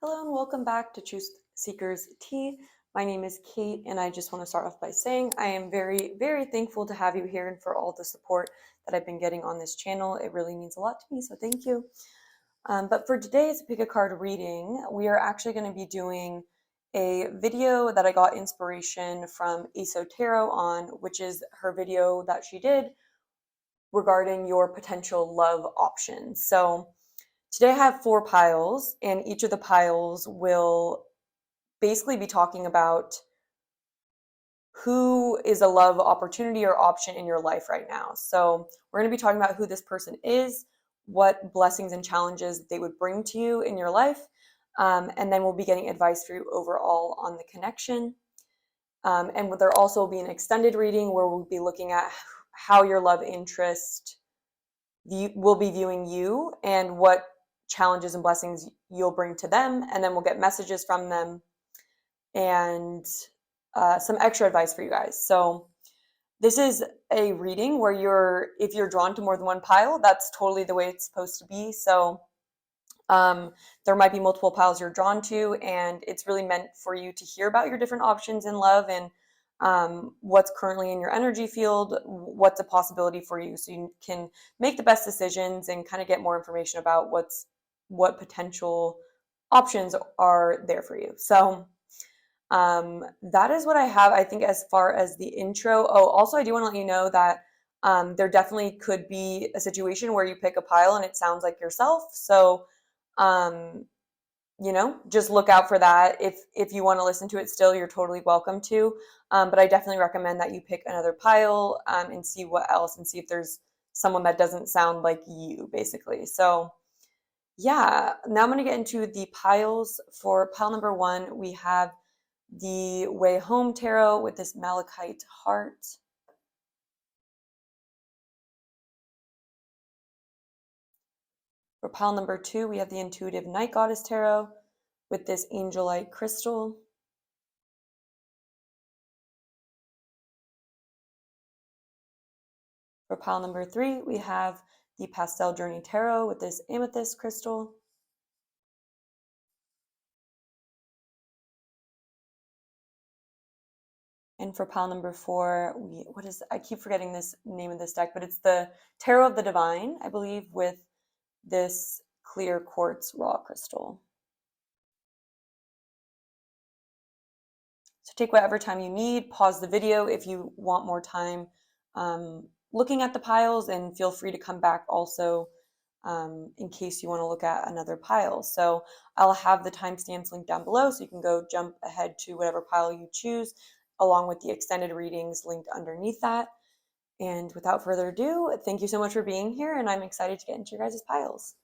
Hello and welcome back to Truthseekerstea. My name is Kate and I just want to start off by saying I am very, very thankful to have you here and for all the support that I've been getting on this channel. It really means a lot to me, so thank you. But for today's pick a card reading, we are actually going to be doing a video that I got inspiration from Tarot on, which is her video that she did regarding your potential love options. So today I have 4 piles, and each of the piles will basically be talking about who is a love opportunity or option in your life right now. So we're going to be talking about who this person is, what blessings and challenges they would bring to you in your life, and then we'll be getting advice for you overall on the connection. And there also will be an extended reading where we'll be looking at how your love interest will be viewing you and what challenges and blessings you'll bring to them, and then we'll get messages from them and some extra advice for you guys. So this is a reading where if you're drawn to more than one pile, that's totally the way it's supposed to be. So there might be multiple piles you're drawn to, and it's really meant for you to hear about your different options in love and what's currently in your energy field, what's a possibility for you, so you can make the best decisions and kind of get more information about what potential options are there for you. So that is what I have, I think, as far as the intro. Oh, also, I do want to let you know that there definitely could be a situation where you pick a pile and it sounds like yourself. So just look out for that. If you want to listen to it still, you're totally welcome to. But I definitely recommend that you pick another pile and see what else, and see if there's someone that doesn't sound like you, basically. So yeah, now I'm going to get into the piles. For pile number 1, we have the Wayhome Tarot with this malachite heart. For pile number 2, we have the Intuitive Night Goddess Tarot with this angelite crystal. For pile number 3, we have the Pastel Journey Tarot with this amethyst crystal. And for pile number 4, I keep forgetting this name of this deck, but it's the Tarot of the Divine, I believe, with this clear quartz raw crystal. So take whatever time you need, pause the video if you want more time looking at the piles, and feel free to come back also in case you want to look at another pile. So I'll have the timestamps linked down below, so you can go jump ahead to whatever pile you choose, along with the extended readings linked underneath that. And without further ado, thank you so much for being here, and I'm excited to get into your guys' piles.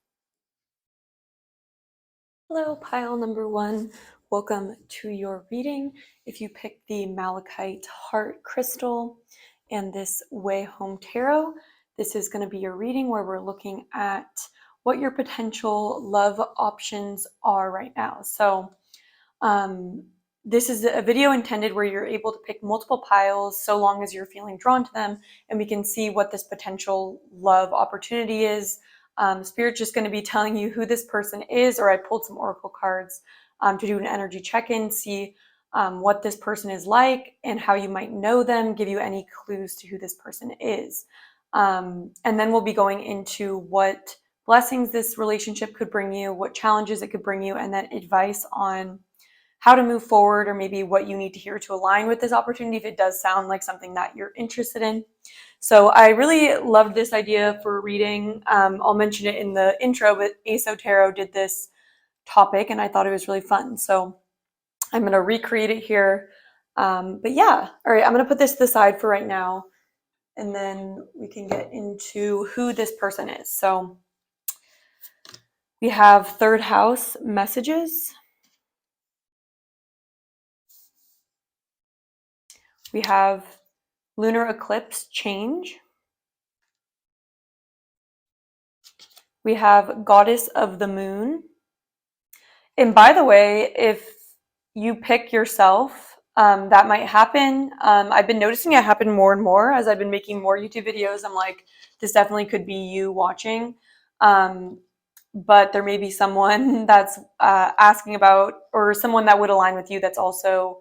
Hello, pile number 1. Welcome to your reading. If you picked the malachite heart crystal and this Wayhome Tarot, this is going to be your reading where we're looking at what your potential love options are right now. So this is a video intended where you're able to pick multiple piles so long as you're feeling drawn to them, and we can see what this potential love opportunity is. Spirit's just going to be telling you who this person is, or I pulled some oracle cards to do an energy check-in, see what this person is like and how you might know them, give you any clues to who this person is. And then we'll be going into what blessings this relationship could bring you, what challenges it could bring you, and then advice on how to move forward, or maybe what you need to hear to align with this opportunity if it does sound like something that you're interested in. So I really loved this idea for reading. I'll mention it in the intro, but Tarot did this topic and I thought it was really fun. So I'm going to recreate it here. But yeah, all right, I'm going to put this to the side for right now, and then we can get into who this person is. So we have 3rd house messages. We have lunar eclipse change. We have goddess of the moon. And by the way, if you pick yourself, that might happen. I've been noticing it happen more and more as I've been making more YouTube videos. I'm like, this definitely could be you watching. but there may be someone that's asking about, or someone that would align with you that's also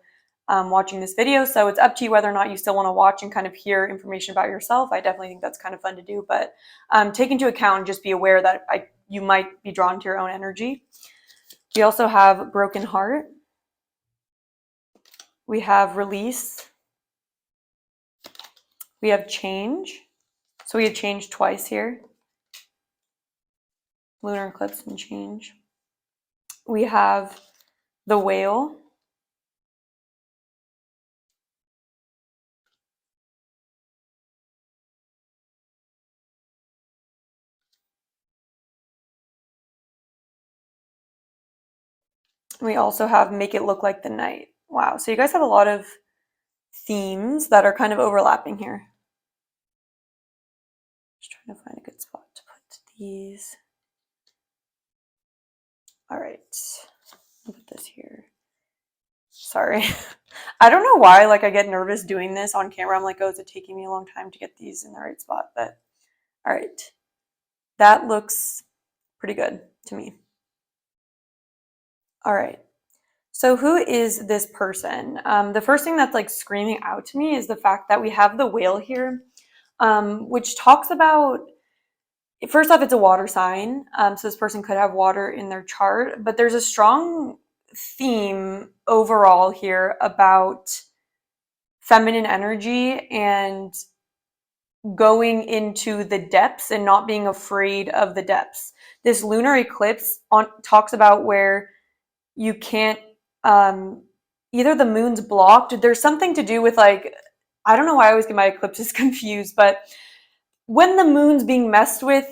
watching this video. So it's up to you whether or not you still want to watch and kind of hear information about yourself. I definitely think that's kind of fun to do, but take into account and just be aware that you might be drawn to your own energy. We also have broken heart. We have release. We have change. So we have change twice here. Lunar eclipse and change. We have the whale. We also have make it look like the night. Wow. So you guys have a lot of themes that are kind of overlapping here. Just trying to find a good spot to put these. All right. I'll put this here. Sorry. I don't know why, like, I get nervous doing this on camera. I'm like, oh, is it taking me a long time to get these in the right spot? But all right. That looks pretty good to me. All right. So who is this person? The first thing that's like screaming out to me is the fact that we have the whale here, which talks about, first off, it's a water sign. So this person could have water in their chart, but there's a strong theme overall here about feminine energy and going into the depths and not being afraid of the depths. This lunar eclipse talks about where you can't, either the moon's blocked. There's something to do with, like, I don't know why I always get my eclipses confused, but when the moon's being messed with,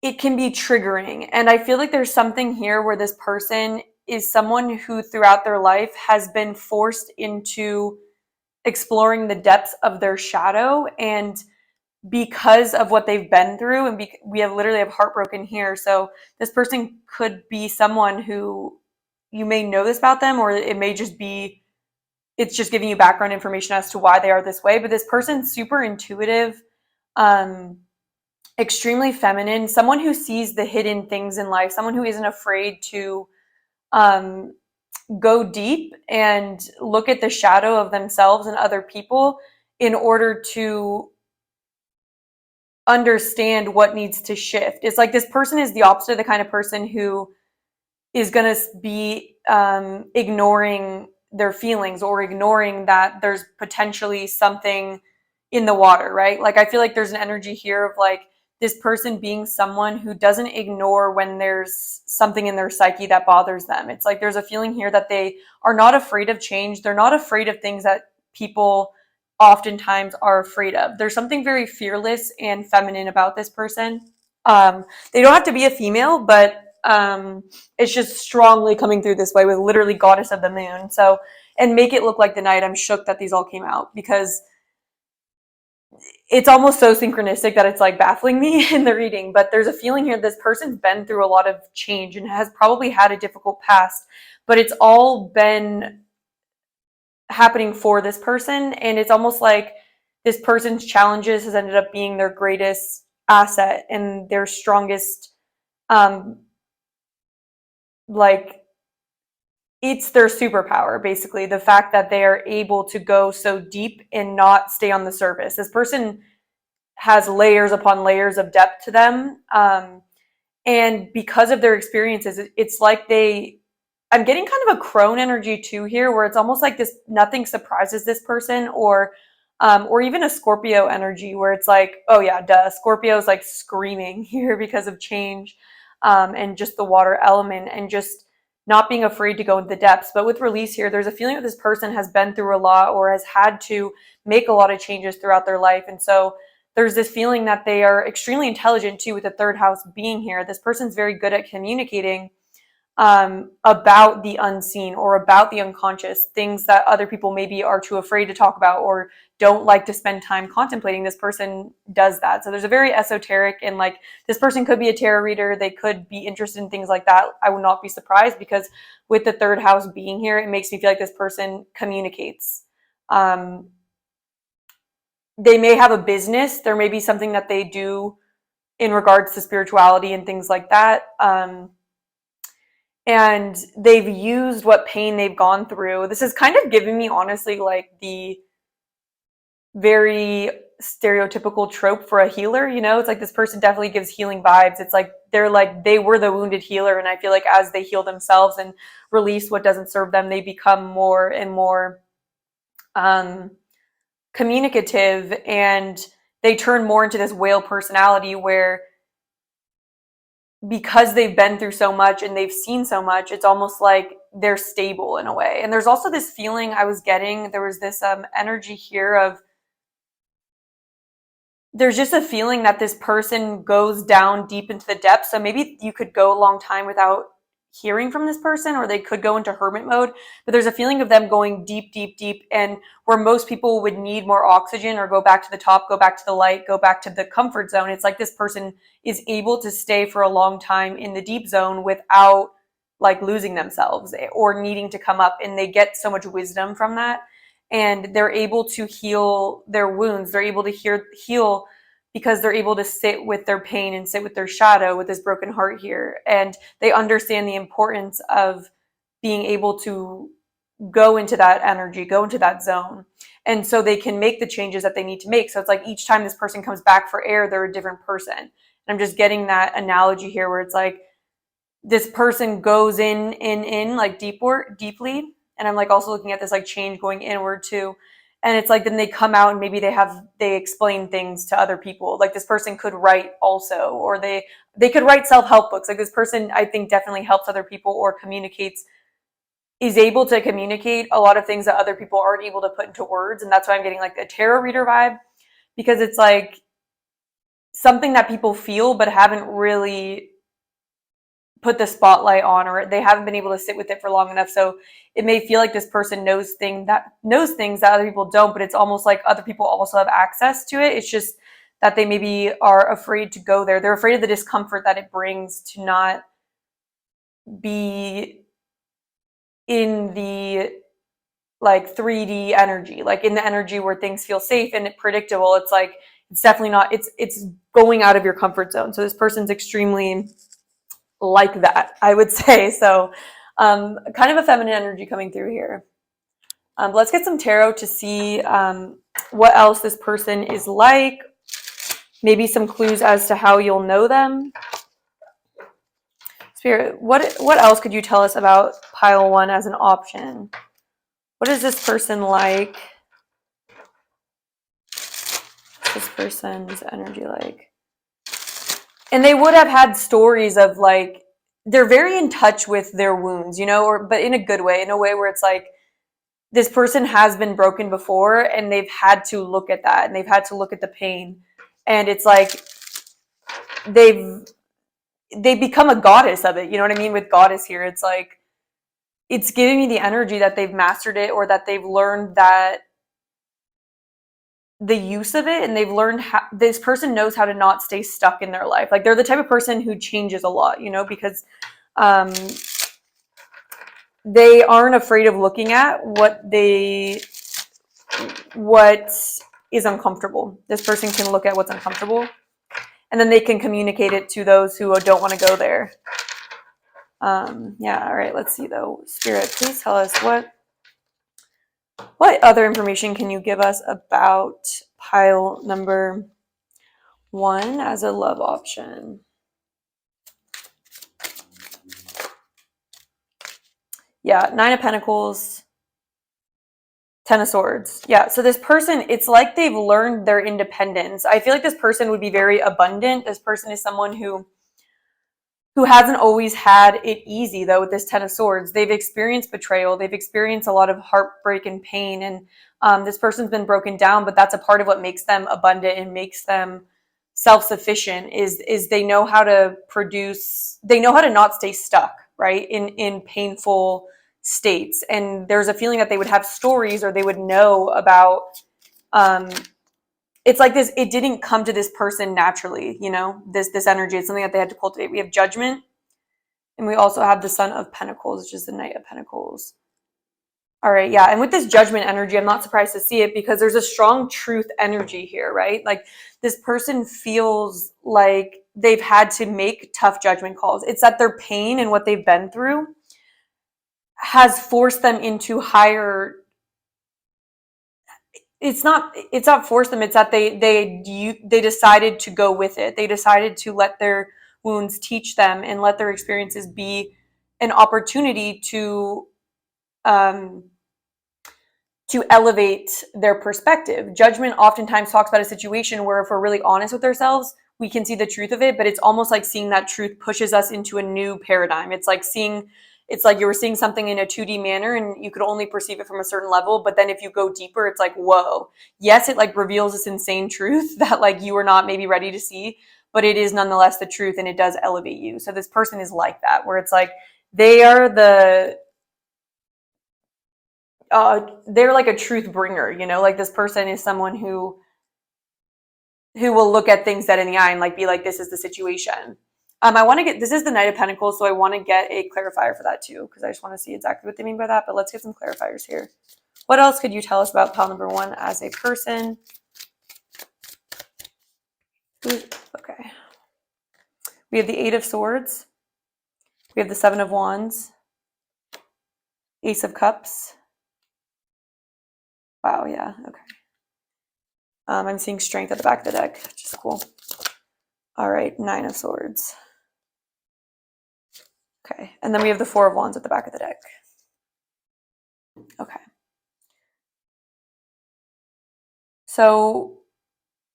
it can be triggering. And I feel like there's something here where this person is someone who throughout their life has been forced into exploring the depths of their shadow, and because of what they've been through, and we have literally have heartbroken here. So this person could be someone who you may know this about them, or it may just be, it's just giving you background information as to why they are this way. But this person's super intuitive, extremely feminine, someone who sees the hidden things in life, someone who isn't afraid to go deep and look at the shadow of themselves and other people in order to understand what needs to shift. It's like this person is the opposite of the kind of person who is going to be ignoring their feelings or ignoring that there's potentially something in the water, right? Like, I feel like there's an energy here of like this person being someone who doesn't ignore when there's something in their psyche that bothers them. It's like there's a feeling here that they are not afraid of change. They're not afraid of things that people oftentimes are afraid of. There's something very fearless and feminine about this person. They don't have to be a female, but it's just strongly coming through this way with literally goddess of the moon. So, and make it look like the night. I'm shook that these all came out because it's almost so synchronistic that it's like baffling me in the reading. But there's a feeling here this person's been through a lot of change and has probably had a difficult past, but it's all been happening for this person, and it's almost like this person's challenges has ended up being their greatest asset and their strongest, like, it's their superpower, basically, the fact that they are able to go so deep and not stay on the surface. This person has layers upon layers of depth to them, and because of their experiences, it's like I'm getting kind of a crone energy too here, where it's almost like this, nothing surprises this person, or even a Scorpio energy where it's like, oh yeah, duh, Scorpio's like screaming here because of change, and just the water element and just not being afraid to go into the depths. But with release here, there's a feeling that this person has been through a lot or has had to make a lot of changes throughout their life. And so there's this feeling that they are extremely intelligent too, with the third house being here. This person's very good at communicating about the unseen or about the unconscious, things that other people maybe are too afraid to talk about or don't like to spend time contemplating. This person does that. So there's a very esoteric, and like this person could be a tarot reader. They could be interested in things like that. I would not be surprised, because with the third house being here, it makes me feel like this person communicates. They may have a business. There may be something that they do in regards to spirituality and things like that. And they've used what pain they've gone through. This is kind of giving me, honestly, like the very stereotypical trope for a healer. You know, it's like this person definitely gives healing vibes. It's like they were the wounded healer, and I feel like as they heal themselves and release what doesn't serve them, they become more and more communicative, and they turn more into this whale personality where, because they've been through so much and they've seen so much, it's almost like they're stable in a way. And there's also this feeling I was getting, there was this energy here of, there's just a feeling that this person goes down deep into the depths. So maybe you could go a long time without hearing from this person, or they could go into hermit mode, but there's a feeling of them going deep, deep, deep, and where most people would need more oxygen or go back to the top, go back to the light, go back to the comfort zone. It's like this person is able to stay for a long time in the deep zone without like losing themselves or needing to come up, and they get so much wisdom from that, and they're able to heal their wounds. They're able to heal because they're able to sit with their pain and sit with their shadow, with this broken heart here. And they understand the importance of being able to go into that energy, go into that zone. And so they can make the changes that they need to make. So it's like each time this person comes back for air, they're a different person. And I'm just getting that analogy here where it's like this person goes in like deeply. And I'm like also looking at this like change going inward too. And it's like then they come out and maybe they explain things to other people. Like this person could write also, or they could write self-help books. Like this person, I think, definitely helps other people or is able to communicate a lot of things that other people aren't able to put into words. And that's why I'm getting like the tarot reader vibe, because it's like something that people feel but haven't really put the spotlight on, or they haven't been able to sit with it for long enough. So it may feel like this person knows things that other people don't, but it's almost like other people also have access to it. It's just that they maybe are afraid to go there. They're afraid of the discomfort that it brings to not be in the like 3D energy, like in the energy where things feel safe and predictable. It's like, it's definitely not, it's going out of your comfort zone. So this person's extremely like that, I would say. So kind of a feminine energy coming through here. Let's get some tarot to see what else this person is like. Maybe some clues as to how you'll know them. Spirit, what else could you tell us about pile one as an option? What is this person like? What's this person's energy like? And they would have had stories of like, they're very in touch with their wounds, you know, but in a good way, in a way where it's like, this person has been broken before and they've had to look at that and they've had to look at the pain. And it's like, they become a goddess of it. You know what I mean? With goddess here, it's like, it's giving me the energy that they've mastered it, or that they've learned that the use of it, and they've learned how this person knows how to not stay stuck in their life. Like they're the type of person who changes a lot, you know, because they aren't afraid of looking at what is uncomfortable. This person can look at what's uncomfortable, and then they can communicate it to those who don't want to go there. Yeah, all right, let's see though. Spirit, please tell us what other information can you give us about pile number one as a love option? Yeah, Nine of Pentacles, Ten of Swords. Yeah, so this person, it's like they've learned their independence. I feel like this person would be very abundant. This person is someone who hasn't always had it easy, though, with this Ten of Swords. They've experienced betrayal. They've experienced a lot of heartbreak and pain. And this person's been broken down, but that's a part of what makes them abundant and makes them self-sufficient is they know how to produce, they know how to not stay stuck, right, in painful states. And there's a feeling that they would have stories, or they would know about, it's like this, it didn't come to this person naturally, you know, this energy. It's something that they had to cultivate. We have Judgment, and we also have the Son of Pentacles, which is the Knight of Pentacles. All right, yeah. And with this judgment energy, I'm not surprised to see it because there's a strong truth energy here, right? Like this person feels like they've had to make tough judgment calls. It's that their pain and what they've been through has forced them into higher. It's not forced them. It's that they decided to go with it. They decided to let their wounds teach them and let their experiences be an opportunity um, to elevate their perspective. Judgment oftentimes talks about a situation where if we're really honest with ourselves, we can see the truth of it, but it's almost like seeing that truth pushes us into a new paradigm. It's like you were seeing something in a 2D manner and you could only perceive it from a certain level, but then if you go deeper, it's like, whoa. Yes, it like reveals this insane truth that like you were not maybe ready to see, but it is nonetheless the truth and it does elevate you. So this person is like that, where it's like they are they're like a truth bringer, like this person is someone who will look at things dead in the eye and like be like, this is the situation. I want to get, this is the Knight of Pentacles, so I want to get a clarifier for that too, because I just want to see exactly what they mean by that, but let's get some clarifiers here. What else could you tell us about pile number 1 as a person? Okay. We have the 8 of Swords. We have the 7 of Wands. Ace of Cups. Wow, yeah, okay. I'm seeing Strength at the back of the deck, which is cool. All right, 9 of Swords. Okay, and then we have the 4 of Wands at the back of the deck. Okay. So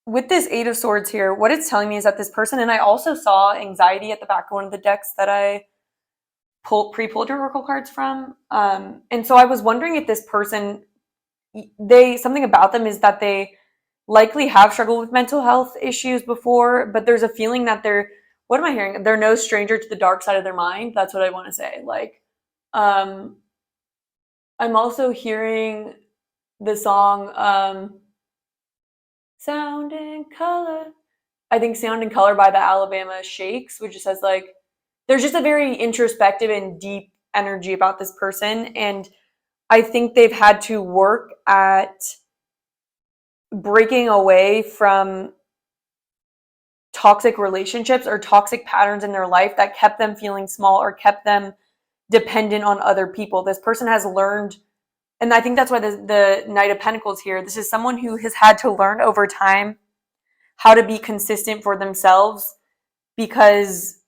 with this 8 of Swords here, what it's telling me is that this person, and I also saw anxiety at the back of one of the decks that I pre-pulled your oracle cards from. And so I was wondering if this person, something about them is that they likely have struggled with mental health issues before, but there's a feeling that what am I hearing? They're no stranger to the dark side of their mind. That's what I want to say. Like, I'm also hearing the song, Sound and Color. I think Sound and Color by the Alabama Shakes, which just says like, there's just a very introspective and deep energy about this person. And I think they've had to work at breaking away from toxic relationships or toxic patterns in their life that kept them feeling small or kept them dependent on other people. This person has learned, and I think that's why the Knight of Pentacles here, this is someone who has had to learn over time how to be consistent for themselves, because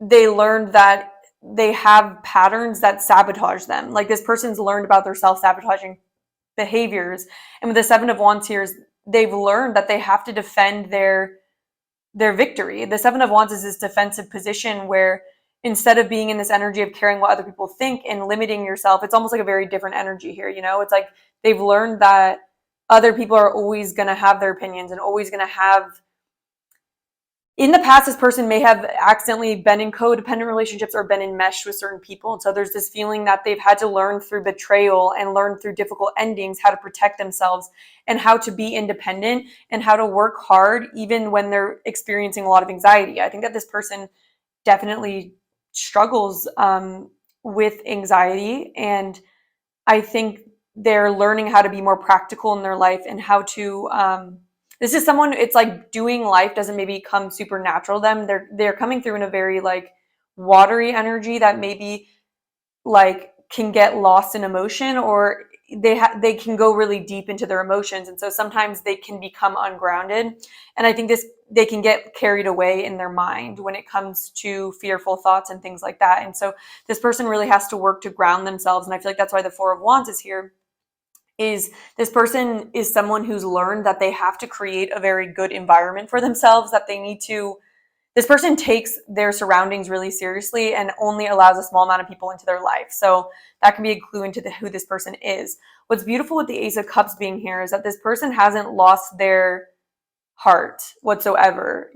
they learned that they have patterns that sabotage them. Like this person's learned about their self-sabotaging behaviors. And with the 7 of Wands here, they've learned that they have to defend their victory. The 7 of Wands is this defensive position where instead of being in this energy of caring what other people think and limiting yourself, it's almost like a very different energy here. It's like they've learned that other people are always going to have their opinions and always going to have. In the past, this person may have accidentally been in codependent relationships or been enmeshed with certain people. And so there's this feeling that they've had to learn through betrayal and learn through difficult endings how to protect themselves and how to be independent and how to work hard even when they're experiencing a lot of anxiety. I think that this person definitely struggles with anxiety, and I think they're learning how to be more practical in their life and how to this is someone, it's like doing life doesn't maybe come supernatural to them. They're coming through in a very like watery energy that maybe like can get lost in emotion, or they can go really deep into their emotions, and so sometimes they can become ungrounded. And I think they can get carried away in their mind when it comes to fearful thoughts and things like that. And so this person really has to work to ground themselves, and I feel like that's why the 4 of Wands is here. Is this person is someone who's learned that they have to create a very good environment for themselves, that they need to, this person takes their surroundings really seriously and only allows a small amount of people into their life. So that can be a clue into who this person is. What's beautiful with the Ace of Cups being here is that this person hasn't lost their heart whatsoever.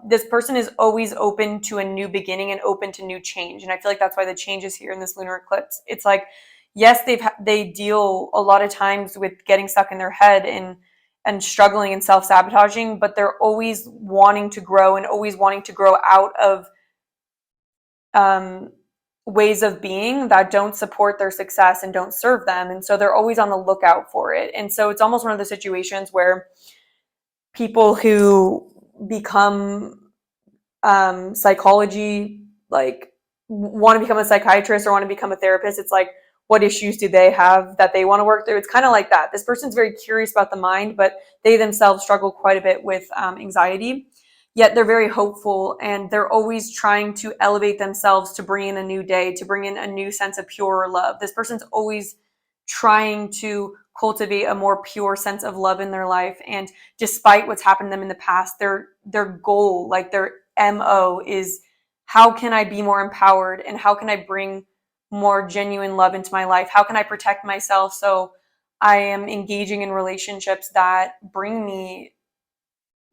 This person is always open to a new beginning and open to new change. And I feel like that's why the change is here in this lunar eclipse. It's like, yes, they deal a lot of times with getting stuck in their head and struggling and self-sabotaging, but they're always wanting to grow and always wanting to grow out of ways of being that don't support their success and don't serve them. And so they're always on the lookout for it. And so it's almost one of the situations where people who become psychology, like want to become a psychiatrist or want to become a therapist, it's like, what issues do they have that they want to work through? It's kind of like that. This person's very curious about the mind, but they themselves struggle quite a bit with anxiety. Yet they're very hopeful, and they're always trying to elevate themselves to bring in a new day, to bring in a new sense of pure love. This person's always trying to cultivate a more pure sense of love in their life. And despite what's happened to them in the past, their goal, like their MO, is how can I be more empowered, and how can I bring more genuine love into my life? How can I protect myself so I am engaging in relationships that bring me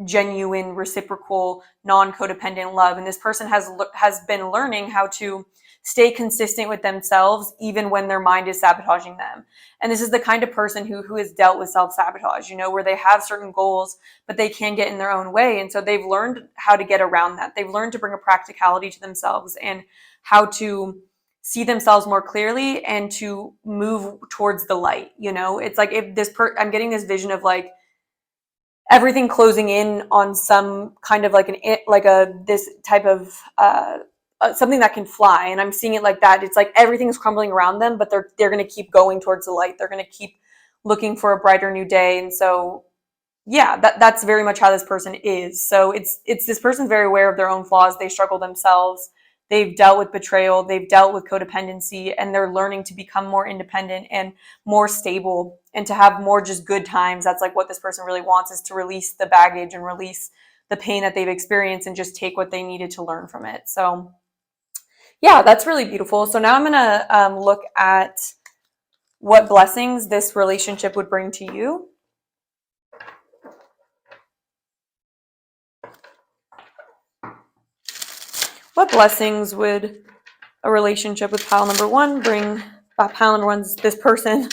genuine, reciprocal, non-codependent love? And this person has been learning how to stay consistent with themselves even when their mind is sabotaging them. And this is the kind of person who has dealt with self-sabotage, where they have certain goals, but they can get in their own way. And so they've learned how to get around that. They've learned to bring a practicality to themselves and how to see themselves more clearly and to move towards the light. It's like, if I'm getting this vision of like everything closing in on some kind of like this type of something that can fly, and I'm seeing it like that. It's like everything's crumbling around them, but they're going to keep going towards the light. They're going to keep looking for a brighter new day. And so yeah, that's very much how this person is. So it's this person's very aware of their own flaws. They struggle themselves. They've dealt with betrayal. They've dealt with codependency, and they're learning to become more independent and more stable and to have more just good times. That's like what this person really wants, is to release the baggage and release the pain that they've experienced and just take what they needed to learn from it. So yeah, that's really beautiful. So now I'm going to look at what blessings this relationship would bring to you. What blessings would a relationship with pile number one bring? Pile number one's this person.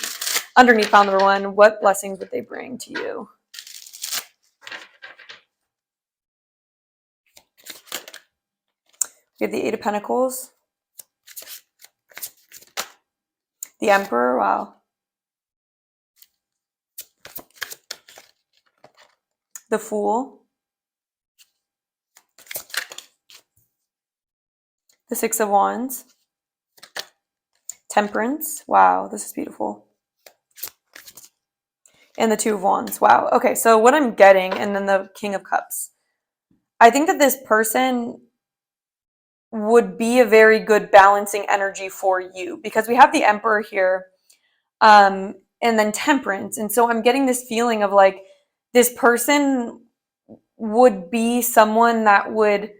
Underneath pile number one, what blessings would they bring to you? We have the Eight of Pentacles. The Emperor, wow. The Fool. The Six of Wands. Temperance, wow, this is beautiful. And the Two of Wands, wow. Okay, so what I'm getting, and then the King of Cups. I think that this person would be a very good balancing energy for you, because we have the Emperor here, and then Temperance. And so I'm getting this feeling of like this person would be someone that would,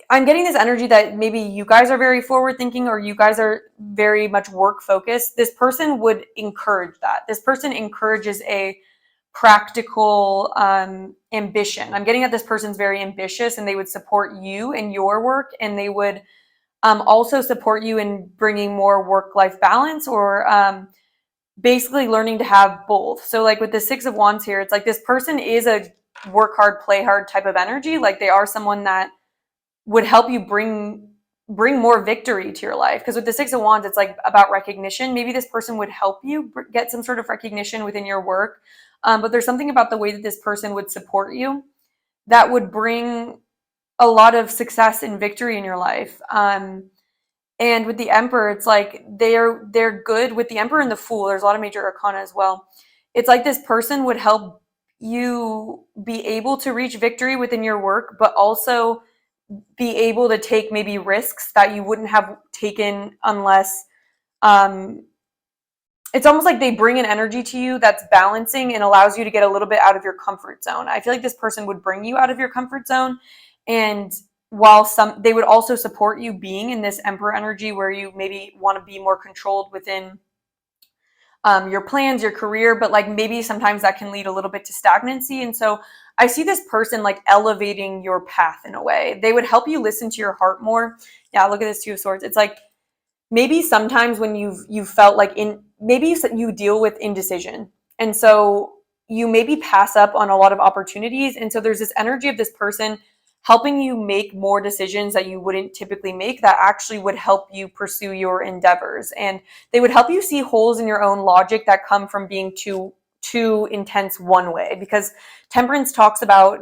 I'm getting this energy that maybe you guys are very forward thinking, or you guys are very much work focused. This person would encourage that. This person encourages a practical ambition. I'm getting that this person's very ambitious, and they would support you in your work, and they would also support you in bringing more work-life balance, or basically learning to have both. So like with the Six of Wands here, it's like this person is a work hard, play hard type of energy. Like they are someone that would help you bring more victory to your life. Because with the Six of Wands, it's like about recognition. Maybe this person would help you get some sort of recognition within your work. But there's something about the way that this person would support you that would bring a lot of success and victory in your life. And with the Emperor, it's like they're good. With the Emperor and the Fool, there's a lot of major arcana as well. It's like this person would help you be able to reach victory within your work, but also be able to take maybe risks that you wouldn't have taken unless it's almost like they bring an energy to you that's balancing and allows you to get a little bit out of your comfort zone. I feel like this person would bring you out of your comfort zone, and while they would also support you being in this Emperor energy where you maybe want to be more controlled within your plans, your career, but like maybe sometimes that can lead a little bit to stagnancy. And so I see this person like elevating your path in a way. They would help you listen to your heart more. Yeah, look at this Two of Swords. It's like maybe sometimes when you've felt like maybe you deal with indecision, and so you maybe pass up on a lot of opportunities. And so there's this energy of this person helping you make more decisions that you wouldn't typically make that actually would help you pursue your endeavors. And they would help you see holes in your own logic that come from being too intense one way, because temperance talks about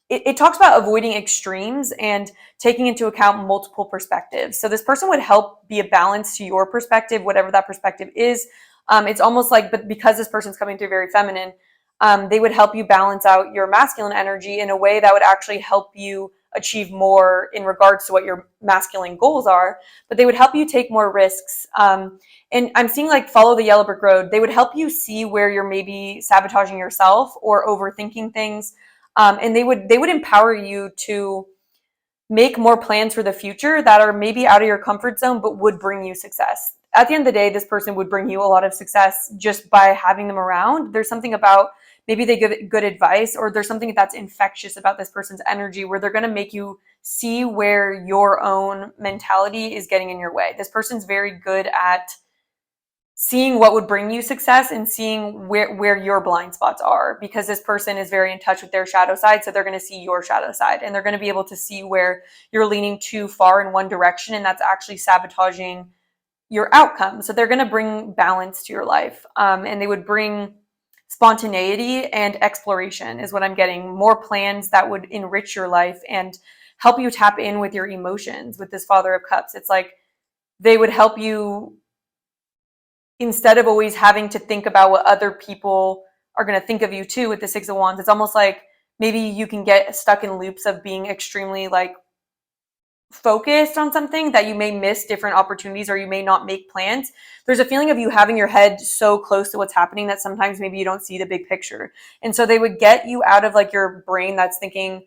it talks about avoiding extremes and taking into account multiple perspectives. So this person would help be a balance to your perspective, whatever that perspective is. It's almost like, but because this person's coming through very feminine, they would help you balance out your masculine energy in a way that would actually help you achieve more in regards to what your masculine goals are. But they would help you take more risks. And I'm seeing like follow the yellow brick road. They would help you see where you're maybe sabotaging yourself or overthinking things. And they would empower you to make more plans for the future that are maybe out of your comfort zone, but would bring you success. At the end of the day, this person would bring you a lot of success just by having them around. There's something about maybe they give good advice, or there's something that's infectious about this person's energy where they're going to make you see where your own mentality is getting in your way. This person's very good at seeing what would bring you success and seeing where your blind spots are, because this person is very in touch with their shadow side. So they're going to see your shadow side, and they're going to be able to see where you're leaning too far in one direction, and that's actually sabotaging your outcome. So they're going to bring balance to your life, and they would bring spontaneity and exploration is what I'm getting. More plans that would enrich your life and help you tap in with your emotions. With this Father of Cups, it's like they would help you, instead of always having to think about what other people are going to think of you too. With the Six of Wands, it's almost like maybe you can get stuck in loops of being extremely like focused on something that you may miss different opportunities, or you may not make plans. There's a feeling of you having your head so close to what's happening that sometimes maybe you don't see the big picture. And so they would get you out of like your brain that's thinking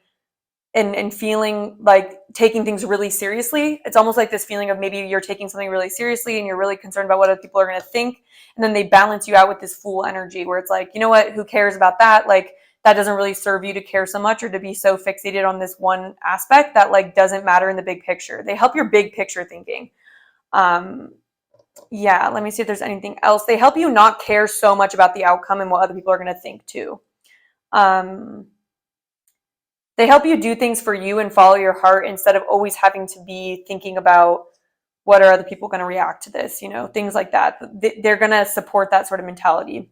and feeling like taking things really seriously. It's almost like this feeling of maybe you're taking something really seriously and you're really concerned about what other people are going to think. And then they balance you out with this fool energy where it's like, you know what, who cares about that? Like, that doesn't really serve you to care so much or to be so fixated on this one aspect that like doesn't matter in the big picture. They help your big picture thinking. Yeah, let me see if there's anything else. They help you not care so much about the outcome and what other people are going to think too. They help you do things for you and follow your heart instead of always having to be thinking about what are other people going to react to this, you know, things like that. They're going to support that sort of mentality.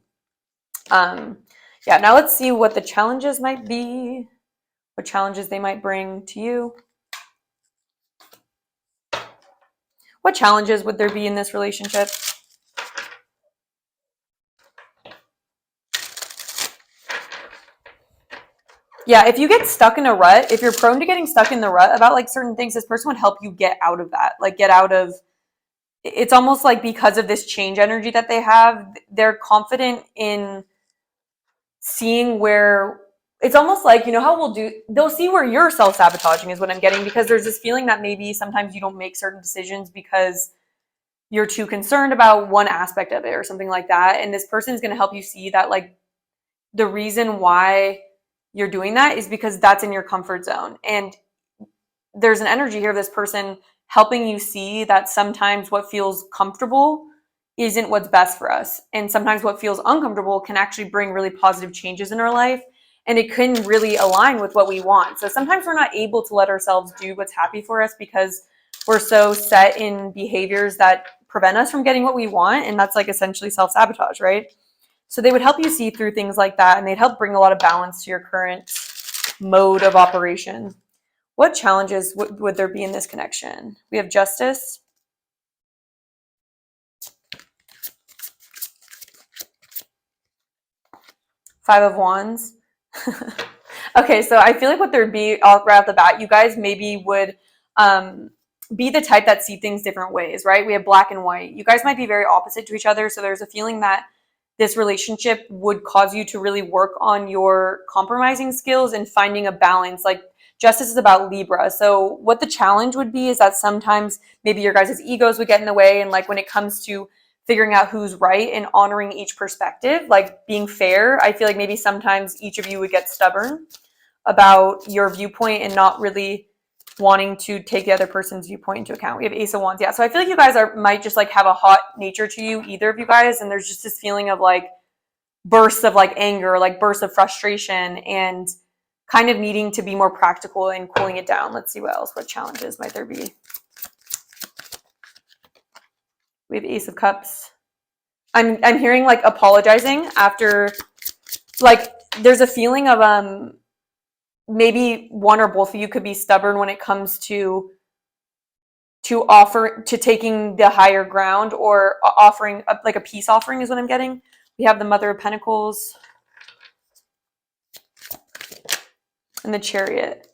Yeah, now let's see what the challenges might be, what challenges they might bring to you. What challenges would there be in this relationship? Yeah, if you get stuck in a rut, if you're prone to getting stuck in the rut about like certain things, this person would help you get out of that. Like get out of, it's almost like because of this change energy that they have, they're confident in seeing where, it's almost like, you know how they'll see where you're self-sabotaging is what I'm getting, because there's this feeling that maybe sometimes you don't make certain decisions because you're too concerned about one aspect of it or something like that. And this person is going to help you see that like the reason why you're doing that is because that's in your comfort zone. And there's an energy here of this person helping you see that sometimes what feels comfortable isn't what's best for us. And sometimes what feels uncomfortable can actually bring really positive changes in our life. And it can really align with what we want. So sometimes we're not able to let ourselves do what's happy for us because we're so set in behaviors that prevent us from getting what we want. And that's like essentially self-sabotage, right? So they would help you see through things like that, and they'd help bring a lot of balance to your current mode of operation. What challenges would there be in this connection? We have Justice. Five of Wands. Okay, so I feel like what there'd be right off the bat, you guys maybe would be the type that see things different ways, right? We have black and white. You guys might be very opposite to each other, so there's a feeling that this relationship would cause you to really work on your compromising skills and finding a balance. Like Justice is about Libra. So what the challenge would be is that sometimes maybe your guys' egos would get in the way. And like when it comes to figuring out who's right and honoring each perspective, like being fair, I feel like maybe sometimes each of you would get stubborn about your viewpoint and not really wanting to take the other person's viewpoint into account. We have Ace of Wands. Yeah. So I feel like you guys might just like have a hot nature to you, either of you guys. And there's just this feeling of like bursts of like anger, like bursts of frustration. And kind of needing to be more practical and cooling it down. Let's see what else, what challenges might there be. We have Ace of Cups. I'm hearing like apologizing after, like there's a feeling of maybe one or both of you could be stubborn when it comes to taking the higher ground or offering like a peace offering is what I'm getting. We have the Mother of Pentacles and the Chariot,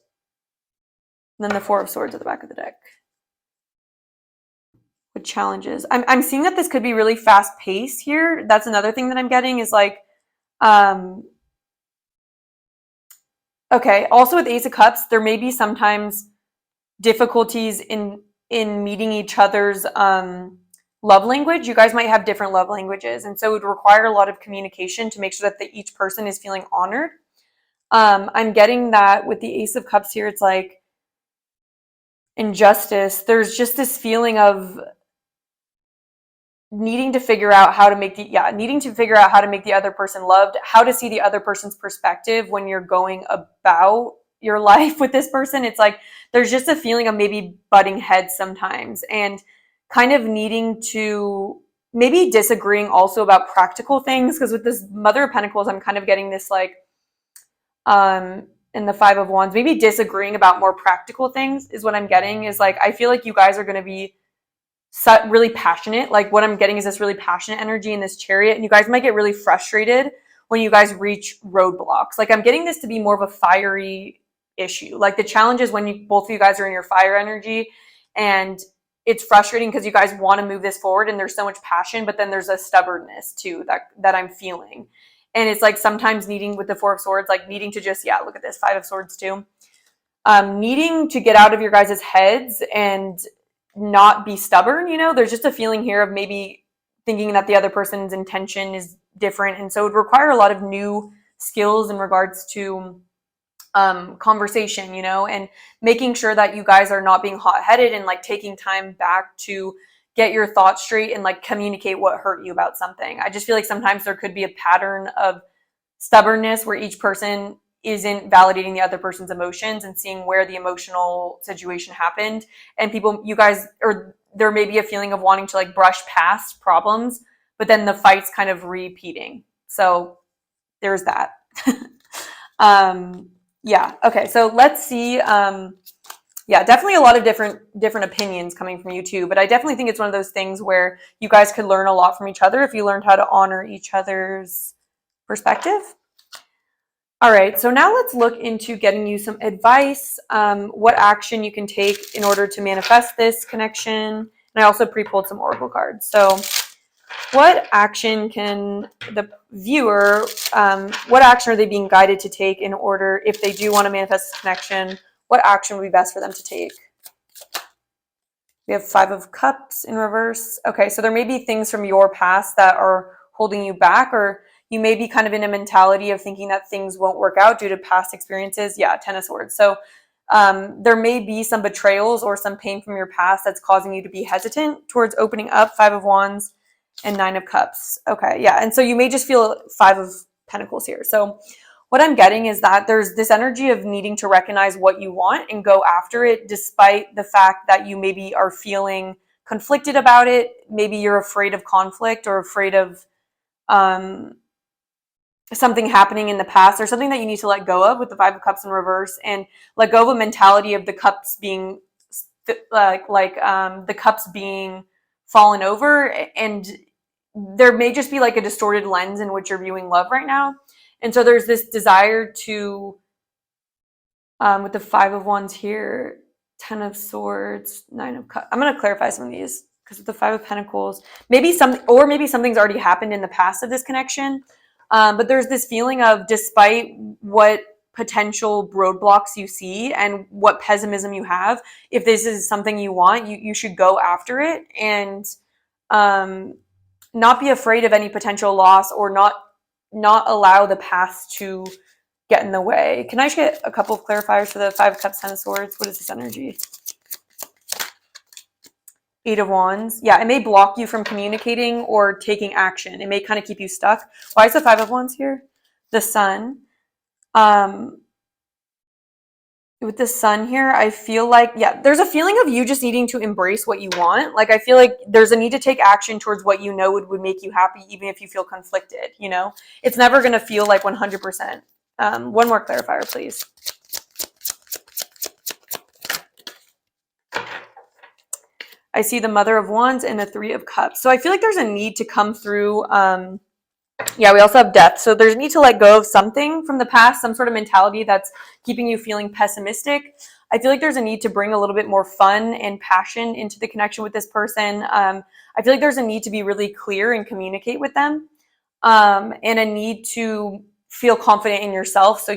and then the Four of Swords at the back of the deck. With challenges, I'm seeing that this could be really fast paced here. That's another thing that I'm getting is like, okay. Also with Ace of Cups, there may be sometimes difficulties in meeting each other's love language. You guys might have different love languages, and so it would require a lot of communication to make sure that each person is feeling honored. I'm getting that with the Ace of Cups here, it's like injustice. There's just this feeling of needing to figure out how to make the other person loved, how to see the other person's perspective when you're going about your life with this person. It's like there's just a feeling of maybe butting heads sometimes and kind of needing to maybe disagreeing also about practical things, because with this Mother of Pentacles, I'm kind of getting this like in the Five of Wands, maybe disagreeing about more practical things is what I'm getting. Is like I feel like you guys are going to be really passionate. Like what I'm getting is this really passionate energy in this Chariot, and you guys might get really frustrated when you guys reach roadblocks. Like I'm getting this to be more of a fiery issue. Like the challenge is when both of you guys are in your fire energy, and it's frustrating because you guys want to move this forward and there's so much passion, but then there's a stubbornness too that I'm feeling. And it's like sometimes needing with the Four of Swords, like needing to just, look at this, Five of Swords too. Needing to get out of your guys' heads and not be stubborn, there's just a feeling here of maybe thinking that the other person's intention is different. And so it would require a lot of new skills in regards to conversation, and making sure that you guys are not being hot-headed and like taking time back to get your thoughts straight and like communicate what hurt you about something. I just feel like sometimes there could be a pattern of stubbornness where each person isn't validating the other person's emotions and seeing where the emotional situation happened. And you guys, or there may be a feeling of wanting to like brush past problems, but then the fight's kind of repeating. So there's that. Okay. So let's see. Definitely a lot of different opinions coming from you too, but I definitely think it's one of those things where you guys could learn a lot from each other if you learned how to honor each other's perspective. All right, so now let's look into getting you some advice, what action you can take in order to manifest this connection. And I also pre-pulled some oracle cards. So what action can the viewer, what action are they being guided to take in order, if they do want to manifest this connection, what action would be best for them to take? We have Five of Cups in reverse. Okay, so there may be things from your past that are holding you back, or you may be kind of in a mentality of thinking that things won't work out due to past experiences. Ten of Swords. So there may be some betrayals or some pain from your past that's causing you to be hesitant towards opening up. Five of Wands and Nine of Cups. Okay, and so you may just feel Five of Pentacles here. So what I'm getting is that there's this energy of needing to recognize what you want and go after it, despite the fact that you maybe are feeling conflicted about it. Maybe you're afraid of conflict or afraid of something happening in the past, or something that you need to let go of with the Five of Cups in reverse, and let go of a mentality of the cups being the cups being fallen over, and there may just be like a distorted lens in which you're viewing love right now. And so there's this desire to with the Five of Wands here, Ten of Swords, Nine of Cups. I'm going to clarify some of these, because with the Five of Pentacles, maybe something's already happened in the past of this connection. But there's this feeling of, despite what potential roadblocks you see and what pessimism you have, if this is something you want, you should go after it, and not be afraid of any potential loss, or not allow the past to get in the way. Can I just get a couple of clarifiers for the Five of Cups, Ten of Swords? What is this energy? Eight of Wands. It may block you from communicating or taking action. It may kind of keep you stuck. Why is the Five of Wands here? The Sun. with the sun here, I feel like, yeah, there's a feeling of you just needing to embrace what you want. Like, I feel like there's a need to take action towards what you know would make you happy, even if you feel conflicted, you know? It's never going to feel like 100%. One more clarifier, please. I see the Mother of Wands and the Three of Cups. So I feel like there's a need to come through. Yeah, we also have death. So there's a need to let go of something from the past, some sort of mentality that's keeping you feeling pessimistic. I feel like there's a need to bring a little bit more fun and passion into the connection with this person. I feel like there's a need to be really clear and communicate with them, and a need to feel confident in yourself so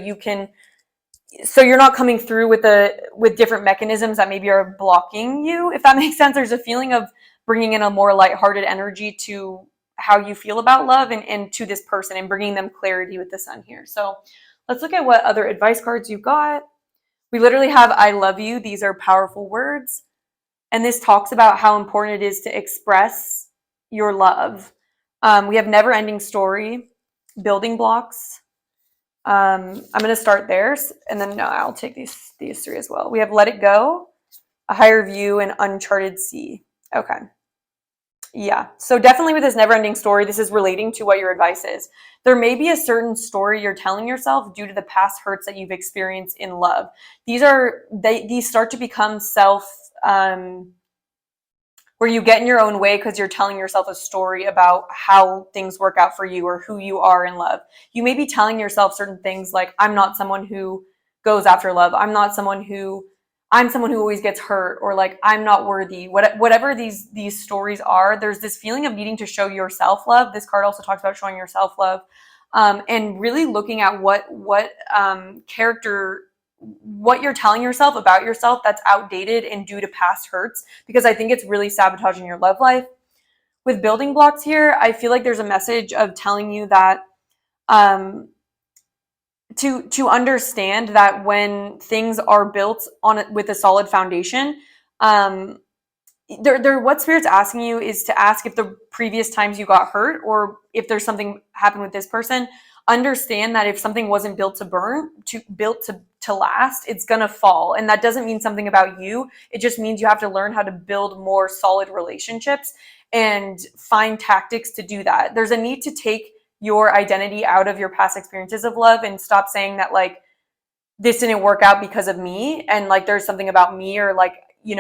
you're not coming through with different mechanisms that maybe are blocking you, if that makes sense. There's a feeling of bringing in a more lighthearted energy to how you feel about love and to this person, and bringing them clarity with the sun here. So let's look at what other advice cards you got. We literally have I love you. These are powerful words. And this talks about how important it is to express your love. We have never ending story, building blocks. I'm going to start there, and then I'll take these three as well. We have let it go, a higher view, and uncharted sea. Okay. Yeah. So definitely with this never-ending story, this is relating to what your advice is. There may be a certain story you're telling yourself due to the past hurts that you've experienced in love. These start to become where you get in your own way because you're telling yourself a story about how things work out for you or who you are in love. You may be telling yourself certain things like, I'm not someone who goes after love. I'm someone who always gets hurt, or like, I'm not worthy. Whatever these stories are, there's this feeling of needing to show yourself love. This card also talks about showing yourself love, and really looking at what you're telling yourself about yourself that's outdated and due to past hurts, because I think it's really sabotaging your love life. With building blocks here, I feel like there's a message of telling you that to understand that when things are built with a solid foundation, what Spirit's asking you is to ask if the previous times you got hurt, or if there's something happened with this person, understand that if something wasn't built to last, it's gonna fall. And that doesn't mean something about you. It just means you have to learn how to build more solid relationships and find tactics to do that. There's a need to take your identity out of your past experiences of love and stop saying that, like, this didn't work out because of me, and like there's something about me, or like,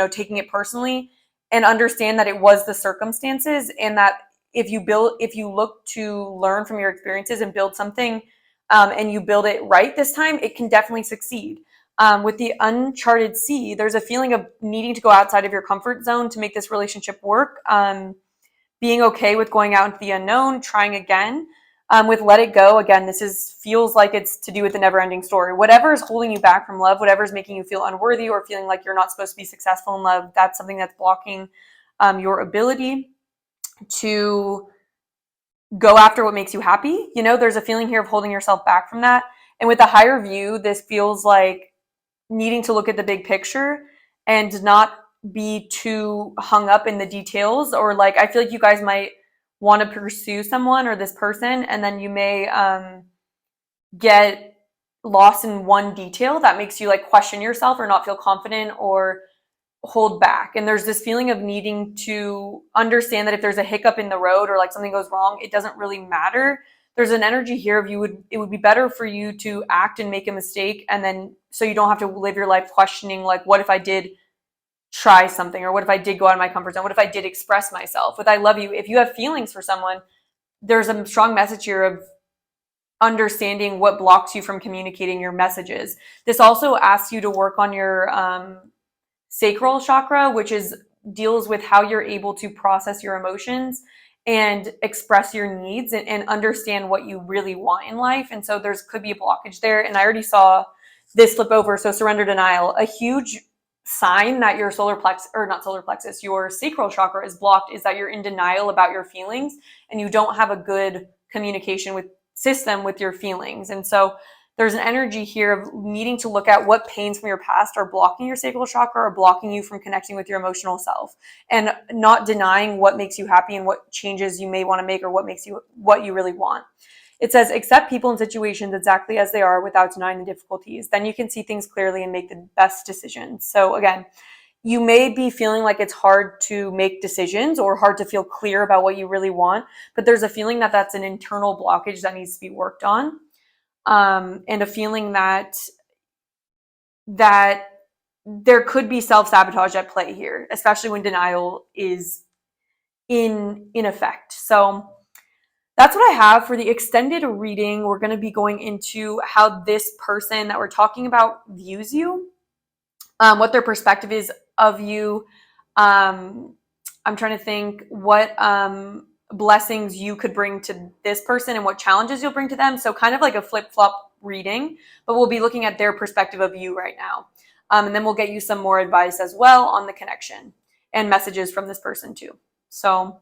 taking it personally, and understand that it was the circumstances, and that if you look to learn from your experiences and build something, and you build it right this time, it can definitely succeed. With the uncharted sea, there's a feeling of needing to go outside of your comfort zone to make this relationship work. Being okay with going out into the unknown, trying again. With let it go, again, feels like it's to do with the never-ending story. Whatever is holding you back from love, whatever is making you feel unworthy or feeling like you're not supposed to be successful in love, that's something that's blocking your ability to go after what makes you happy. There's a feeling here of holding yourself back from that. And with a higher view, this feels like needing to look at the big picture and not be too hung up in the details. Or like, I feel like you guys might want to pursue someone or this person, and then you may get lost in one detail that makes you like question yourself or not feel confident or hold back. And there's this feeling of needing to understand that if there's a hiccup in the road or like something goes wrong, it doesn't really matter. There's an energy here of it would be better for you to act and make a mistake, and then so you don't have to live your life questioning, like, what if I did try something, or what if I did go out of my comfort zone? What if I did express myself? With I love you, if you have feelings for someone, there's a strong message here of understanding what blocks you from communicating your messages. This also asks you to work on your sacral chakra, which deals with how you're able to process your emotions and express your needs and understand what you really want in life. And so could be a blockage there. And I already saw this flip over. So surrender, denial, a huge sign that your your sacral chakra is blocked is that you're in denial about your feelings, and you don't have a good communication system with your feelings. And so there's an energy here of needing to look at what pains from your past are blocking your sacral chakra or blocking you from connecting with your emotional self, and not denying what makes you happy and what changes you may want to make, or what you really want. It says, accept people and situations exactly as they are without denying the difficulties. Then you can see things clearly and make the best decisions. So again, you may be feeling like it's hard to make decisions or hard to feel clear about what you really want, but there's a feeling that that's an internal blockage that needs to be worked on, and a feeling that there could be self-sabotage at play here, especially when denial is in effect. So that's what I have for the extended reading. We're going to be going into how this person that we're talking about views you, what their perspective is of you. I'm trying to think what blessings you could bring to this person and what challenges you'll bring to them. So kind of like a flip-flop reading, but we'll be looking at their perspective of you right now. And then we'll get you some more advice as well on the connection and messages from this person too. So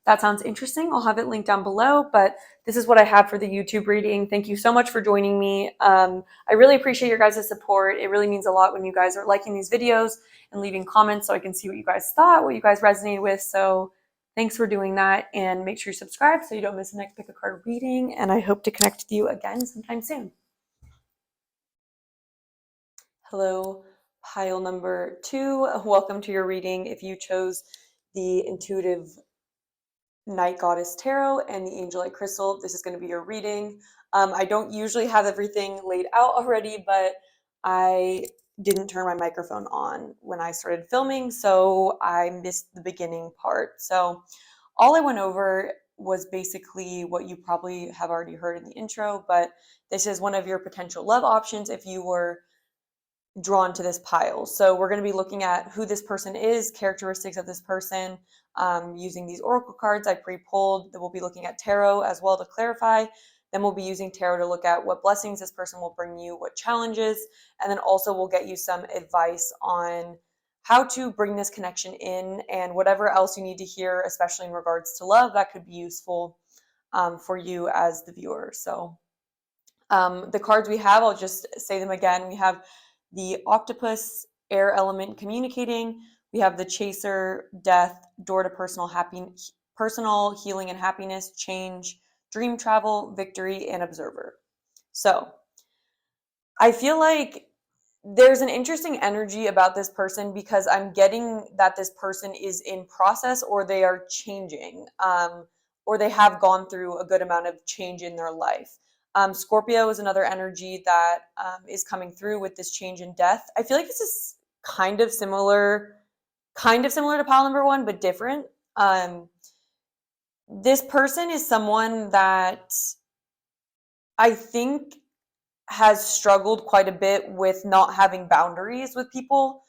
that sounds interesting. I'll have it linked down below, but this is what I have for the YouTube reading. Thank you so much for joining me. I really appreciate your guys' support. It really means a lot when you guys are liking these videos and leaving comments so I can see what you guys thought, what you guys resonated with. So thanks for doing that, and make sure you subscribe so you don't miss the next Pick a Card reading, and I hope to connect with you again sometime soon. Hello, pile number 2. Welcome to your reading. If you chose the Intuitive Night Goddess Tarot and the Angelite Crystal, this is going to be your reading. I don't usually have everything laid out already, but I didn't turn my microphone on when I started filming, so I missed the beginning part. So all I went over was basically what you probably have already heard in the intro, but this is one of your potential love options if you were drawn to this pile. So we're going to be looking at who this person is, characteristics of this person, using these oracle cards I pre-pulled. Then we'll be looking at tarot as well to clarify. Then we'll be using tarot to look at what blessings this person will bring you, what challenges, and then also we'll get you some advice on how to bring this connection in and whatever else you need to hear, especially in regards to love, that could be useful for you as the viewer. So the cards we have, I'll just say them again. We have the Octopus, air element, communicating. We have the Chaser, death, door to personal healing and happiness, change, dream travel, victory, and observer. So I feel like there's an interesting energy about this person because I'm getting that this person is in process, or they are changing, or they have gone through a good amount of change in their life. Scorpio is another energy that is coming through with this change in death. I feel like this is kind of similar to pile number 1, but different. This person is someone that I think has struggled quite a bit with not having boundaries with people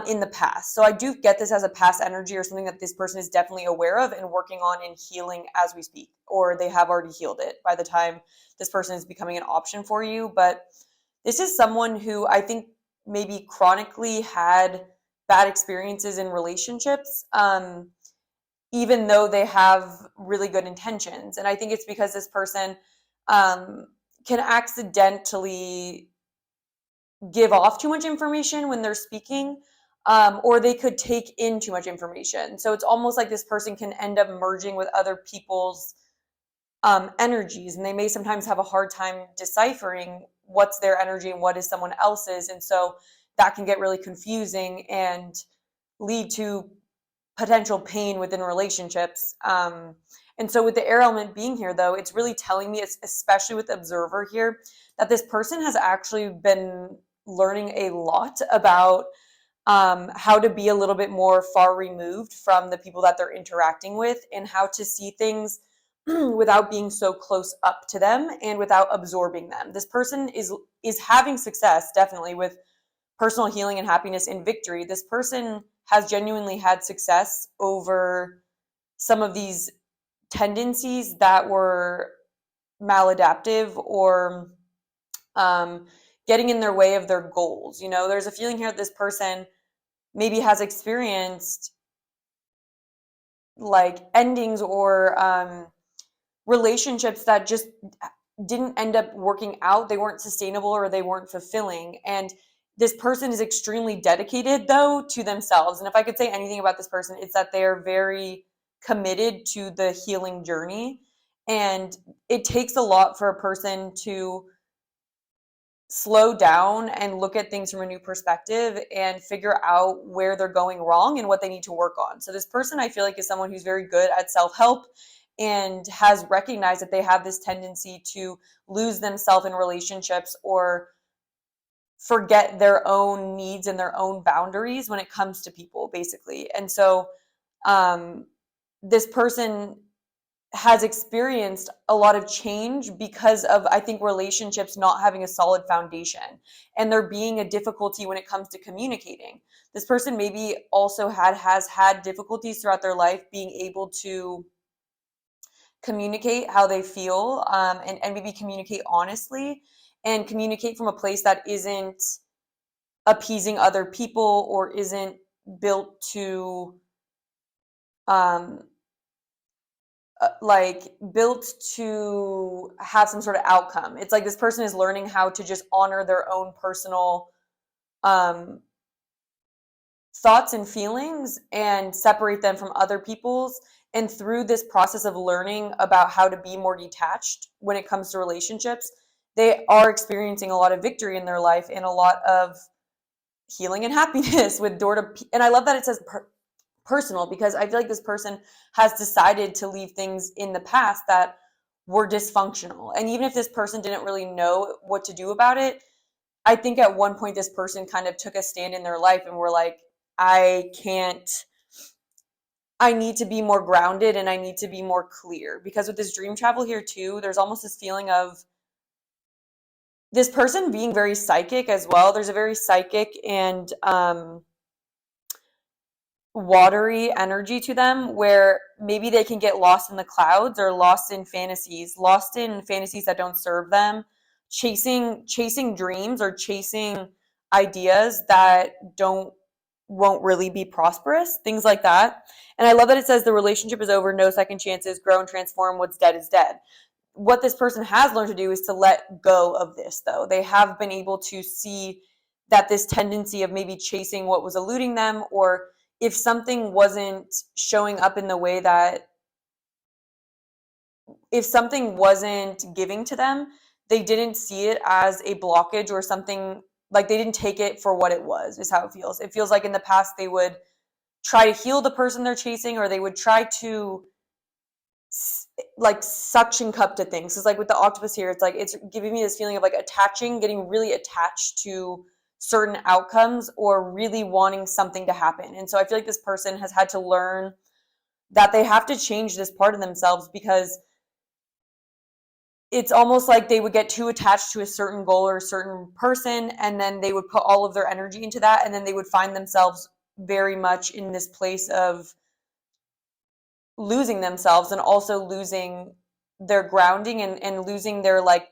in the past. So I do get this as a past energy or something that this person is definitely aware of and working on and healing as we speak, or they have already healed it by the time this person is becoming an option for you. But this is someone who I think maybe chronically had bad experiences in relationships, even though they have really good intentions. And I think it's because this person can accidentally give off too much information when they're speaking, or they could take in too much information. So it's almost like this person can end up merging with other people's energies, and they may sometimes have a hard time deciphering what's their energy and what is someone else's. And so that can get really confusing and lead to potential pain within relationships. And so with the air element being here, though, it's really telling me, especially with the observer here, that this person has actually been learning a lot about how to be a little bit more far removed from the people that they're interacting with, and how to see things without being so close up to them and without absorbing them. This person is having success, definitely, with personal healing and happiness and victory. This person has genuinely had success over some of these tendencies that were maladaptive or getting in their way of their goals. You know, there's a feeling here that this person maybe has experienced like endings or relationships that just didn't end up working out. They weren't sustainable or they weren't fulfilling. And this person is extremely dedicated, though, to themselves. And if I could say anything about this person, it's that they are very committed to the healing journey. And it takes a lot for a person to slow down and look at things from a new perspective and figure out where they're going wrong and what they need to work on. So this person, I feel like, is someone who's very good at self-help and has recognized that they have this tendency to lose themselves in relationships or forget their own needs and their own boundaries when it comes to people, basically. And so this person has experienced a lot of change because of, I think, relationships not having a solid foundation and there being a difficulty when it comes to communicating. This person maybe also has had difficulties throughout their life being able to communicate how they feel, and maybe communicate honestly and communicate from a place that isn't appeasing other people or isn't built to um, built to have some sort of outcome. It's like this person is learning how to just honor their own personal um, thoughts and feelings and separate them from other people's. And through this process of learning about how to be more detached when it comes to relationships, they are experiencing a lot of victory in their life and a lot of healing and happiness with door to. And I love that it says personal, because I feel like this person has decided to leave things in the past that were dysfunctional. And even if this person didn't really know what to do about it, I think at one point this person kind of took a stand in their life and were like, I need to be more grounded and I need to be more clear. Because with this dream travel here too, there's almost this feeling of this person being very psychic as well. There's a very psychic and watery energy to them, where maybe they can get lost in the clouds or lost in fantasies that don't serve them, chasing dreams or chasing ideas that won't really be prosperous, things like that. And I love that it says the relationship is over, no second chances, grow and transform, what's dead is dead. What this person has learned to do is to let go of this, though. They have been able to see that this tendency of maybe chasing what was eluding them, or if something wasn't showing up in the way that, if something wasn't giving to them, they didn't see it as a blockage or something, like they didn't take it for what it was, is how it feels. It feels like in the past they would try to heal the person they're chasing, or they would try to like suction cup to things. It's like with the octopus here, it's like it's giving me this feeling of like getting really attached to certain outcomes or really wanting something to happen. And so I feel like this person has had to learn that they have to change this part of themselves, because it's almost like they would get too attached to a certain goal or a certain person, and then they would put all of their energy into that, and then they would find themselves very much in this place of losing themselves and also losing their grounding and losing their like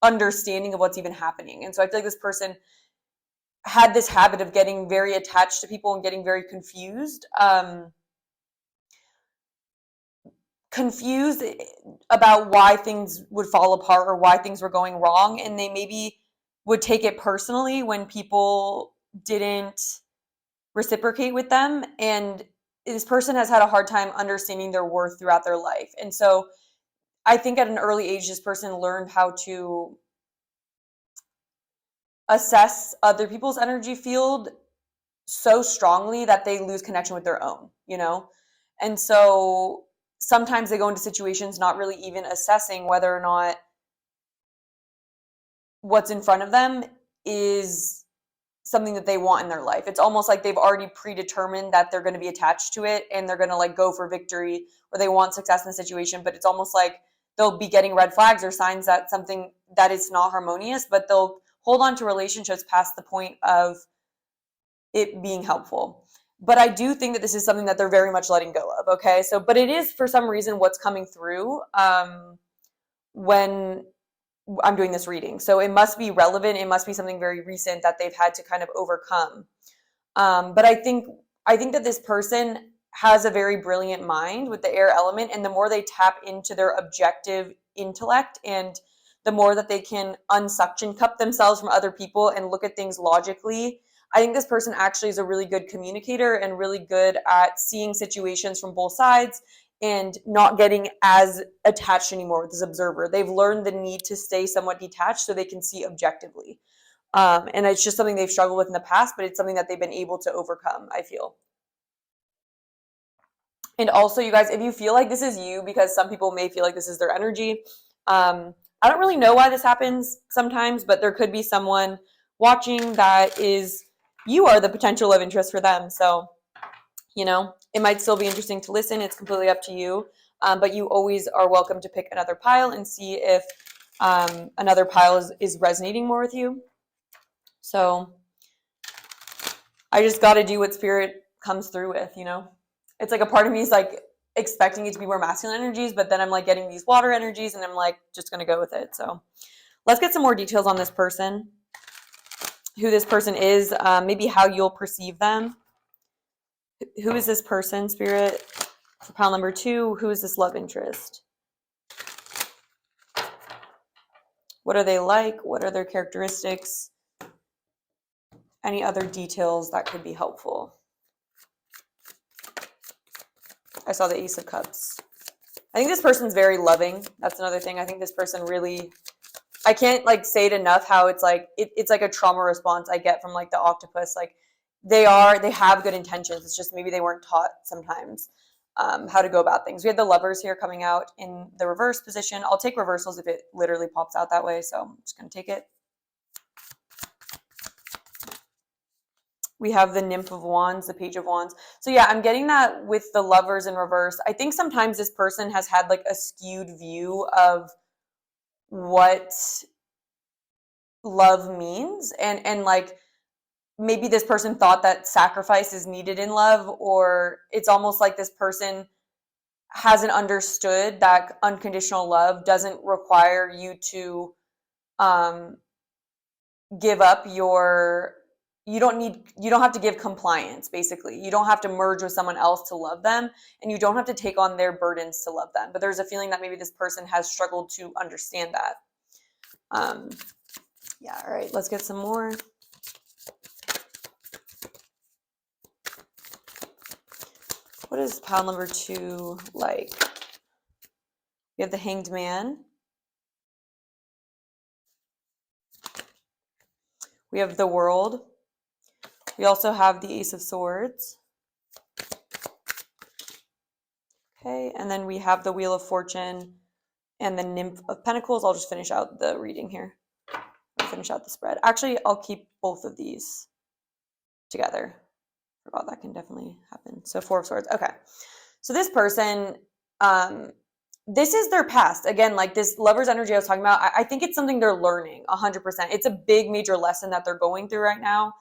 understanding of what's even happening. And so I feel like this person had this habit of getting very attached to people and getting very confused about why things would fall apart or why things were going wrong. And they maybe would take it personally when people didn't reciprocate with them. And this person has had a hard time understanding their worth throughout their life. And so I think at an early age, this person learned how to assess other people's energy field so strongly that they lose connection with their own, you know? And so sometimes they go into situations not really even assessing whether or not what's in front of them is something that they want in their life. It's almost like they've already predetermined that they're going to be attached to it and they're going to like go for victory, or they want success in the situation, but it's almost like they'll be getting red flags or signs that something that is not harmonious, but they'll hold on to relationships past the point of it being helpful. But I do think that this is something that they're very much letting go of. Okay. So, but it is for some reason what's coming through when I'm doing this reading. So it must be relevant. It must be something very recent that they've had to kind of overcome. But I think that this person has a very brilliant mind with the air element, and the more they tap into their objective intellect and the more that they can unsuction cup themselves from other people and look at things logically, I think this person actually is a really good communicator and really good at seeing situations from both sides and not getting as attached anymore with this observer. They've learned the need to stay somewhat detached so they can see objectively. And it's just something they've struggled with in the past, but it's something that they've been able to overcome, I feel. And also, you guys, if you feel like this is you, because some people may feel like this is their energy, I don't really know why this happens sometimes, but there could be someone watching that is, you are the potential love interest for them. So, you know, it might still be interesting to listen. It's completely up to you. But you always are welcome to pick another pile and see if another pile is resonating more with you. So I just got to do what spirit comes through with, you know. It's like a part of me is like expecting it to be more masculine energies, but then I'm like getting these water energies and I'm like just going to go with it. So let's get some more details on this person, who this person is, maybe how you'll perceive them. Who is this person, spirit? For pile number 2, who is this love interest? What are they like? What are their characteristics? Any other details that could be helpful? I saw the Ace of Cups. I think this person's very loving. That's another thing. I think this person really, I can't like say it enough how it's like, it's like a trauma response I get from like the octopus. Like they have good intentions. It's just maybe they weren't taught sometimes how to go about things. We had the Lovers here coming out in the reverse position. I'll take reversals if it literally pops out that way. So I'm just going to take it. We have the Nymph of Wands, the Page of Wands. So yeah, I'm getting that with the Lovers in reverse. I think sometimes this person has had like a skewed view of what love means. And like maybe this person thought that sacrifice is needed in love, or it's almost like this person hasn't understood that unconditional love doesn't require you to give up your, you don't have to give compliance. Basically, you don't have to merge with someone else to love them, and you don't have to take on their burdens to love them. But there's a feeling that maybe this person has struggled to understand that. Yeah, all right, let's get some more. What is pile number 2 like? We have the Hanged Man. We have the World. We also have the Ace of Swords. Okay, and then we have the Wheel of Fortune and the Nymph of Pentacles. I'll just finish out the reading here. I'll finish out the spread. Actually, I'll keep both of these together. Forgot that can definitely happen. So 4 of Swords. Okay. So this person, this is their past. Again, like this Lover's energy I was talking about, I think it's something they're learning 100%. It's a big major lesson that they're going through right now.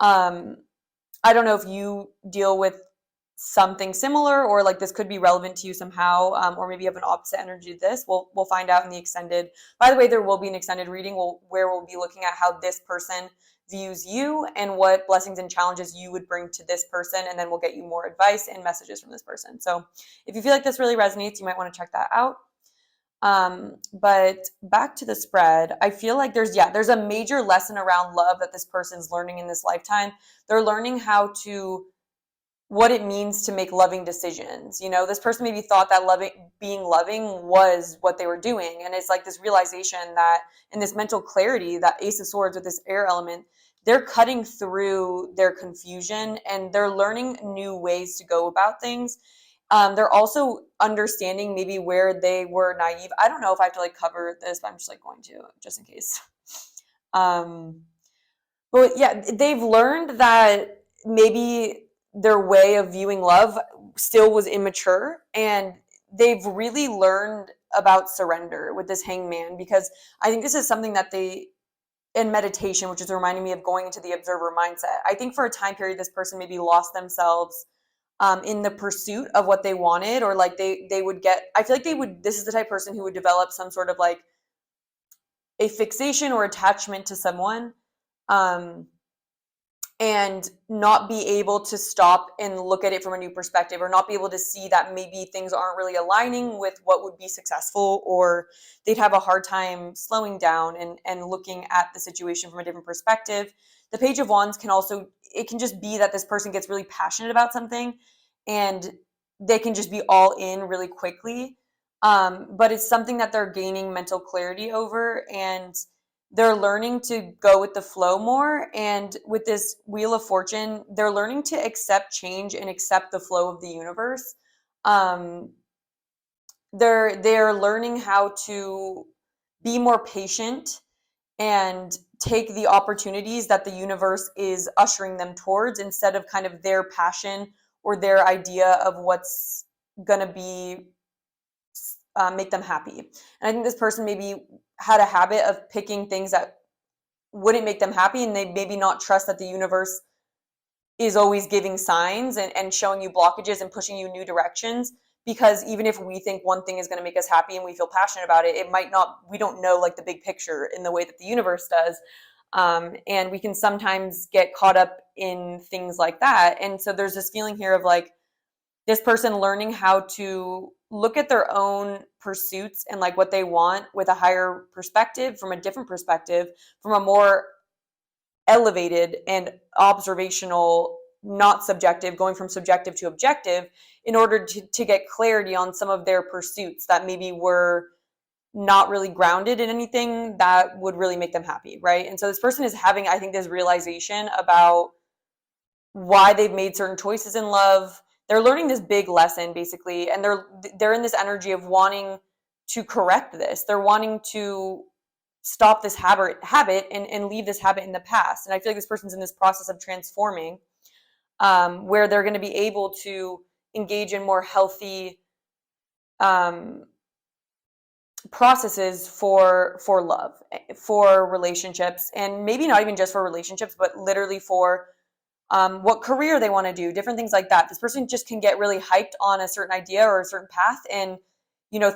I don't know if you deal with something similar, or like this could be relevant to you somehow, or maybe you have an opposite energy to this. We'll find out in the extended. By the way, there will be an extended reading where we'll be looking at how this person views you and what blessings and challenges you would bring to this person, and then we'll get you more advice and messages from this person. So if you feel like this really resonates, you might want to check that out. But back to the spread, I feel like there's a major lesson around love that this person's learning in this lifetime. They're learning what it means to make loving decisions. You know, this person maybe thought that being loving was what they were doing. And it's like this realization that, and this mental clarity, that Ace of Swords with this air element, they're cutting through their confusion and they're learning new ways to go about things. They're also understanding maybe where they were naive. I don't know if I have to like cover this, but I'm just like going to, just in case. But yeah, they've learned that maybe their way of viewing love still was immature, and they've really learned about surrender with this Hanged Man, because I think this is something that they, in meditation, which is reminding me of going into the observer mindset. I think for a time period, this person maybe lost themselves in the pursuit of what they wanted, or like they would get, I feel like this is the type of person who would develop some sort of like a fixation or attachment to someone, and not be able to stop and look at it from a new perspective, or not be able to see that maybe things aren't really aligning with what would be successful, or they'd have a hard time slowing down and looking at the situation from a different perspective. The Page of Wands can also, it can just be that this person gets really passionate about something, and they can just be all in really quickly. But it's something that they're gaining mental clarity over, and they're learning to go with the flow more. And with this Wheel of Fortune, they're learning to accept change and accept the flow of the universe. They're learning how to be more patient and take the opportunities that the universe is ushering them towards, instead of kind of their passion or their idea of what's gonna be make them happy. And I think this person maybe had a habit of picking things that wouldn't make them happy, and they maybe not trust that the universe is always giving signs and showing you blockages and pushing you new directions. Because even if we think one thing is going to make us happy and we feel passionate about it, it might not, we don't know like the big picture in the way that the universe does. And we can sometimes get caught up in things like that. And so there's this feeling here of like this person learning how to look at their own pursuits and like what they want with a higher perspective, from a different perspective, from a more elevated and observational, not subjective, going from subjective to objective, in order to get clarity on some of their pursuits that maybe were not really grounded in anything that would really make them happy, right? And so this person is having, I think, this realization about why they've made certain choices in love. They're learning this big lesson basically, and they're in this energy of wanting to correct this. They're wanting to stop this habit and leave this habit in the past. And I feel like this person's in this process of transforming, where they're going to be able to engage in more healthy processes for love, for relationships, and maybe not even just for relationships, but literally for what career they want to do, different things like that. This person just can get really hyped on a certain idea or a certain path, and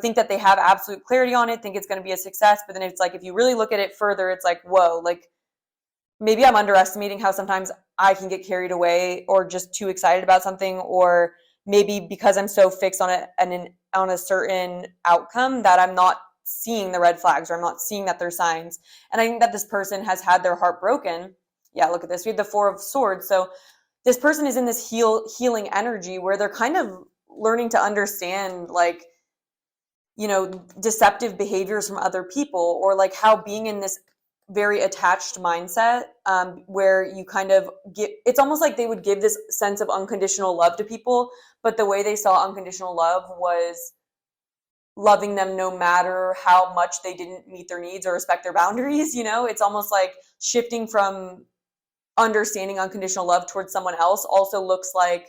think that they have absolute clarity on it, think it's going to be a success. But then it's like, if you really look at it further, it's like, whoa, like maybe I'm underestimating how sometimes I can get carried away or just too excited about something, or maybe because I'm so fixed on a certain outcome that I'm not seeing the red flags, or I'm not seeing that there's signs. And I think that this person has had their heart broken. Yeah, look at this. We have the Four of Swords. So this person is in this healing energy where they're kind of learning to understand, like, deceptive behaviors from other people, or like how being in this very attached mindset, where you kind of it's almost like they would give this sense of unconditional love to people, but the way they saw unconditional love was loving them no matter how much they didn't meet their needs or respect their boundaries. It's almost like shifting from understanding unconditional love towards someone else also looks like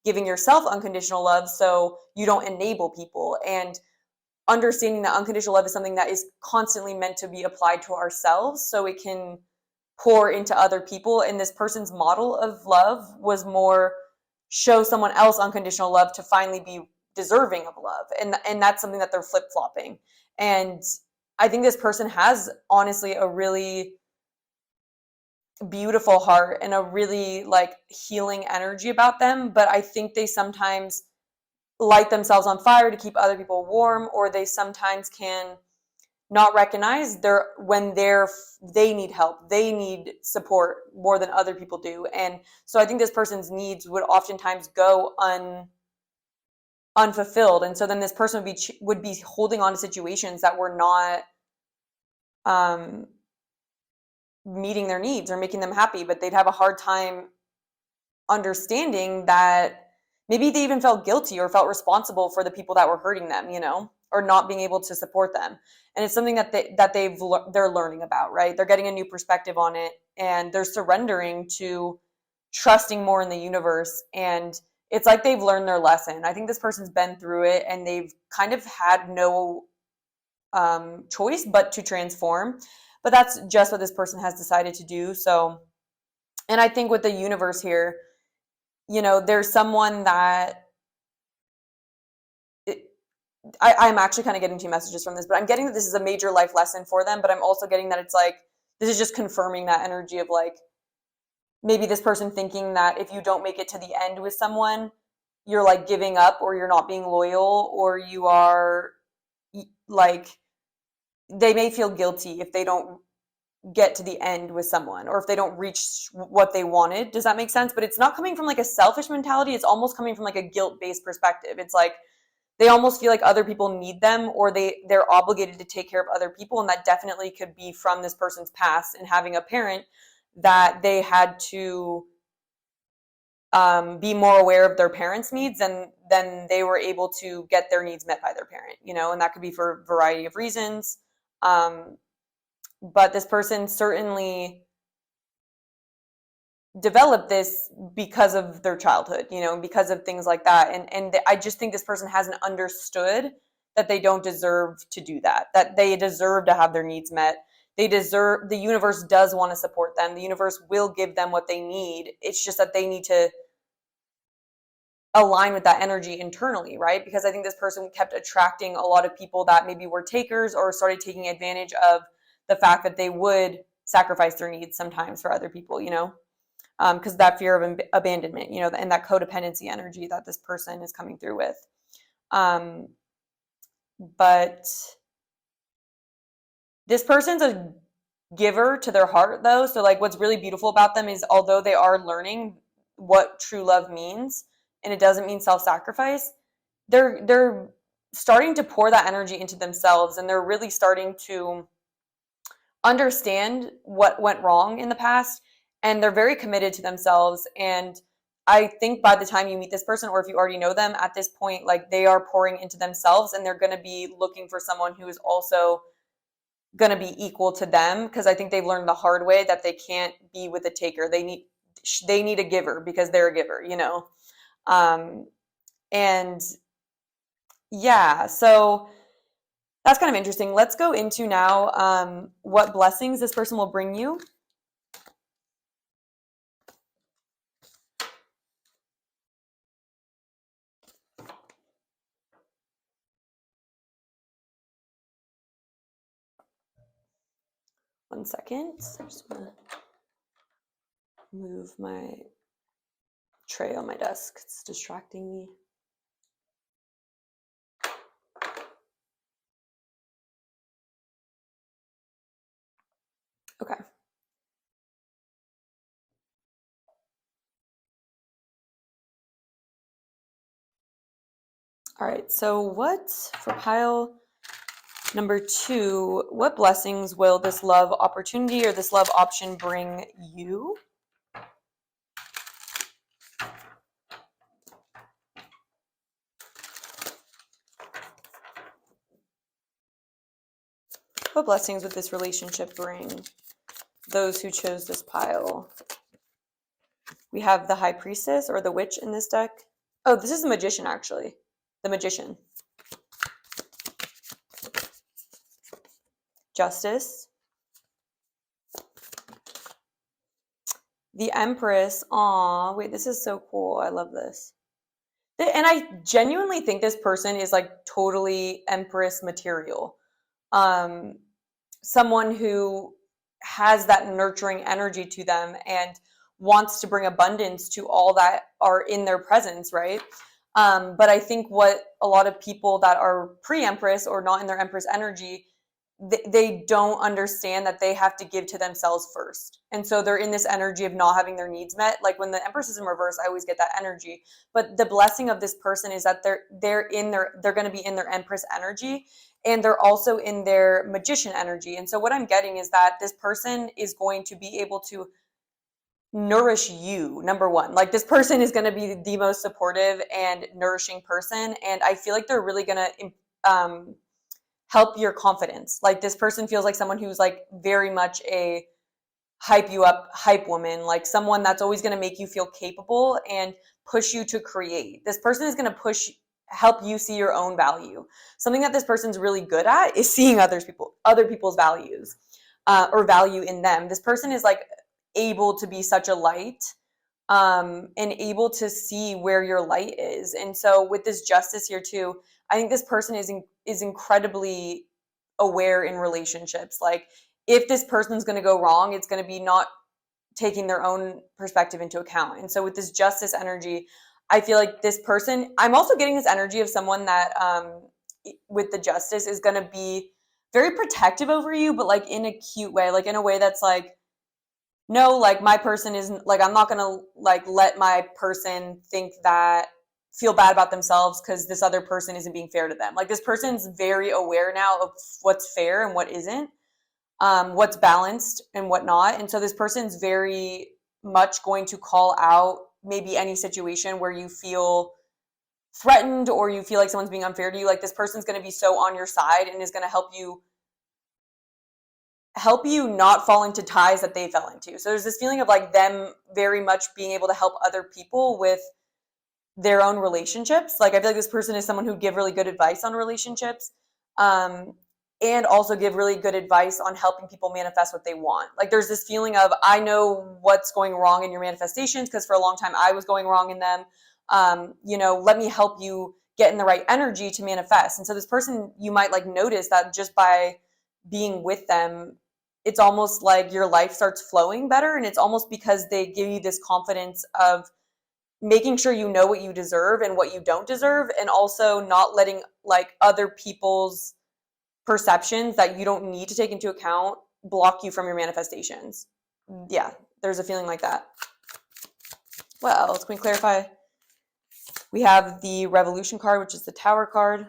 giving yourself unconditional love, so you don't enable people. And understanding that unconditional love is something that is constantly meant to be applied to ourselves so it can pour into other people. And this person's model of love was more show someone else unconditional love to finally be deserving of love. And that's something that they're flip-flopping. And I think this person has honestly a really beautiful heart and a really like healing energy about them. But I think they sometimes light themselves on fire to keep other people warm, or they sometimes can not recognize when they need help, they need support more than other people do. And so I think this person's needs would oftentimes go unfulfilled, and so then this person would be holding on to situations that were not meeting their needs or making them happy, but they'd have a hard time understanding that maybe they even felt guilty or felt responsible for the people that were hurting them, or not being able to support them. And it's something that they're learning about, right? They're getting a new perspective on it, and they're surrendering to trusting more in the universe. And it's like they've learned their lesson. I think this person's been through it, and they've kind of had no choice but to transform. But that's just what this person has decided to do. So, and I think with the universe here, there's someone that I'm actually kind of getting two messages from this, but I'm getting that this is a major life lesson for them. But I'm also getting that it's like, this is just confirming that energy of like, maybe this person thinking that if you don't make it to the end with someone, you're like giving up, or you're not being loyal, or you are like, they may feel guilty if they don't get to the end with someone, or if they don't reach what they wanted. Does that make sense? But it's not coming from like a selfish mentality. It's almost coming from like a guilt-based perspective. It's like they almost feel like other people need them, or they're obligated to take care of other people. And that definitely could be from this person's past and having a parent that they had to be more aware of their parents' needs, and then they were able to get their needs met by their parent, and that could be for a variety of reasons. But this person certainly developed this because of their childhood, because of things like that. And I just think this person hasn't understood that they don't deserve to do that they deserve to have their needs met. The universe does want to support them. The universe will give them what they need. It's just that they need to align with that energy internally, right? Because I think this person kept attracting a lot of people that maybe were takers, or started taking advantage of the fact that they would sacrifice their needs sometimes for other people, because that fear of abandonment, and that codependency energy that this person is coming through with. But this person's a giver to their heart, though. So like what's really beautiful about them is, although they are learning what true love means, and it doesn't mean self-sacrifice, they're starting to pour that energy into themselves, and they're really starting to understand what went wrong in the past, and they're very committed to themselves. And I think by the time you meet this person, or if you already know them at this point, like they are pouring into themselves, and they're going to be looking for someone who is also going to be equal to them, because I think they've learned the hard way that they can't be with a taker. They need a giver, because they're a giver, and yeah, so that's kind of interesting. Let's go into now what blessings this person will bring you. One second. I just want to move my tray on my desk. It's distracting me. Okay. All right. So what, for pile number 2, what blessings will this love opportunity or this love option bring you? What blessings would this relationship bring those who chose this pile? We have the High Priestess, or the Witch, in this deck. Oh, this is the Magician, actually. The Magician. Justice. The Empress. Aw, wait, this is so cool. I love this. And I genuinely think this person is like totally Empress material. Someone who has that nurturing energy to them and wants to bring abundance to all that are in their presence, right? But I think what a lot of people that are pre-Empress or not in their Empress energy, they don't understand that they have to give to themselves first. And so they're in this energy of not having their needs met. Like when the Empress is in reverse, I always get that energy. But the blessing of this person is that they're going to be in their Empress energy, and they're also in their Magician energy. And so what I'm getting is that this person is going to be able to nourish you, number one. Like this person is going to be the most supportive and nourishing person. And I feel like they're really going to help your confidence. Like this person feels like someone who's like very much a hype you up, hype woman, like someone that's always going to make you feel capable and push you to create. This person is going to help you see your own value. Something that this person's really good at is seeing other people's values or value in them. This person is like able to be such a light and able to see where your light is. And so with this Justice here too, I think this person is incredibly aware in relationships. Like if this person's going to go wrong, it's going to be not taking their own perspective into account. And so with this Justice energy, I feel like this person, I'm also getting this energy of someone that with the Justice is going to be very protective over you, but like in a cute way, like in a way that's like, no, like my person isn't like, I'm not gonna like let my person think that, feel bad about themselves because this other person isn't being fair to them. Like this person's very aware now of what's fair and what isn't, what's balanced and what not. And so this person's very much going to call out maybe any situation where you feel threatened or you feel like someone's being unfair to you. Like this person's going to be so on your side and is going to help you not fall into ties that they fell into. So there's this feeling of like them very much being able to help other people with their own relationships. Like I feel like this person is someone who give really good advice on relationships, and also give really good advice on helping people manifest what they want. Like there's this feeling of, I know what's going wrong in your manifestations because for a long time I was going wrong in them. Let me help you get in the right energy to manifest. And so this person, you might like notice that just by being with them, it's almost like your life starts flowing better. And it's almost because they give you this confidence of making sure you know what you deserve and what you don't deserve, and also not letting like other people's perceptions that you don't need to take into account block you from your manifestations. Yeah, there's a feeling like that. What else? Can we clarify? We have the Revolution card, which is the Tower card.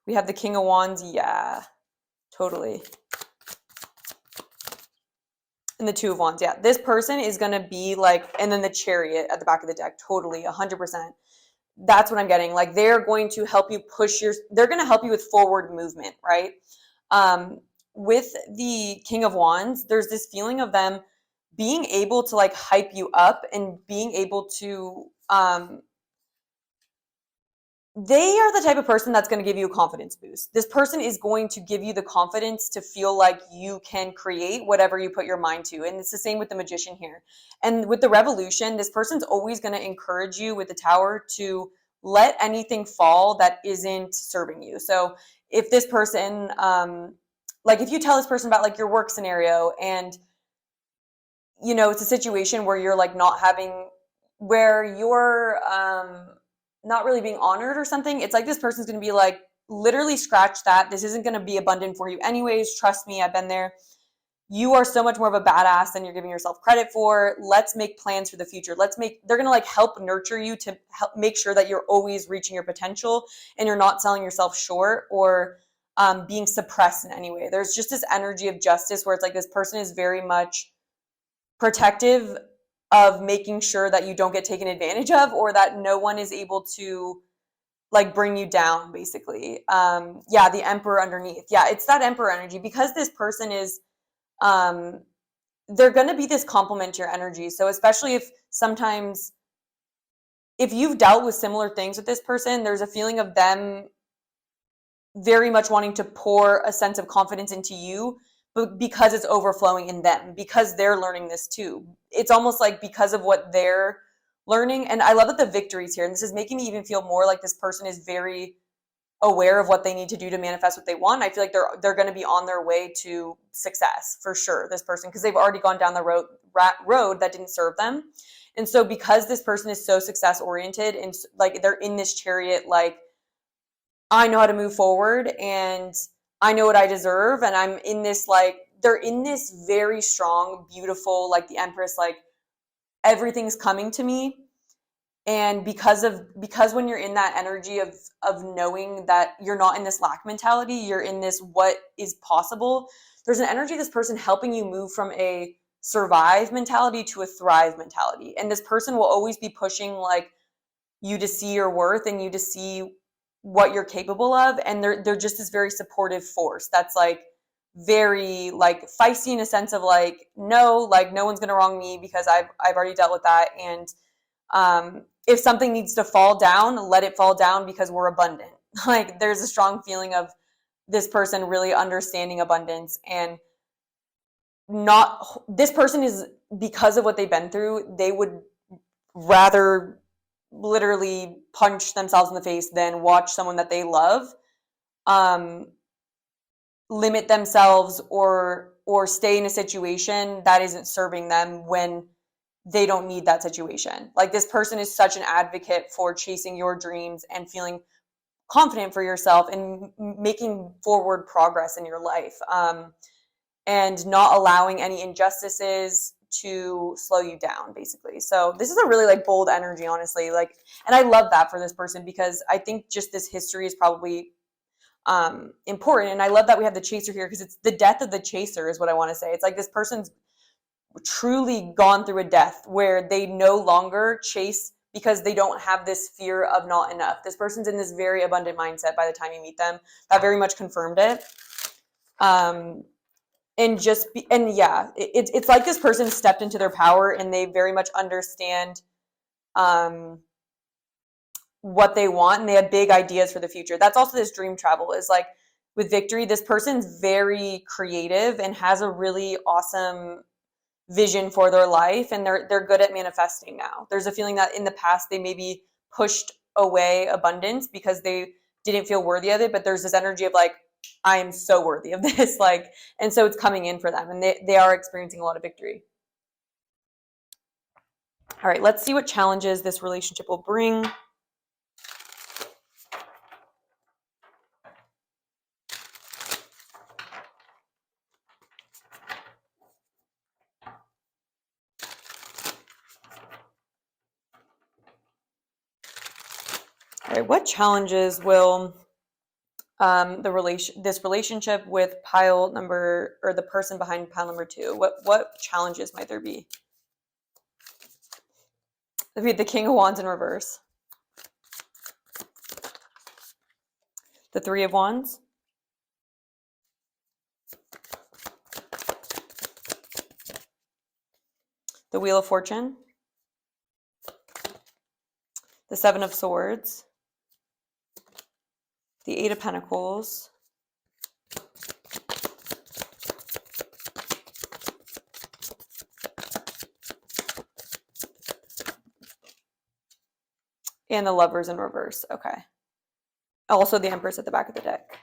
We have the King of Wands. Yeah, totally. And the Two of Wands. Yeah, this person is going to be like, and then the Chariot at the back of the deck. Totally, 100%. That's what I'm getting. Like they're going to help you they're going to help you with forward movement, right? With the King of Wands, there's this feeling of them being able to like hype you up and being able to, they are the type of person that's going to give you a confidence boost. This person is going to give you the confidence to feel like you can create whatever you put your mind to. And it's the same with the Magician here. And with the Revolution, this person's always going to encourage you with the Tower to let anything fall that isn't serving you. So if this person, like if you tell this person about like your work scenario and, it's a situation where you're like where you're, not really being honored or something, it's like this person's going to be like, literally scratch that. This isn't going to be abundant for you anyways. Trust me, I've been there. You are so much more of a badass than you're giving yourself credit for. Let's make plans for the future. They're going to like help nurture you to help make sure that you're always reaching your potential and you're not selling yourself short or being suppressed in any way. There's just this energy of justice where it's like this person is very much protective of making sure that you don't get taken advantage of or that no one is able to like bring you down, basically. The Emperor underneath. Yeah, it's that Emperor energy because this person is, they're going to be this complement to your energy. So especially if you've dealt with similar things with this person, there's a feeling of them very much wanting to pour a sense of confidence into you, but because it's overflowing in them, because they're learning this too. It's almost like because of what they're learning. And I love that the victories here, and this is making me even feel more like this person is very aware of what they need to do to manifest what they want. I feel like they're going to be on their way to success for sure, this person, because they've already gone down the road that didn't serve them. And so because this person is so success oriented and like they're in this Chariot, like I know how to move forward and I know what I deserve. And I'm in this, like, they're in this very strong, beautiful, like the Empress, like everything's coming to me. And because when you're in that energy of knowing that you're not in this lack mentality, you're in this what is possible, there's an energy of this person helping you move from a survive mentality to a thrive mentality. And this person will always be pushing like you to see your worth and you to see what you're capable of. And they're just this very supportive force that's like very like feisty in a sense of like no one's gonna wrong me because I've already dealt with that. And if something needs to fall down, let it fall down because we're abundant. Like there's a strong feeling of this person really understanding abundance, and not this person is, because of what they've been through, they would rather literally punch themselves in the face than watch someone that they love limit themselves or stay in a situation that isn't serving them when they don't need that situation. Like this person is such an advocate for chasing your dreams and feeling confident for yourself and making forward progress in your life, and not allowing any injustices to slow you down, basically. So this is a really like bold energy, honestly. Like, and I love that for this person, because I think just this history is probably important. And I love that we have the chaser here, because it's the death of the chaser is what I want to say. It's like this person's truly gone through a death where they no longer chase because they don't have this fear of not enough. This person's in this very abundant mindset by the time you meet them. That very much confirmed it. It's like this person stepped into their power, and they very much understand what they want, and they have big ideas for the future. That's also this dream travel, is like with Victory, this person's very creative and has a really awesome vision for their life, and they're good at manifesting now. There's a feeling that in the past they maybe pushed away abundance because they didn't feel worthy of it, but there's this energy of like, I am so worthy of this, like, and so it's coming in for them, and they are experiencing a lot of victory. All right, let's see what challenges this relationship will bring. All right, what challenges will this relationship with pile number, or the person behind pile number 2, what challenges might there be? The King of Wands in reverse, the Three of Wands, the Wheel of Fortune, the Seven of Swords, the Eight of Pentacles, and the Lovers in reverse. Okay. Also the Empress at the back of the deck.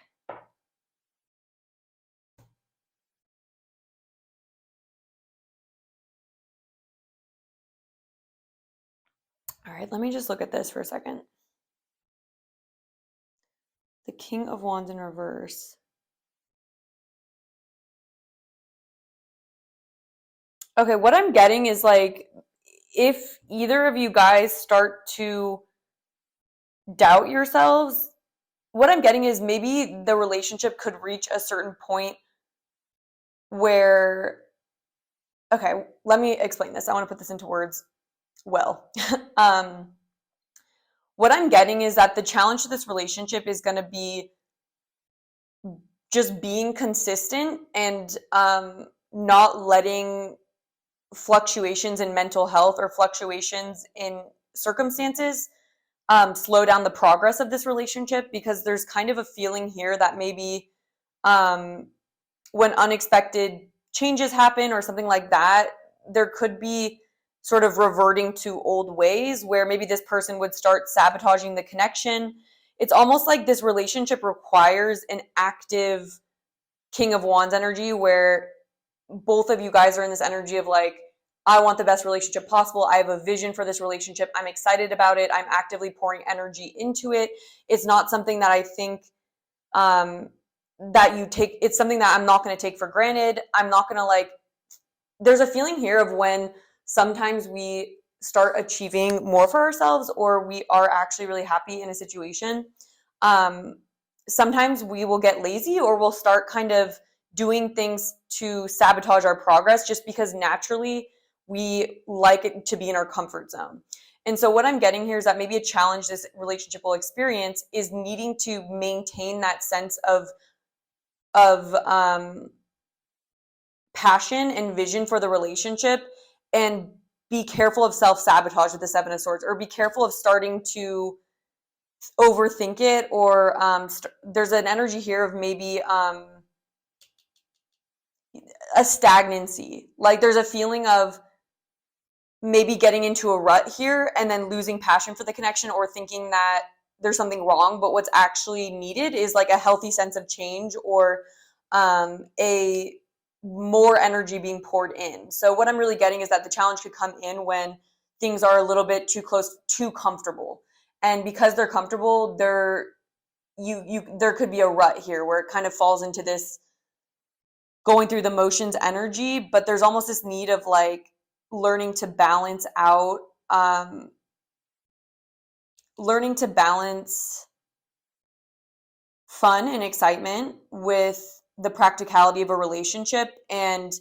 All right, let me just look at this for a second. The King of Wands in reverse. Okay, what I'm getting is like, if either of you guys start to doubt yourselves, what I'm getting is maybe the relationship could reach a certain point where, okay, let me explain this. I want to put this into words well. What I'm getting is that the challenge to this relationship is going to be just being consistent and not letting fluctuations in mental health or fluctuations in circumstances slow down the progress of this relationship, because there's kind of a feeling here that maybe when unexpected changes happen or something like that, there could be sort of reverting to old ways where maybe this person would start sabotaging the connection. It's almost like this relationship requires an active King of Wands energy, where both of you guys are in this energy of like, I want the best relationship possible. I have a vision for this relationship. I'm excited about it. I'm actively pouring energy into it. It's not something that I think that you take. It's something that I'm not going to take for granted. I'm not going to like, there's a feeling here of when sometimes we start achieving more for ourselves, or we are actually really happy in a situation. Sometimes we will get lazy, or we'll start kind of doing things to sabotage our progress just because naturally we like it to be in our comfort zone. And so what I'm getting here is that maybe a challenge this relationship will experience is needing to maintain that sense of passion and vision for the relationship, and be careful of self-sabotage with the Seven of Swords, or be careful of starting to overthink it, or there's an energy here of maybe a stagnancy. Like there's a feeling of maybe getting into a rut here and then losing passion for the connection, or thinking that there's something wrong, but what's actually needed is like a healthy sense of change, or a more energy being poured in. So what I'm really getting is that the challenge could come in when things are a little bit too close, too comfortable. And because they're comfortable, they're there could be a rut here where it kind of falls into this going through the motions energy, but there's almost this need of like learning to balance out, learning to balance fun and excitement with the practicality of a relationship. And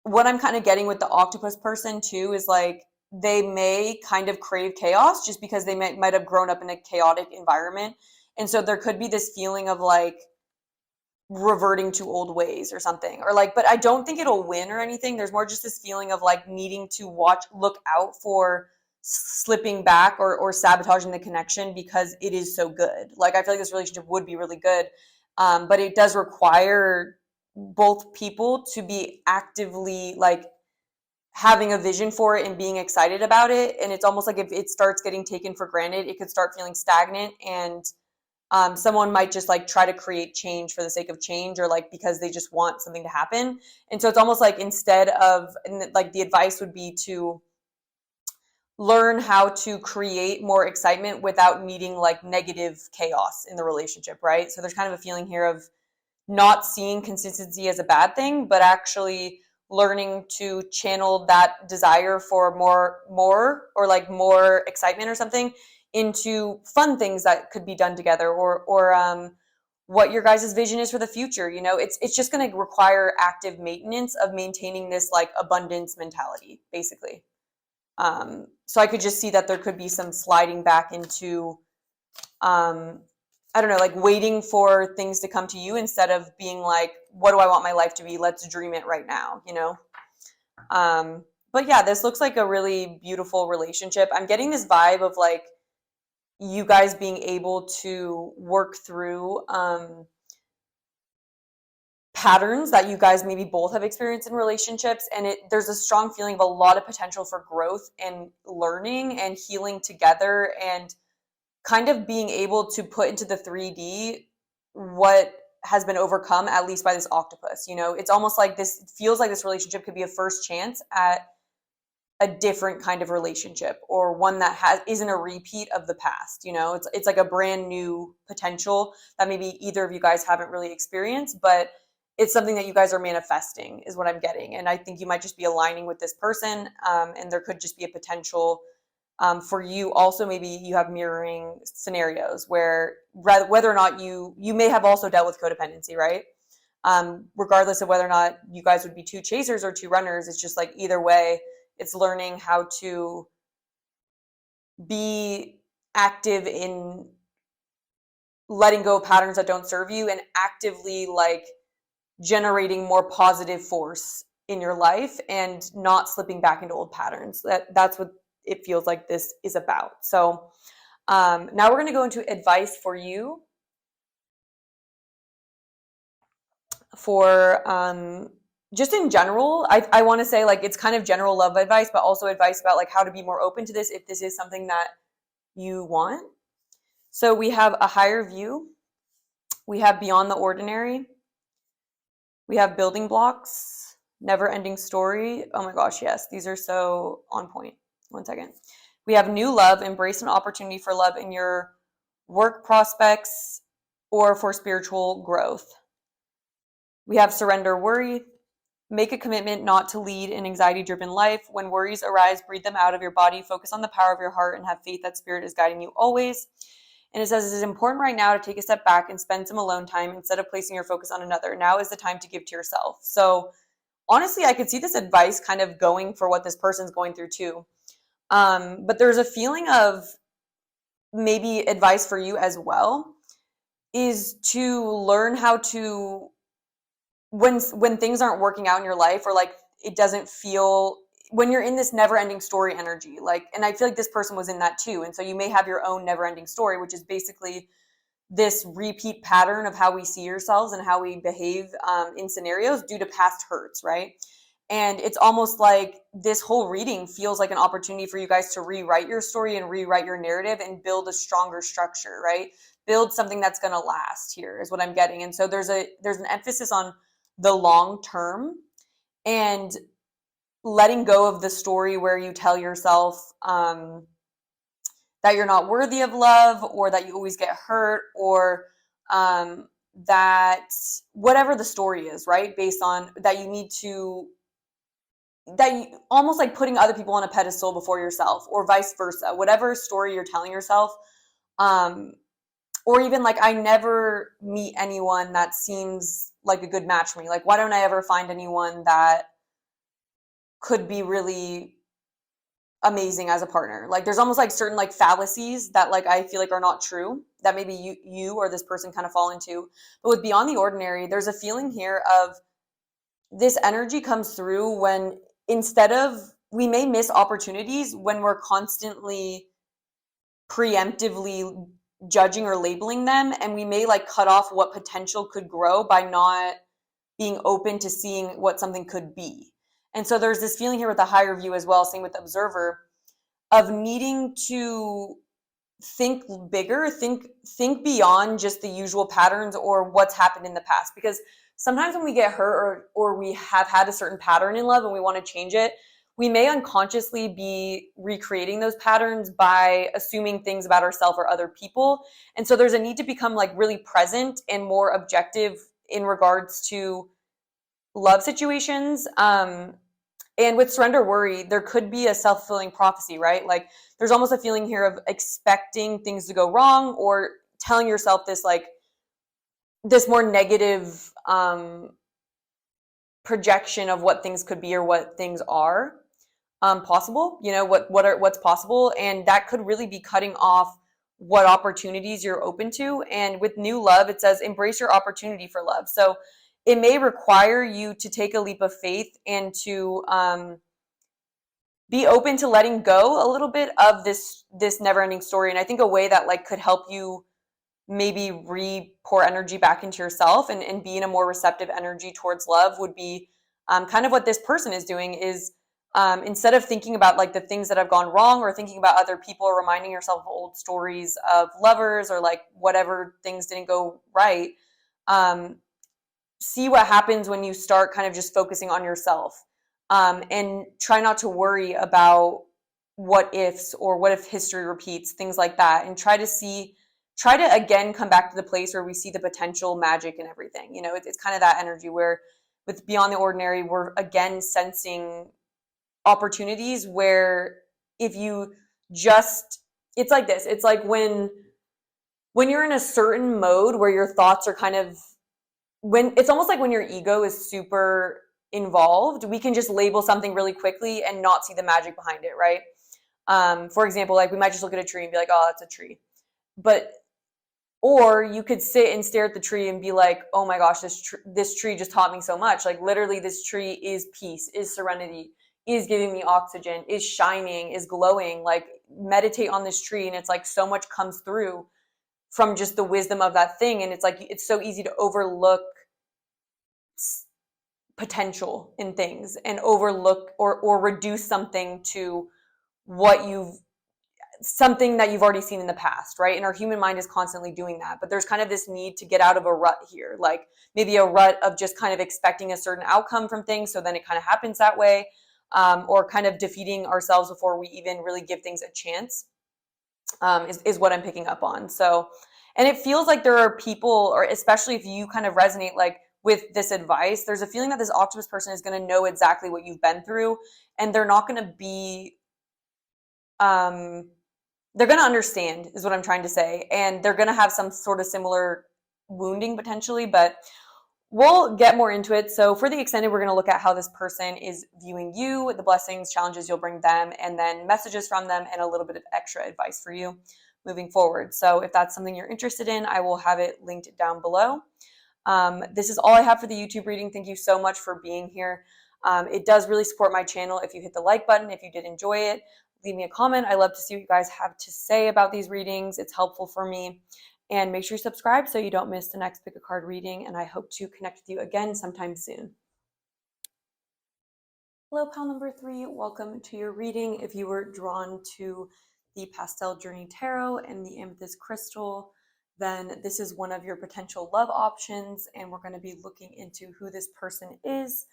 what I'm kind of getting with the octopus person too is like they may kind of crave chaos just because they might have grown up in a chaotic environment. And so there could be this feeling of like reverting to old ways or something, or like, but I don't think it'll win or anything. There's more just this feeling of like needing to look out for slipping back or sabotaging the connection because it is so good. Like I feel like this relationship would be really good, but it does require both people to be actively like having a vision for it and being excited about it. And it's almost like if it starts getting taken for granted, it could start feeling stagnant, and someone might just like try to create change for the sake of change, or like because they just want something to happen. And so it's almost like instead of, and like the advice would be to learn how to create more excitement without needing like negative chaos in the relationship, right? So there's kind of a feeling here of not seeing consistency as a bad thing, but actually learning to channel that desire for more or like more excitement or something into fun things that could be done together, or what your guys' vision is for the future. You know, it's just going to require active maintenance of maintaining this like abundance mentality, basically. So I could just see that there could be some sliding back into, I don't know, like waiting for things to come to you instead of being like, what do I want my life to be? Let's dream it right now, you know? But yeah, this looks like a really beautiful relationship. I'm getting this vibe of like you guys being able to work through patterns that you guys maybe both have experienced in relationships. And there's a strong feeling of a lot of potential for growth and learning and healing together, and kind of being able to put into the 3D what has been overcome, at least by this octopus. You know, it's almost like this feels like this relationship could be a first chance at a different kind of relationship, or one that isn't a repeat of the past. You know, it's like a brand new potential that maybe either of you guys haven't really experienced, but it's something that you guys are manifesting is what I'm getting. And I think you might just be aligning with this person, and there could just be a potential for you also. Maybe you have mirroring scenarios where whether or not you may have also dealt with codependency, right? Regardless of whether or not you guys would be two chasers or two runners, it's just like either way, it's learning how to be active in letting go of patterns that don't serve you and actively like generating more positive force in your life and not slipping back into old patterns. That's what it feels like this is about. So now we're going to go into advice for you for just in general. I want to say like it's kind of general love advice, but also advice about like how to be more open to this if this is something that you want. So we have a higher view, we have beyond the ordinary, we have building blocks, never ending story. Oh my gosh, yes, these are so on point. One second. We have new love, embrace an opportunity for love in your work prospects or for spiritual growth. We have surrender worry, make a commitment not to lead an anxiety-driven life. When worries arise, breathe them out of your body, focus on the power of your heart, and have faith that spirit is guiding you always. And it says, it is important right now to take a step back and spend some alone time instead of placing your focus on another. Now is the time to give to yourself. So honestly, I could see this advice kind of going for what this person's going through too. But there's a feeling of maybe advice for you as well is to learn how to, when things aren't working out in your life, or like it doesn't feel, when you're in this never-ending story energy, like, and I feel like this person was in that too. And so you may have your own never-ending story, which is basically this repeat pattern of how we see ourselves and how we behave in scenarios due to past hurts, right? And it's almost like this whole reading feels like an opportunity for you guys to rewrite your story and rewrite your narrative and build a stronger structure, right? Build something that's going to last here is what I'm getting. And so there's an emphasis on the long term and letting go of the story where you tell yourself that you're not worthy of love, or that you always get hurt, or that whatever the story is, right? Based on that, you need to, that you almost like putting other people on a pedestal before yourself, or vice versa, whatever story you're telling yourself. Or even like, I never meet anyone that seems like a good match for me. Like, why don't I ever find anyone that could be really amazing as a partner? Like, there's almost like certain like fallacies that like I feel like are not true, that maybe you or this person kind of fall into. But with Beyond the Ordinary, there's a feeling here of this energy comes through when, instead of, we may miss opportunities when we're constantly preemptively judging or labeling them, and we may like cut off what potential could grow by not being open to seeing what something could be. And so there's this feeling here with the higher view as well, same with the observer, of needing to think bigger, think beyond just the usual patterns or what's happened in the past. Because sometimes when we get hurt, or we have had a certain pattern in love and we want to change it, we may unconsciously be recreating those patterns by assuming things about ourselves or other people. And so there's a need to become like really present and more objective in regards to love situations. And with surrender worry, there could be a self-fulfilling prophecy, right? Like, there's almost a feeling here of expecting things to go wrong, or telling yourself this like this more negative projection of what things could be or what things are possible, you know, what's possible. And that could really be cutting off what opportunities you're open to. And with new love, it says embrace your opportunity for love. So it may require you to take a leap of faith and to be open to letting go a little bit of this never-ending story. And I think a way that like could help you maybe pour energy back into yourself and be in a more receptive energy towards love would be kind of what this person is doing, is instead of thinking about like the things that have gone wrong, or thinking about other people, or reminding yourself of old stories of lovers, or like whatever things didn't go right, see what happens when you start kind of just focusing on yourself, and try not to worry about what ifs, or what if history repeats, things like that, and try to again come back to the place where we see the potential magic in everything. You know, it's kind of that energy where with Beyond the Ordinary, we're again sensing opportunities where if you just, it's like this, it's like when you're in a certain mode where your thoughts are kind of, when it's almost like when your ego is super involved, we can just label something really quickly and not see the magic behind it, right? For example, like we might just look at a tree and be like, oh, that's a tree. But, or you could sit and stare at the tree and be like, oh my gosh, this tree just taught me so much. Like literally this tree is peace, is serenity, is giving me oxygen, is shining, is glowing. Like meditate on this tree, and it's like so much comes through from just the wisdom of that thing. And it's like, it's so easy to overlook potential in things, and overlook or reduce something to something that you've already seen in the past, right? And our human mind is constantly doing that. But there's kind of this need to get out of a rut here, like maybe a rut of just kind of expecting a certain outcome from things, so then it kind of happens that way, or kind of defeating ourselves before we even really give things a chance, is what I'm picking up on. So, and it feels like there are people, or especially if you kind of resonate like with this advice, there's a feeling that this octopus person is going to know exactly what you've been through, and they're not going to be they're going to understand, is what I'm trying to say. And they're going to have some sort of similar wounding potentially, but we'll get more into it. So for the extended, we're going to look at how this person is viewing you, the blessings, challenges you'll bring them, and then messages from them, and a little bit of extra advice for you moving forward. So if that's something you're interested in, I will have it linked down below. This is all I have for the YouTube reading. Thank you so much for being here. It does really support my channel if you hit the like button. If you did enjoy it, leave me a comment. I love to see what you guys have to say about these readings. It's helpful for me. And make sure you subscribe so you don't miss the next pick a card reading. And I hope to connect with you again sometime soon. Hello, pal number 3. Welcome to your reading. If you were drawn to the Pastel Journey Tarot and the Amethyst Crystal, then this is one of your potential love options. And we're going to be looking into who this person is,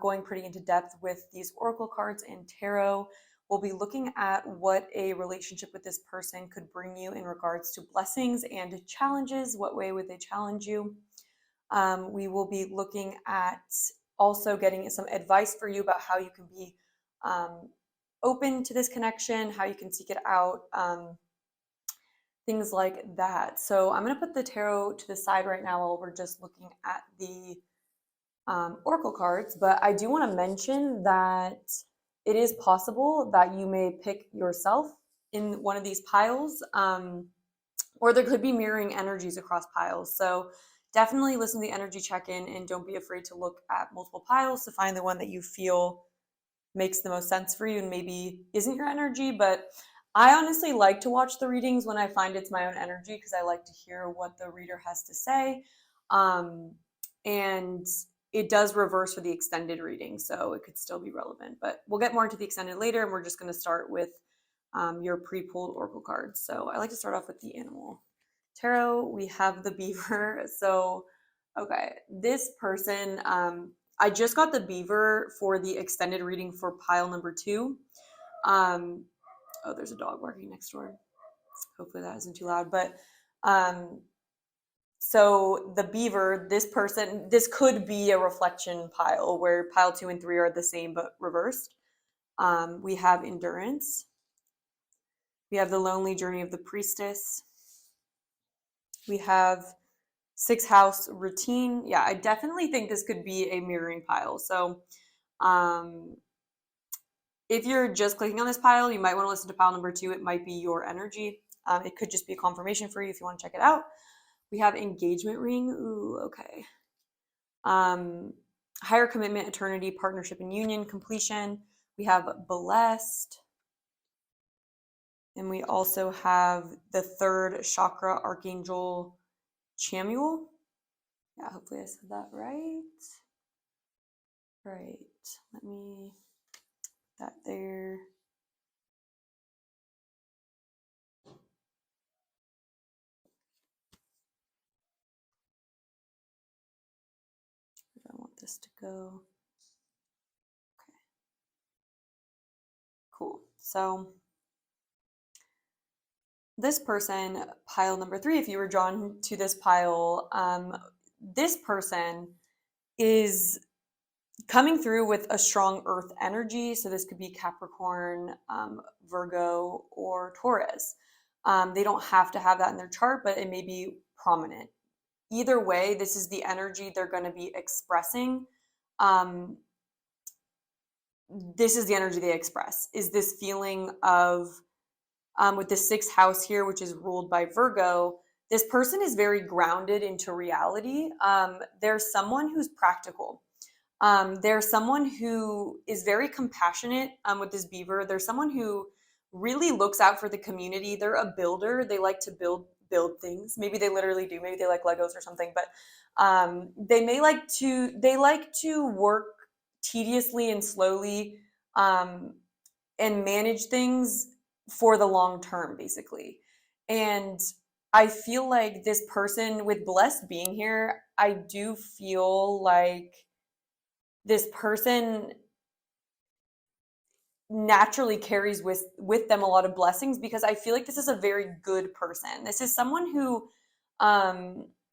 going pretty into depth with these oracle cards and tarot. We'll be looking at what a relationship with this person could bring you in regards to blessings and challenges. What way would they challenge you? We will be looking at also getting some advice for you about how you can be open to this connection, how you can seek it out, things like that. So I'm going to put the tarot to the side right now while we're just looking at the oracle cards, but I do want to mention that it is possible that you may pick yourself in one of these piles, or there could be mirroring energies across piles. So definitely listen to the energy check-in and don't be afraid to look at multiple piles to find the one that you feel makes the most sense for you and maybe isn't your energy. But I honestly like to watch the readings when I find it's my own energy because I like to hear what the reader has to say. And it does reverse for the extended reading, so it could still be relevant. But we'll get more into the extended later, and we're just going to start with your pre-pulled oracle cards. So I like to start off with the animal tarot. We have the beaver. So, okay, this person, I just got the beaver for the extended reading for pile number 2. Oh, there's a dog barking next door. Hopefully that isn't too loud. But so the beaver, this person, this could be a reflection pile where pile 2 and 3 are the same but reversed. We have endurance. We have the lonely journey of the priestess. We have 6th house routine. Yeah, I definitely think this could be a mirroring pile. So if you're just clicking on this pile, you might want to listen to pile number 2. It might be your energy. It could just be a confirmation for you if you want to check it out. We have engagement ring. Ooh, okay. Higher commitment, eternity, partnership and union, completion. We have blessed. And we also have the 3rd chakra, Archangel Chamuel. Yeah, hopefully I said that right. Right. Let me put that there. I want this to go. Okay. Cool. So this person, pile number 3, if you were drawn to this pile, this person is coming through with a strong earth energy. So this could be Capricorn, Virgo, or Taurus. They don't have to have that in their chart, but it may be prominent. Either way, this is the energy they're going to be expressing. This is the energy they express, is this feeling of, with the 6th house here, which is ruled by Virgo, this person is very grounded into reality. There's someone who's practical. There's someone who is very compassionate with this beaver. There's someone who really looks out for the community. They're a builder. They like to build things. Maybe they literally do. Maybe they like Legos or something. But they like to work tediously and slowly and manage things for the long term, basically. And I feel like this person, with blessed being here, I do feel like this person naturally carries with them a lot of blessings, because I feel like this is a very good person. This is someone who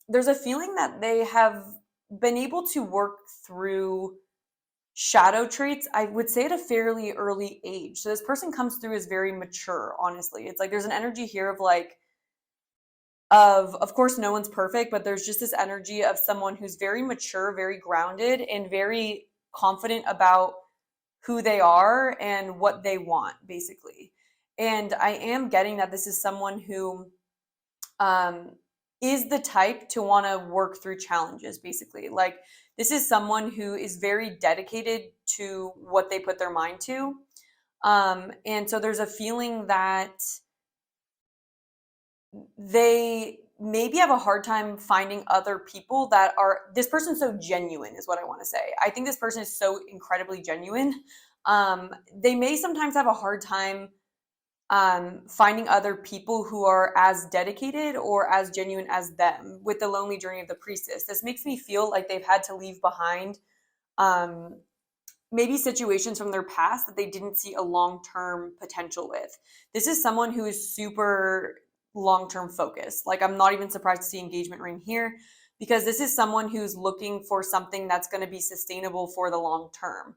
there's a feeling that they have been able to work through shadow traits, I would say, at a fairly early age. So this person comes through as very mature, honestly. It's like there's an energy here of like, of course no one's perfect, but there's just this energy of someone who's very mature, very grounded, and very confident about who they are and what they want, basically. And I am getting that this is someone who is the type to want to work through challenges, basically. Like, this is someone who is very dedicated to what they put their mind to. And so there's a feeling that they maybe have a hard time finding other people that are, this person's so genuine is what I want to say. I think this person is so incredibly genuine. They may sometimes have a hard time finding other people who are as dedicated or as genuine as them. With the lonely journey of the priestess, this makes me feel like they've had to leave behind maybe situations from their past that they didn't see a long-term potential with. This is someone who is super long-term focused. Like, I'm not even surprised to see engagement ring here, because this is someone who's looking for something that's going to be sustainable for the long term.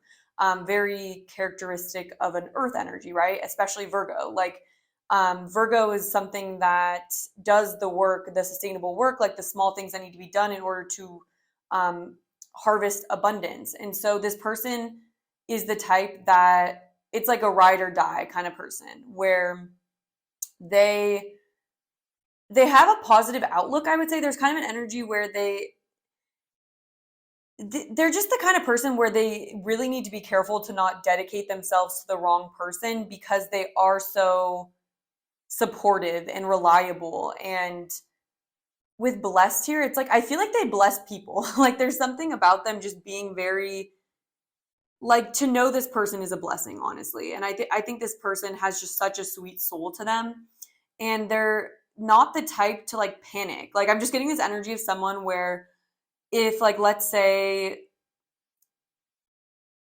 Very characteristic of an earth energy, right? Especially Virgo. Like, Virgo is something that does the work, the sustainable work, like the small things that need to be done in order to harvest abundance. And so this person is the type that it's like a ride or die kind of person, where they have a positive outlook. I would say there's kind of an energy where they're just the kind of person where they really need to be careful to not dedicate themselves to the wrong person, because they are so supportive and reliable. And with blessed here, it's like, I feel like they bless people. Like, there's something about them just being very, like, to know this person is a blessing, honestly. And I think this person has just such a sweet soul to them, and they're not the type to like panic. Like, I'm just getting this energy of someone where, if, like, let's say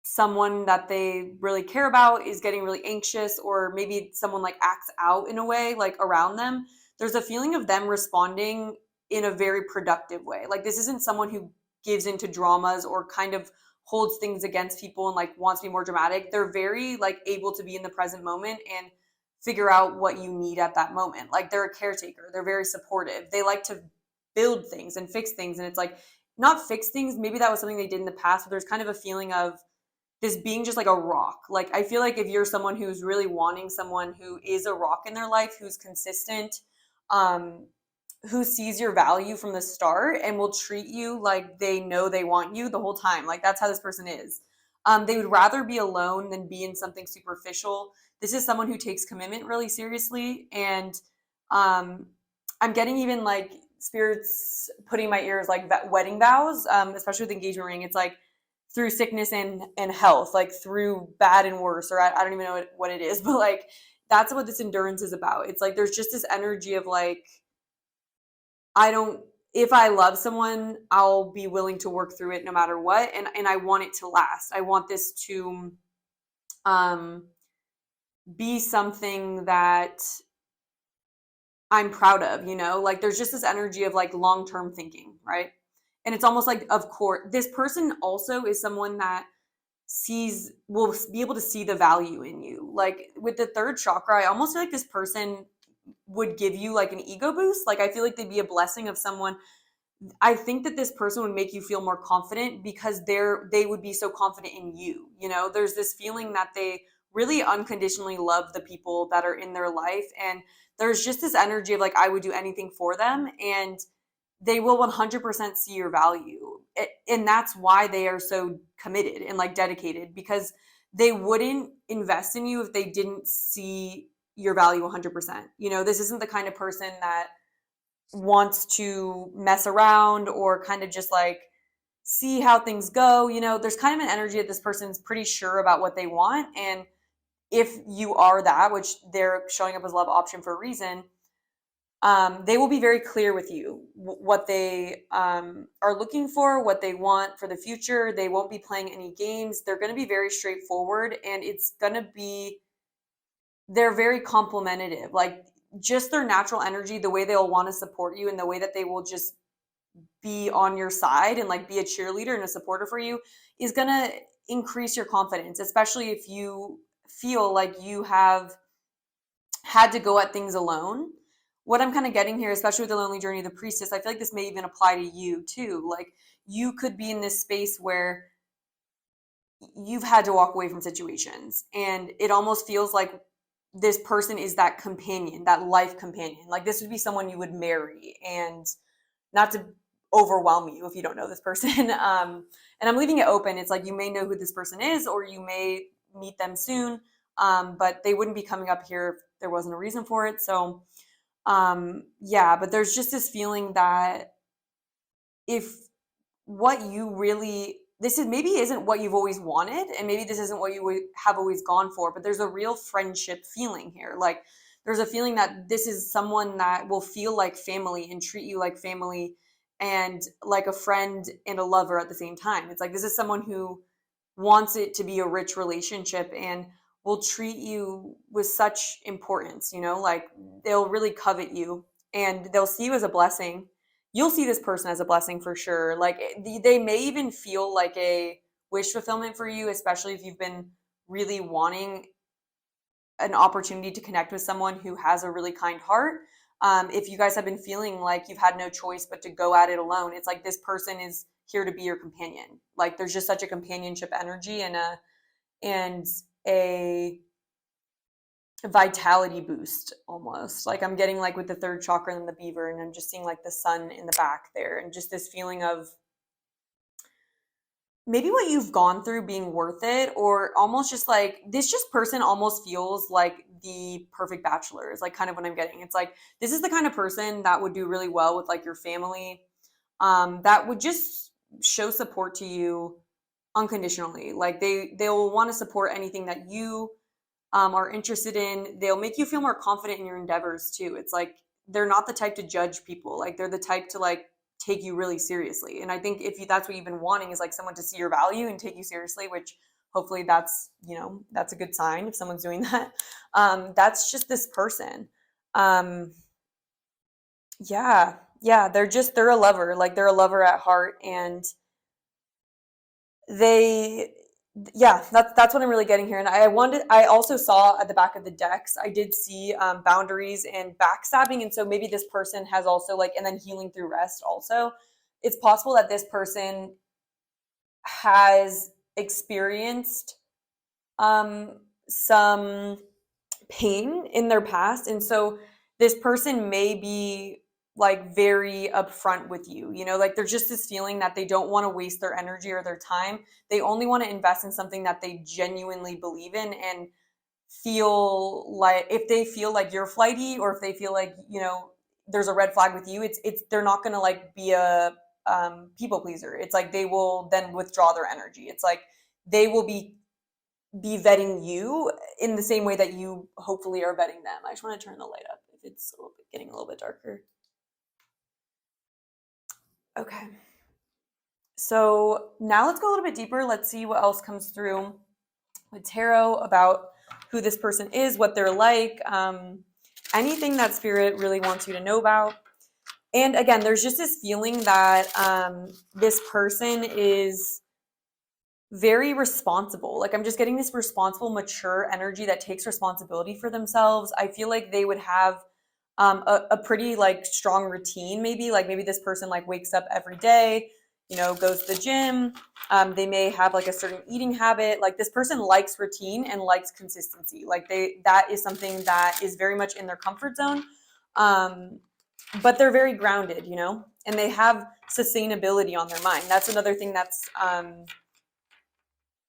someone that they really care about is getting really anxious, or maybe someone like acts out in a way like around them, there's a feeling of them responding in a very productive way. Like, this isn't someone who gives into dramas or kind of holds things against people and like wants to be more dramatic. They're very like able to be in the present moment and figure out what you need at that moment. Like, they're a caretaker. They're very supportive. They like to build things and fix things. And it's like, not fix things, maybe that was something they did in the past, but there's kind of a feeling of this being just like a rock. Like, I feel like if you're someone who's really wanting someone who is a rock in their life, who's consistent, who sees your value from the start and will treat you like they know they want you the whole time. Like, that's how this person is. They would rather be alone than be in something superficial. This is someone who takes commitment really seriously. And I'm getting even like spirits putting in my ears like wedding vows, especially with the engagement ring. It's like, through sickness and health, like through bad and worse, or I don't even know what it is, but like, that's what this endurance is about. It's like, there's just this energy of like, if I love someone, I'll be willing to work through it no matter what. And I want it to last. I want this to be something that I'm proud of, like, there's just this energy of like long-term thinking, right? And it's almost like, of course, this person also is someone that will be able to see the value in you. Like, with the third chakra, I almost feel like this person would give you like an ego boost. Like, I feel like they'd be a blessing of someone. I think that this person would make you feel more confident, because they would be so confident in you. There's this feeling that they really unconditionally love the people that are in their life. And there's just this energy of like, I would do anything for them. And they will 100% see your value. And that's why they are so committed and like dedicated, because they wouldn't invest in you if they didn't see your value 100%. This isn't the kind of person that wants to mess around or kind of just like see how things go. There's kind of an energy that this person's pretty sure about what they want. And if you are that, which they're showing up as love option for a reason, they will be very clear with you what they are looking for, what they want for the future. They won't be playing any games. They're going to be very straightforward, and they're very complimentary. Like, just their natural energy, the way they'll want to support you and the way that they will just be on your side and like be a cheerleader and a supporter for you is going to increase your confidence, especially if you feel like you have had to go at things alone. What I'm kind of getting here, especially with the lonely journey of the priestess, I feel like this may even apply to you too. Like, you could be in this space where you've had to walk away from situations, and it almost feels like this person is that companion, that life companion. Like, this would be someone you would marry. And not to overwhelm you if you don't know this person, and I'm leaving it open. It's like, you may know who this person is, or you may meet them soon, but they wouldn't be coming up here if there wasn't a reason for it. So yeah, but there's just this feeling that if what you really, maybe isn't what you've always wanted, and maybe this isn't what you have always gone for, but there's a real friendship feeling here. Like, there's a feeling that this is someone that will feel like family and treat you like family and like a friend and a lover at the same time. It's like, this is someone who wants it to be a rich relationship and will treat you with such importance, you know, like they'll really covet you and they'll see you as a blessing. You'll see this person as a blessing for sure. Like they may even feel like a wish fulfillment for you, especially if you've been really wanting an opportunity to connect with someone who has a really kind heart. If you guys have been feeling like you've had no choice but to go at it alone, it's like this person is here to be your companion. Like there's just such a companionship energy and a vitality boost almost. Like I'm getting like with the third chakra and the beaver, and I'm just seeing like the sun in the back there, and just this feeling of maybe what you've gone through being worth it, or almost just like this just person almost feels like the perfect bachelor is like kind of what I'm getting. It's like this is the kind of person that would do really well with like your family, that would just show support to you unconditionally. Like they'll want to support anything that you are interested in. They'll make you feel more confident in your endeavors too. It's like they're not the type to judge people. Like they're the type to like take you really seriously. And I think that's what you've been wanting is like someone to see your value and take you seriously, which hopefully that's, you know, that's a good sign if someone's doing that. That's just this person. Yeah, they're a lover. Like they're a lover at heart, and that's what I'm really getting here. And I also saw at the back of the decks, I did see boundaries and backstabbing. And so maybe this person has also like, and then healing through rest also. It's possible that this person has experienced some pain in their past. And so this person may be like very upfront with you, you know, like there's just this feeling that they don't want to waste their energy or their time. They only want to invest in something that they genuinely believe in, and feel like if they feel like you're flighty, or if they feel like, you know, there's a red flag with you, it's they're not going to like be a people pleaser. It's like they will then withdraw their energy. It's like they will be vetting you in the same way that you hopefully are vetting them. I just want to turn the light up if it's getting a little bit darker. Okay. So now let's go a little bit deeper. Let's see what else comes through with tarot about who this person is, what they're like, anything that spirit really wants you to know about. And again, there's just this feeling that this person is very responsible. Like I'm just getting this responsible, mature energy that takes responsibility for themselves. I feel like they would have a pretty like strong routine. Maybe this person like wakes up every day, you know, goes to the gym. They may have like a certain eating habit. Like this person likes routine and likes consistency. Like that is something that is very much in their comfort zone. But they're very grounded, you know, and they have sustainability on their mind. That's another thing that's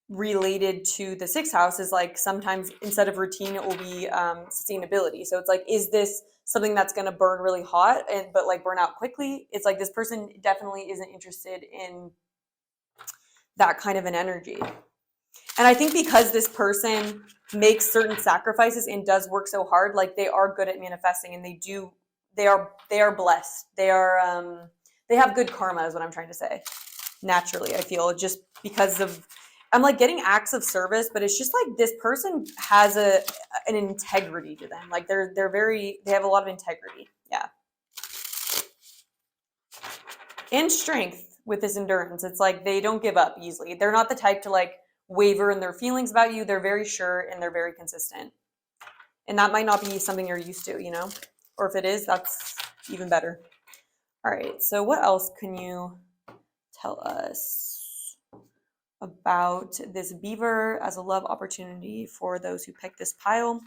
related to the sixth house, is like sometimes instead of routine, it will be sustainability. So it's like, is this something that's going to burn really hot but like burn out quickly? It's like this person definitely isn't interested in that kind of an energy. And I think because this person makes certain sacrifices and does work so hard, like they are good at manifesting, and they are blessed. They have good karma is what I'm trying to say. Naturally, I feel, just because of, I'm like getting acts of service, but it's just like this person has an integrity to them. Like they have a lot of integrity. Yeah. And strength with this endurance. It's like they don't give up easily. They're not the type to like waver in their feelings about you. They're very sure and they're very consistent. And that might not be something you're used to, you know? Or if it is, that's even better. All right. So what else can you tell us about this beaver as a love opportunity for those who picked this pile?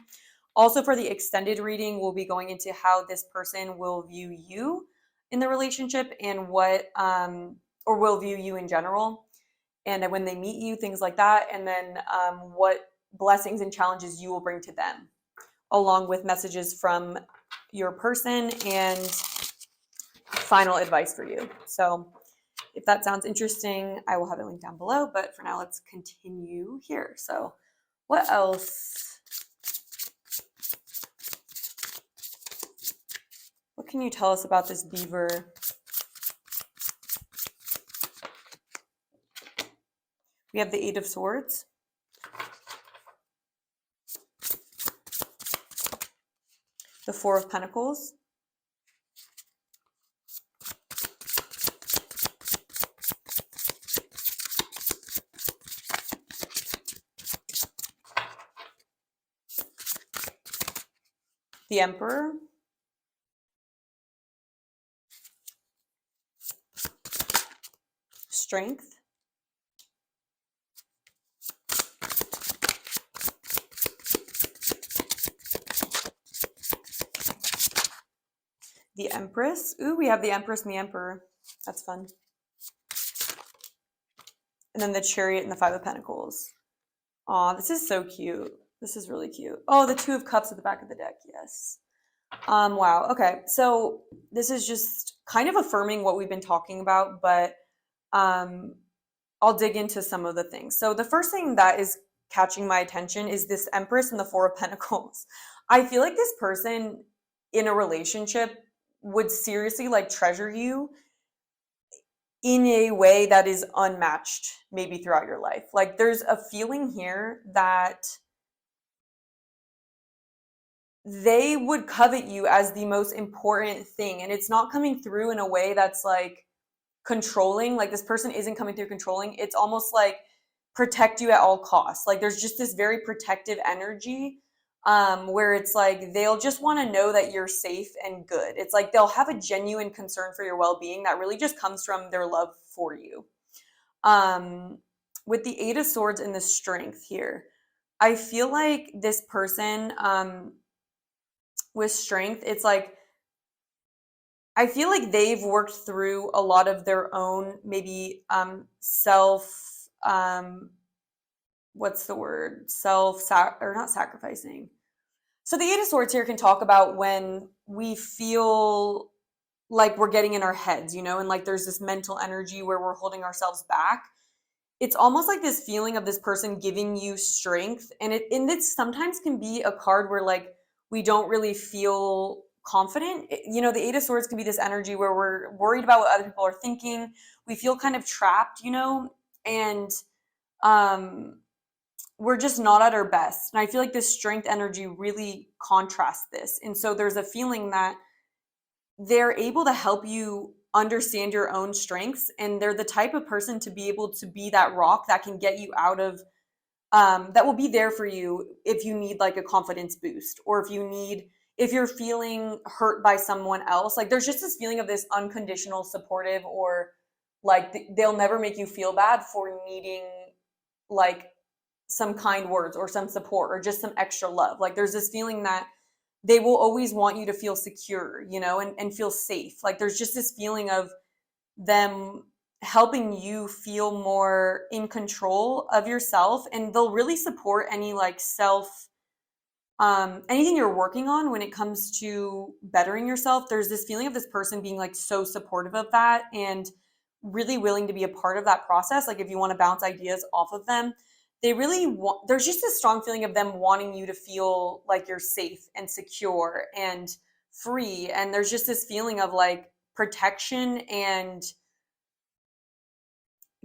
Also, for the extended reading, we'll be going into how this person will view you in the relationship, and what or will view you in general, and when they meet you, things like that, and then what blessings and challenges you will bring to them, along with messages from your person and final advice for you. So if that sounds interesting, I will have it linked down below. But for now, let's continue here. So what else? What can you tell us about this beaver? We have the Eight of Swords. The Four of Pentacles. The Emperor. Strength. The Empress. Ooh, we have the Empress and the Emperor. That's fun. And then the Chariot and the Five of Pentacles. Aw, this is so cute. This is really cute. Oh, the Two of Cups at the back of the deck. Yes. Wow. Okay. So this is just kind of affirming what we've been talking about, but I'll dig into some of the things. So the first thing that is catching my attention is this Empress and the Four of Pentacles. I feel like this person in a relationship would seriously like treasure you in a way that is unmatched maybe throughout your life. Like there's a feeling here that they would covet you as the most important thing, and it's not coming through in a way that's like controlling. Like this person isn't coming through controlling. It's almost like protect you at all costs. Like there's just this very protective energy where it's like they'll just want to know that you're safe and good. It's like they'll have a genuine concern for your well-being that really just comes from their love for you. With the Eight of Swords and the Strength here, I feel like this person with Strength, it's like I feel like they've worked through a lot of their own maybe self what's the word? Or not sacrificing. So the Eight of Swords here can talk about when we feel like we're getting in our heads, you know, and like there's this mental energy where we're holding ourselves back. It's almost like this feeling of this person giving you strength, and it sometimes can be a card where like we don't really feel confident. You know, the Eight of Swords can be this energy where we're worried about what other people are thinking. We feel kind of trapped, you know, and we're just not at our best. And I feel like this Strength energy really contrasts this. And so there's a feeling that they're able to help you understand your own strengths, and they're the type of person to be able to be that rock that can get you out of that will be there for you if you need like a confidence boost, or if you're feeling hurt by someone else. Like there's just this feeling of this unconditional supportive, or like they'll never make you feel bad for needing like some kind words or some support or just some extra love. Like there's this feeling that they will always want you to feel secure, you know, and feel safe. Like there's just this feeling of them helping you feel more in control of yourself, and they'll really support any like anything you're working on when it comes to bettering yourself. There's this feeling of this person being like so supportive of that and really willing to be a part of that process. Like if you want to bounce ideas off of them, they really want, there's just this strong feeling of them wanting you to feel like you're safe and secure and free. And there's just this feeling of like protection and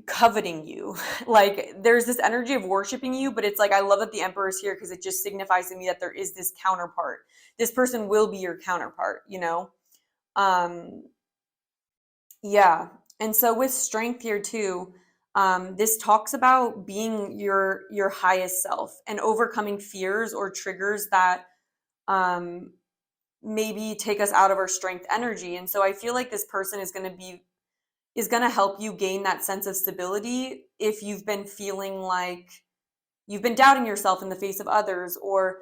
coveting you. Like there's this energy of worshiping you, but it's like I love that the Emperor is here because it just signifies to me that there is this counterpart. This person will be your counterpart, you know? Yeah. And so with Strength here too, this talks about being your highest self and overcoming fears or triggers that maybe take us out of our strength energy. And so I feel like this person is going to help you gain that sense of stability if you've been feeling like you've been doubting yourself in the face of others, or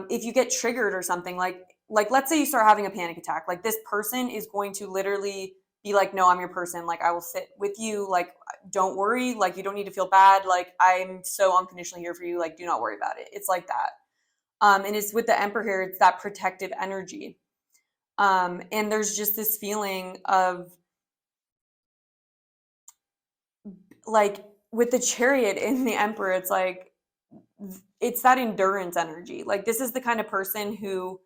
if you get triggered or something, like let's say you start having a panic attack. Like this person is going to literally be like, no, I'm your person. Like I will sit with you. Like don't worry. Like you don't need to feel bad. Like I'm so unconditionally here for you. Like do not worry about it. It's like that. And it's with the Emperor here. It's that protective energy. And there's just this feeling of like with the Chariot and the Emperor, it's like it's that endurance energy. Like this is the kind of person who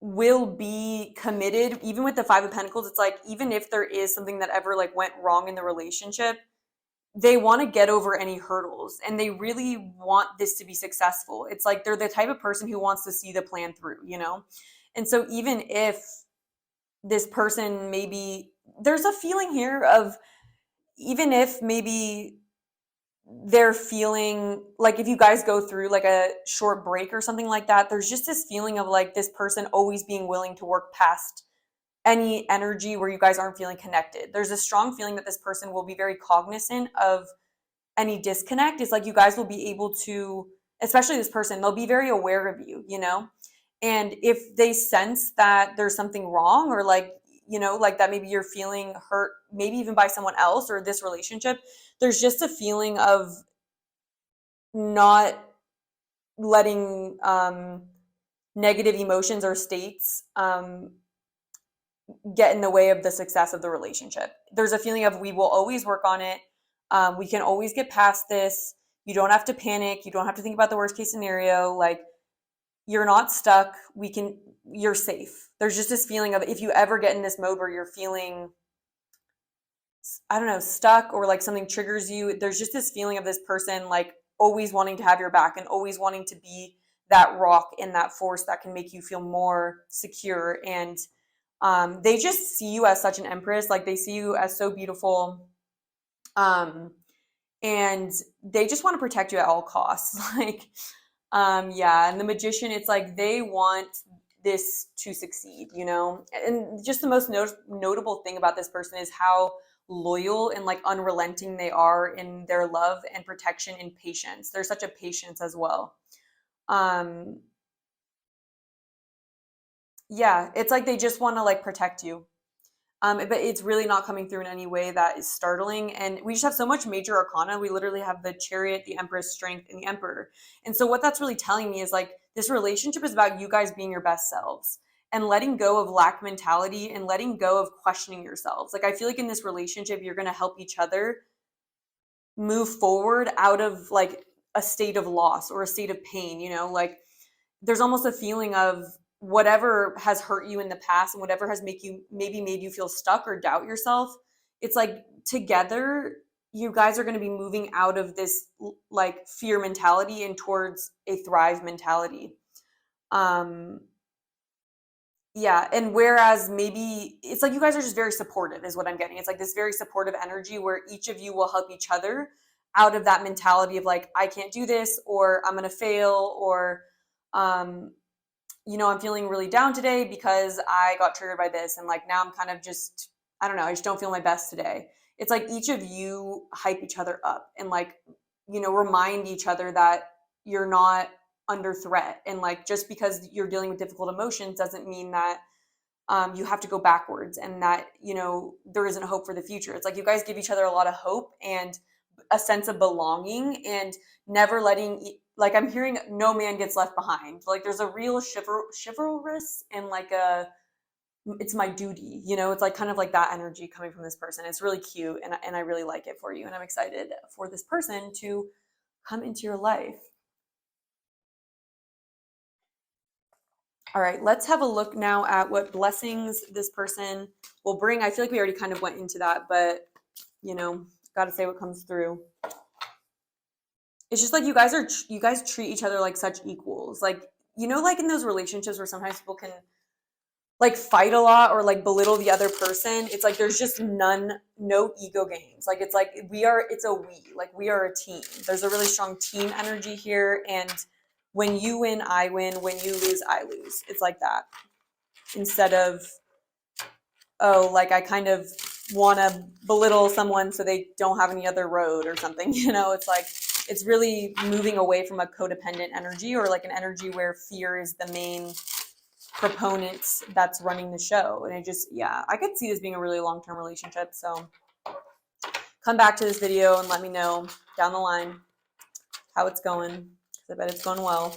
will be committed. Even with the Five of Pentacles, it's like even if there is something that ever like went wrong in the relationship, they want to get over any hurdles and they really want this to be successful. It's like they're the type of person who wants to see the plan through, you know? And so even if this person maybe, there's a feeling here of, even if maybe they're feeling like, if you guys go through like a short break or something like that, there's just this feeling of like this person always being willing to work past any energy where you guys aren't feeling connected. There's a strong feeling that this person will be very cognizant of any disconnect. Is like you guys will be able to, especially this person, they'll be very aware of you, you know? And if they sense that there's something wrong, or like, you know, like that maybe you're feeling hurt, maybe even by someone else or this relationship, there's just a feeling of not letting negative emotions or states get in the way of the success of the relationship. There's a feeling of, we will always work on it. We can always get past this. You don't have to panic. You don't have to think about the worst case scenario. Like, you're not stuck. You're safe. There's just this feeling of, if you ever get in this mode where you're feeling, I don't know, stuck, or like something triggers you, there's just this feeling of this person like always wanting to have your back and always wanting to be that rock and that force that can make you feel more secure. And they just see you as such an empress. Like, they see you as so beautiful. And they just want to protect you at all costs. Like, yeah. And the Magician, it's like they want this to succeed, you know? And just the most notable thing about this person is how loyal and like unrelenting they are in their love and protection and patience. There's such a patience as well. Yeah, it's like they just want to like protect you. But it's really not coming through in any way that is startling. And we just have so much major arcana. We literally have the Chariot, the Empress, Strength, and the Emperor. And so what that's really telling me is like, this relationship is about you guys being your best selves and letting go of lack mentality and letting go of questioning yourselves. Like, I feel like in this relationship, you're going to help each other move forward out of like a state of loss or a state of pain, you know? Like, there's almost a feeling of, whatever has hurt you in the past and whatever has made you feel stuck or doubt yourself, it's like together you guys are going to be moving out of this like fear mentality and towards a thrive mentality. Yeah. And whereas maybe it's like you guys are just very supportive is what I'm getting. It's like this very supportive energy where each of you will help each other out of that mentality of like, I can't do this, or I'm going to fail, or you know, I'm feeling really down today because I got triggered by this. And like, now I'm kind of just, I don't know, I just don't feel my best today. It's like each of you hype each other up and like, you know, remind each other that you're not under threat. And like, just because you're dealing with difficult emotions doesn't mean that you have to go backwards and that, you know, there isn't hope for the future. It's like you guys give each other a lot of hope and a sense of belonging, and never letting, like, I'm hearing no man gets left behind. Like, there's a real chivalrous and like it's my duty, you know? It's like kind of like that energy coming from this person. It's really cute, and I really like it for you. And I'm excited for this person to come into your life. All right, let's have a look now at what blessings this person will bring. I feel like we already kind of went into that, but, you know, got to say what comes through. It's just like you guys treat each other like such equals. Like, you know, like in those relationships where sometimes people can like fight a lot or like belittle the other person. It's like there's just no ego games. Like, it's like it's a we. Like, we are a team. There's a really strong team energy here, and when you win, I win. When you lose, I lose. It's like that. Instead of, oh, like I kind of want to belittle someone so they don't have any other road or something, you know? It's like, it's really moving away from a codependent energy, or like an energy where fear is the main proponent that's running the show. And it just, yeah, I could see this being a really long-term relationship. So come back to this video and let me know down the line how it's going, because I bet it's going well.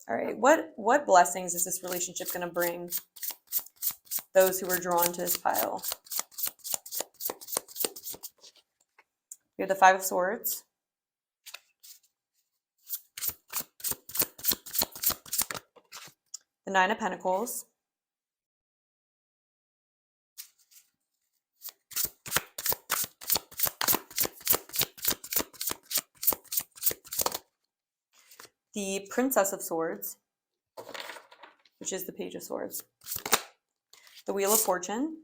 All right, what blessings is this relationship going to bring those who are drawn to this pile? We have the Five of Swords, the Nine of Pentacles, the Princess of Swords, which is the Page of Swords, the Wheel of Fortune.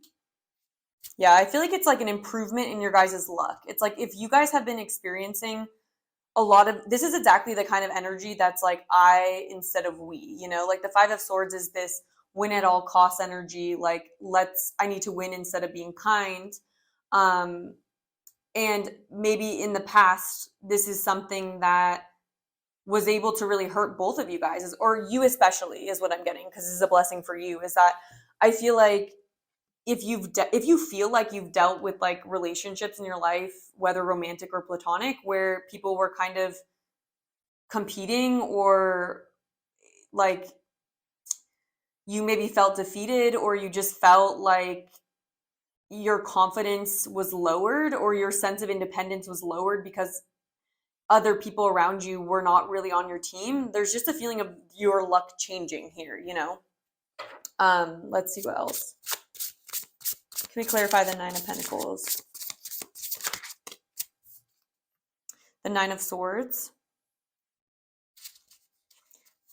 Yeah, I feel like it's like an improvement in your guys' luck. It's like if you guys have been experiencing a lot of, this is exactly the kind of energy that's like I instead of we, you know, like the Five of Swords is this win at all costs energy, like I need to win instead of being kind. And maybe in the past, this is something that was able to really hurt both of you guys, or you especially, is what I'm getting, because this is a blessing for you, is that I feel like if you feel like you've dealt with like relationships in your life, whether romantic or platonic, where people were kind of competing, or like you maybe felt defeated, or you just felt like your confidence was lowered or your sense of independence was lowered because other people around you were not really on your team, there's just a feeling of your luck changing here, you know? Let's see what else. Can we clarify the Nine of Pentacles? The Nine of Swords.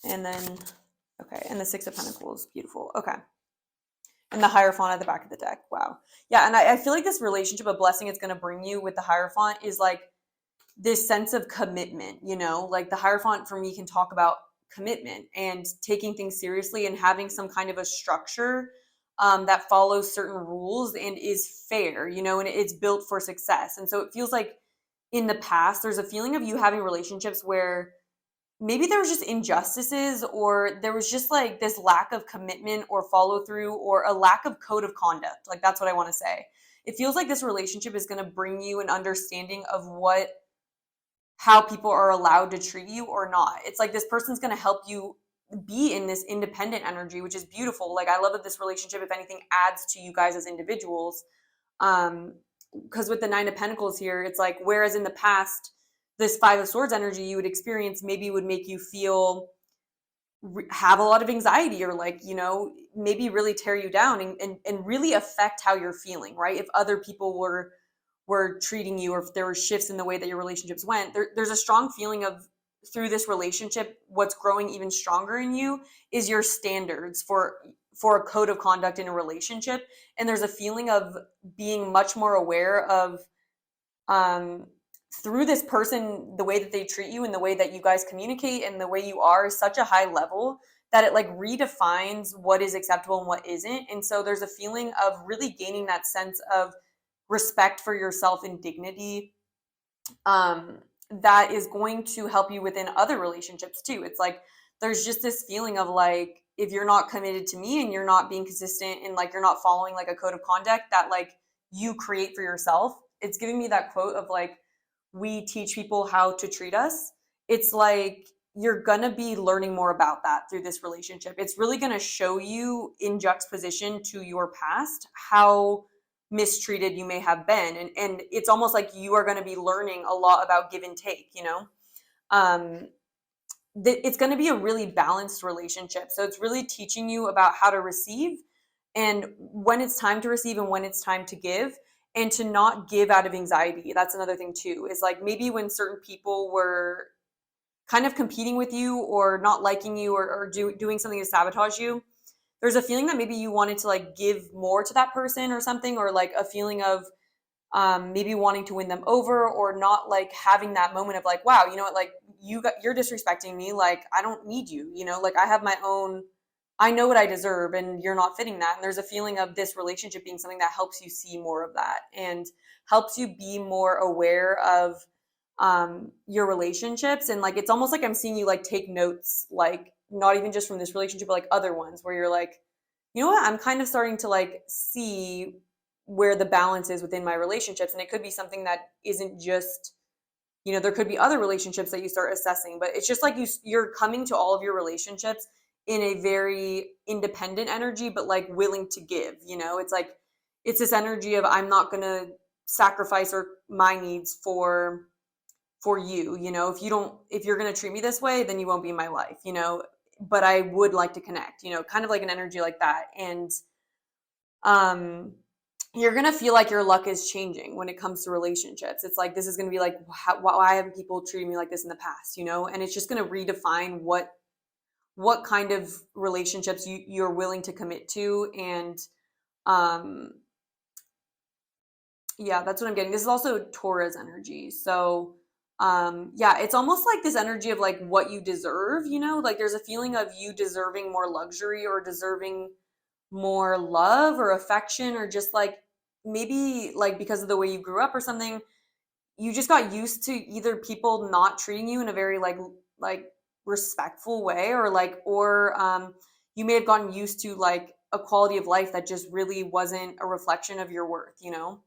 And then, okay, and the Six of Pentacles. Beautiful. Okay. And the Hierophant at the back of the deck. Wow. Yeah, and I feel like this relationship, a blessing it's going to bring you with the Hierophant is like this sense of commitment, you know? Like the Hierophant for me can talk about commitment and taking things seriously and having some kind of a structure that follows certain rules and is fair, you know, and it's built for success. And so it feels like in the past, there's a feeling of you having relationships where maybe there was just injustices, or there was just like this lack of commitment or follow through, or a lack of code of conduct. Like that's what I want to say. It feels like this relationship is going to bring you an understanding of how people are allowed to treat you or not. It's like this person's going to help you be in this independent energy, which is beautiful. Like I love that this relationship, if anything, adds to you guys as individuals. Because with the Nine of Pentacles here, it's like, whereas in the past, this Five of Swords energy you would experience maybe would make you feel, have a lot of anxiety, or like, you know, maybe really tear you down and really affect how you're feeling, right? If other people were treating you, or if there were shifts in the way that your relationships went, there's a strong feeling of, through this relationship, what's growing even stronger in you is your standards for a code of conduct in a relationship. And there's a feeling of being much more aware of, through this person, the way that they treat you and the way that you guys communicate and the way you are is such a high level that it like redefines what is acceptable and what isn't. And so there's a feeling of really gaining that sense of respect for yourself and dignity, that is going to help you within other relationships too. It's like there's just this feeling of like, if you're not committed to me and you're not being consistent and like you're not following like a code of conduct that like you create for yourself, it's giving me that quote of like, we teach people how to treat us. It's like you're gonna be learning more about that through this relationship. It's really gonna show you in juxtaposition to your past how mistreated you may have been, and it's almost like you are going to be learning a lot about give and take, you know. It's going to be a really balanced relationship, so it's really teaching you about how to receive and when it's time to receive and when it's time to give, and to not give out of anxiety. That's another thing too, is like maybe when certain people were kind of competing with you or not liking you, or doing something to sabotage you, there's a feeling that maybe you wanted to like give more to that person or something, or like a feeling of maybe wanting to win them over, or not like having that moment of like, wow, you know what, like you're disrespecting me, like I don't need you, you know, like I have my own, I know what I deserve and you're not fitting that. And there's a feeling of this relationship being something that helps you see more of that and helps you be more aware of your relationships. And like it's almost like I'm seeing you like take notes, like not even just from this relationship, but like other ones where you're like, you know what, I'm kind of starting to like see where the balance is within my relationships. And it could be something that isn't just, you know, there could be other relationships that you start assessing, but it's just like you're coming to all of your relationships in a very independent energy, but like willing to give, you know. It's like it's this energy of, I'm not going to sacrifice or my needs for you, you know. If you're going to treat me this way, then you won't be in my life, you know, but I would like to connect, you know, kind of like an energy like that. And you're going to feel like your luck is changing when it comes to relationships. It's like, this is going to be like, why haven't people treated me like this in the past, you know? And it's just going to redefine what kind of relationships you're willing to commit to. And yeah, that's what I'm getting. This is also Taurus energy. So yeah, it's almost like this energy of like what you deserve, you know? Like there's a feeling of you deserving more luxury or deserving more love or affection, or just like maybe like because of the way you grew up or something, you just got used to either people not treating you in a very like respectful way, or like, or you may have gotten used to like a quality of life that just really wasn't a reflection of your worth, you know?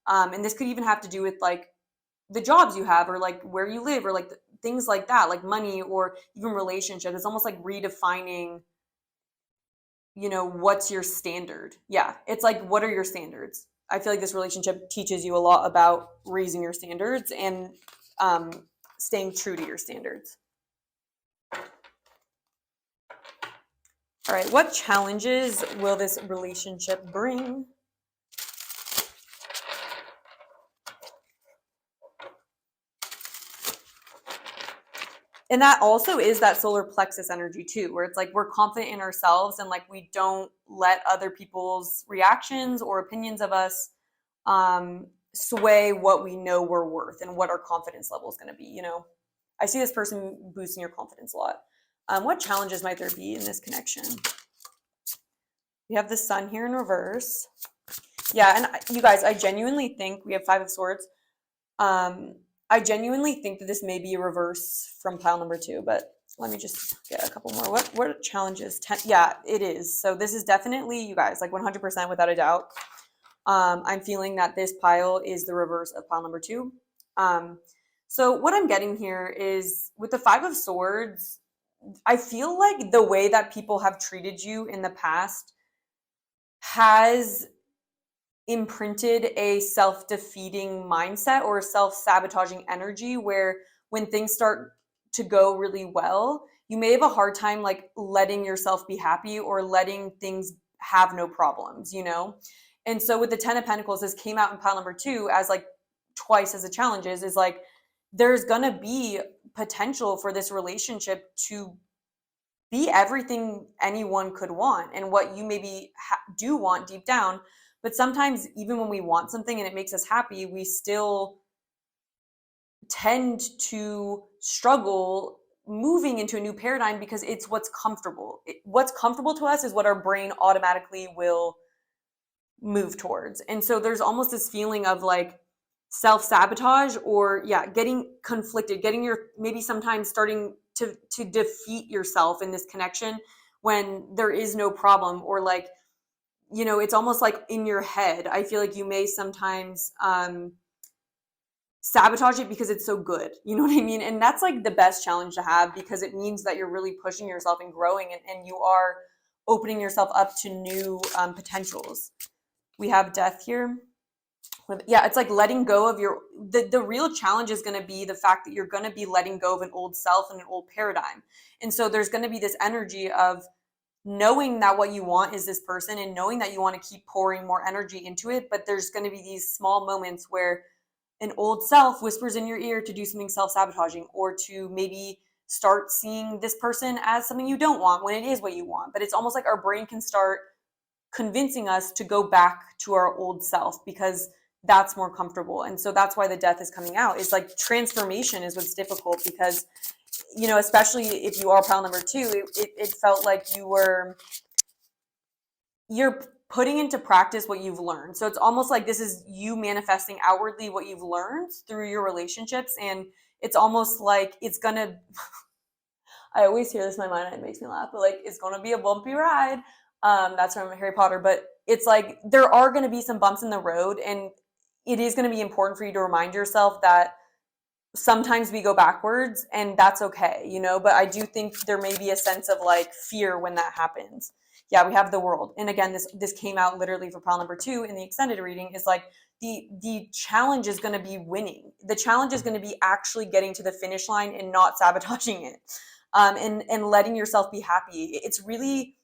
And this could even have to do with like the jobs you have, or like where you live, or like things like that, like money, or even relationships. It's almost like redefining, you know, what's your standard. Yeah, it's like, what are your standards? I feel like this relationship teaches you a lot about raising your standards and staying true to your standards. All right, what challenges will this relationship bring? And that also is that solar plexus energy too, where it's like we're confident in ourselves and like we don't let other people's reactions or opinions of us sway what we know we're worth and what our confidence level is going to be. You know, I see this person boosting your confidence a lot. What challenges might there be in this connection? We have the sun here in reverse. Yeah, and you guys, I genuinely think we have 5 of Swords. I genuinely think that this may be a reverse from pile number 2, but let me just get a couple more. What challenges? Yeah, it is. So this is definitely, you guys, like 100% without a doubt. I'm feeling that this pile is the reverse of pile number 2. So what I'm getting here is with the 5 of Swords, I feel like the way that people have treated you in the past has imprinted a self-defeating mindset or self-sabotaging energy, where when things start to go really well, you may have a hard time like letting yourself be happy or letting things have no problems, you know? And so with the 10 of Pentacles, this came out in pile number 2 as like twice as the challenges, is like there's gonna be potential for this relationship to be everything anyone could want and what you maybe do want deep down. But sometimes even when we want something and it makes us happy, we still tend to struggle moving into a new paradigm because it's what's comfortable. What's comfortable to us is what our brain automatically will move towards. And so there's almost this feeling of like self-sabotage, or yeah, getting conflicted, getting your, maybe sometimes starting to defeat yourself in this connection when there is no problem, or like, you know, it's almost like in your head. I feel like you may sometimes sabotage it because it's so good. You know what I mean? And that's like the best challenge to have, because it means that you're really pushing yourself and growing, and you are opening yourself up to new potentials. We have death here. Yeah, it's like letting go of your, the real challenge is going to be the fact that you're going to be letting go of an old self and an old paradigm. And so there's going to be this energy of knowing that what you want is this person, and knowing that you want to keep pouring more energy into it. But there's going to be these small moments where an old self whispers in your ear to do something self-sabotaging, or to maybe start seeing this person as something you don't want when it is what you want. But it's almost like our brain can start convincing us to go back to our old self because that's more comfortable. And so that's why the death is coming out. It's like transformation is what's difficult, because, you know, especially if you are pile number 2, it felt like you're putting into practice what you've learned. So it's almost like this is you manifesting outwardly what you've learned through your relationships. And it's almost like it's gonna I always hear this in my mind and it makes me laugh, but like, it's gonna be a bumpy ride. That's from Harry Potter. But it's like there are gonna be some bumps in the road, and it is gonna be important for you to remind yourself that sometimes we go backwards, and that's okay, you know? But I do think there may be a sense of like fear when that happens. Yeah, we have the World. And again, this came out literally for pile number 2 in the extended reading, is like the challenge is going to be winning. The challenge is going to be actually getting to the finish line and not sabotaging it, and letting yourself be happy. It's really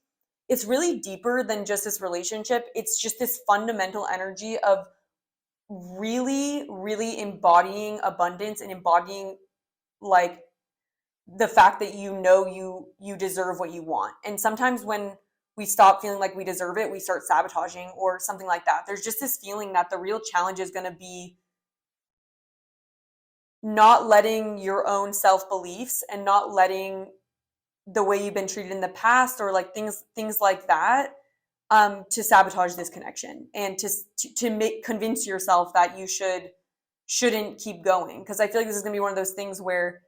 it's really deeper than just this relationship. It's just this fundamental energy of really, really embodying abundance and embodying like the fact that you deserve what you want. And sometimes when we stop feeling like we deserve it, we start sabotaging or something like that. There's just this feeling that the real challenge is going to be not letting your own self-beliefs and not letting the way you've been treated in the past or like things like that to sabotage this connection and to make convince yourself that you shouldn't keep going. Because I feel like this is going to be one of those things where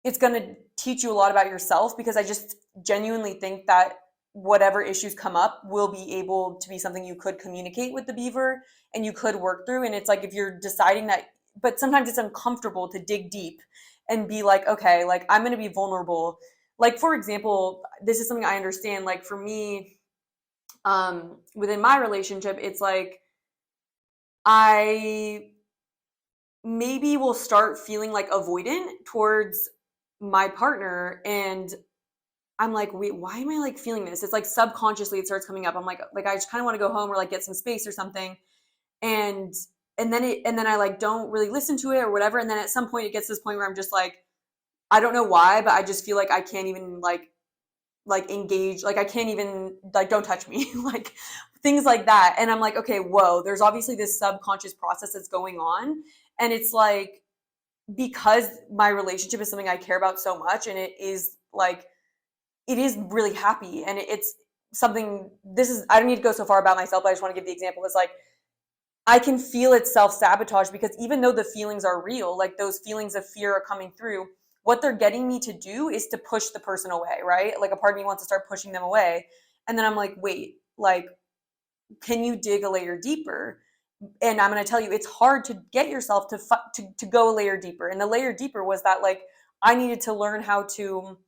it's going to teach you a lot about yourself, because I just genuinely think that whatever issues come up will be able to be something you could communicate with the beaver and you could work through. And it's like, if you're deciding that, but sometimes it's uncomfortable to dig deep and be like, okay, like I'm going to be vulnerable. Like, for example, this is something I understand. Like for me, within my relationship, it's like I maybe will start feeling like avoidant towards my partner, and I'm like, wait, why am I like feeling this? It's like subconsciously it starts coming up. I'm like I just kind of want to go home or like get some space or something. And then I like don't really listen to it or whatever. And then at some point it gets to this point where I'm just like, I don't know why, but I just feel like I can't even like engage, like I can't even like, don't touch me, like things like that. And I'm like, okay, whoa, there's obviously this subconscious process that's going on. And it's like, because my relationship is something I care about so much, and it is really happy, and it's something, I don't need to go so far about myself, but I just want to give the example. It's like I can feel it self-sabotage, because even though the feelings are real, like those feelings of fear are coming through, what they're getting me to do is to push the person away, right? Like a part of me wants to start pushing them away. And then I'm like, wait, like, can you dig a layer deeper? And I'm going to tell you, it's hard to get yourself to go a layer deeper. And the layer deeper was that like I needed to learn how to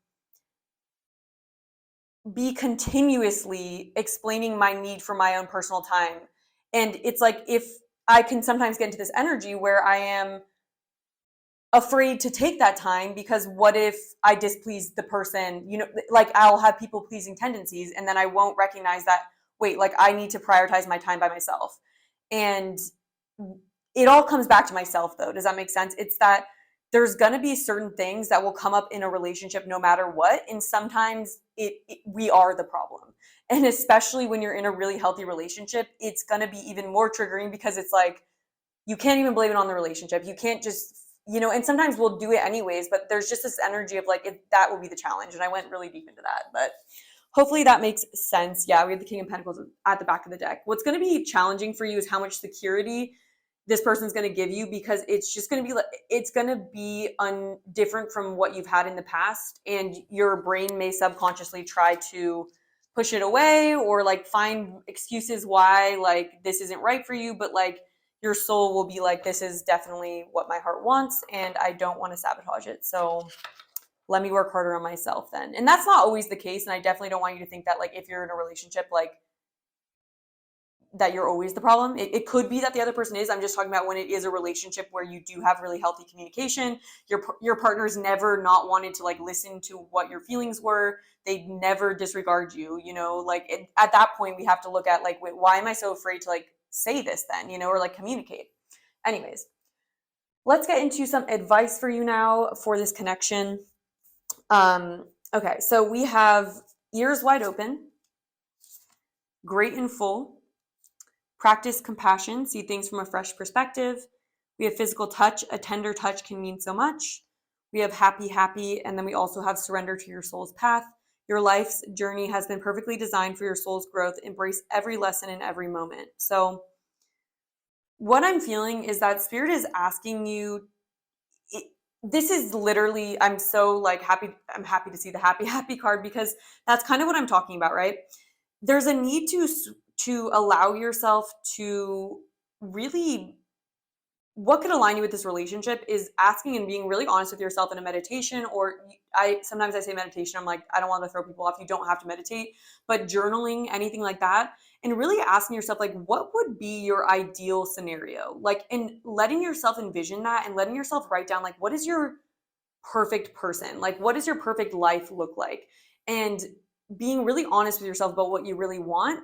be continuously explaining my need for my own personal time. And it's like, if I can sometimes get into this energy where I am afraid to take that time, because what if I displease the person, like I'll have people pleasing tendencies, and then I won't recognize that, wait, like I need to prioritize my time by myself. And it all comes back to myself though. Does that make sense? It's that there's going to be certain things that will come up in a relationship no matter what. And sometimes we are the problem. And especially when you're in a really healthy relationship, it's going to be even more triggering, because it's like, you can't even blame it on the relationship. You can't just, and sometimes we'll do it anyways, but there's just this energy of like, that will be the challenge. And I went really deep into that, but hopefully that makes sense. Yeah, we have the King of Pentacles at the back of the deck. What's going to be challenging for you is how much security this person's going to give you, because it's just going to be like, it's going to be different from what you've had in the past. And your brain may subconsciously try to push it away or like find excuses why like this isn't right for you. But like your soul will be like, this is definitely what my heart wants, and I don't want to sabotage it. So let me work harder on myself then. And that's not always the case. And I definitely don't want you to think that like if you're in a relationship, like that you're always the problem. It could be that the other person is. I'm just talking about when it is a relationship where you do have really healthy communication. Your partner's never not wanted to like listen to what your feelings were. They never disregard you, like at that point we have to look at like, wait, why am I so afraid to like say this then, or like communicate? Anyways, let's get into some advice for you now for this connection. Okay, so we have ears wide open, great and full, practice compassion, see things from a fresh perspective. We have physical touch, a tender touch can mean so much. We have happy, and then we also have surrender to your soul's path. Your life's journey has been perfectly designed for your soul's growth. Embrace every lesson in every moment. So what I'm feeling is that Spirit is asking you, this is literally, I'm so like happy. I'm happy to see the happy card, because that's kind of what I'm talking about, right? There's a need to allow yourself to really, what could align you with this relationship is asking and being really honest with yourself in a meditation, or sometimes I say meditation, I'm like, I don't want to throw people off. You don't have to meditate, but journaling, anything like that. And really asking yourself, like, what would be your ideal scenario? Like, and letting yourself envision that, and letting yourself write down, like, what is your perfect person? Like, what does your perfect life look like? And being really honest with yourself about what you really want,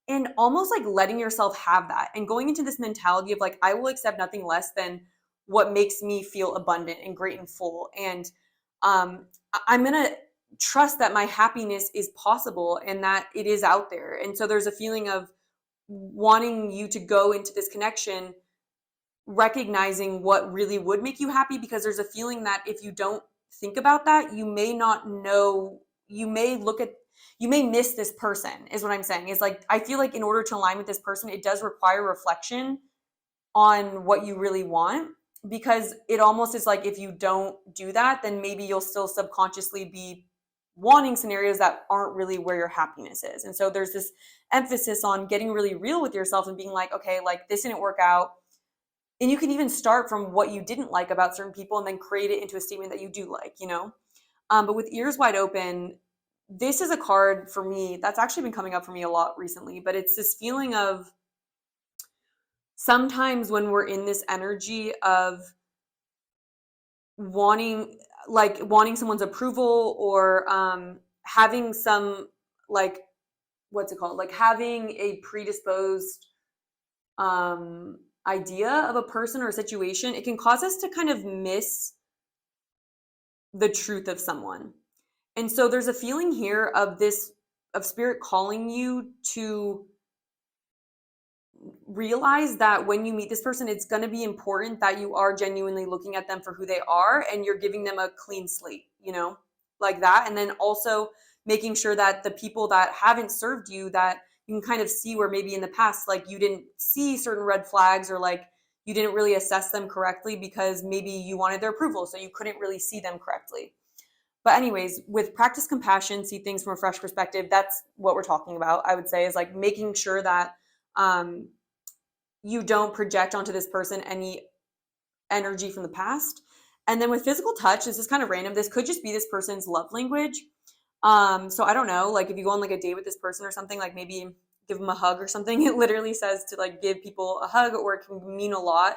and almost like letting yourself have that and going into this mentality of like, I will accept nothing less than what makes me feel abundant and great and full. And I'm going to trust that my happiness is possible and that it is out there. And so there's a feeling of wanting you to go into this connection recognizing what really would make you happy, because there's a feeling that if you don't think about that, you may not know, you may miss this person, is what I'm saying. Is like, I feel like in order to align with this person, it does require reflection on what you really want, because it almost is like if you don't do that, then maybe you'll still subconsciously be wanting scenarios that aren't really where your happiness is. And so there's this emphasis on getting really real with yourself and being like, okay, like this didn't work out. And you can even start from what you didn't like about certain people and then create it into a statement that you do like, you know? But with ears wide open, this is a card for me that's actually been coming up for me a lot recently, but it's this feeling of sometimes when we're in this energy of wanting someone's approval, or having some, like, what's it called? Like having a predisposed idea of a person or a situation, it can cause us to kind of miss the truth of someone. And so there's a feeling here of spirit calling you to realize that when you meet this person, it's going to be important that you are genuinely looking at them for who they are and you're giving them a clean slate, you know, like that. And then also making sure that the people that haven't served you, that you can kind of see where maybe in the past, like you didn't see certain red flags, or like you didn't really assess them correctly because maybe you wanted their approval, so you couldn't really see them correctly. But anyways, with practice compassion, see things from a fresh perspective, that's what we're talking about, I would say, is like making sure that you don't project onto this person any energy from the past. And then with physical touch, this is kind of random. This could just be this person's love language. So I don't know, like if you go on like a date with this person or something, like maybe give them a hug or something. It literally says to like give people a hug, or it can mean a lot.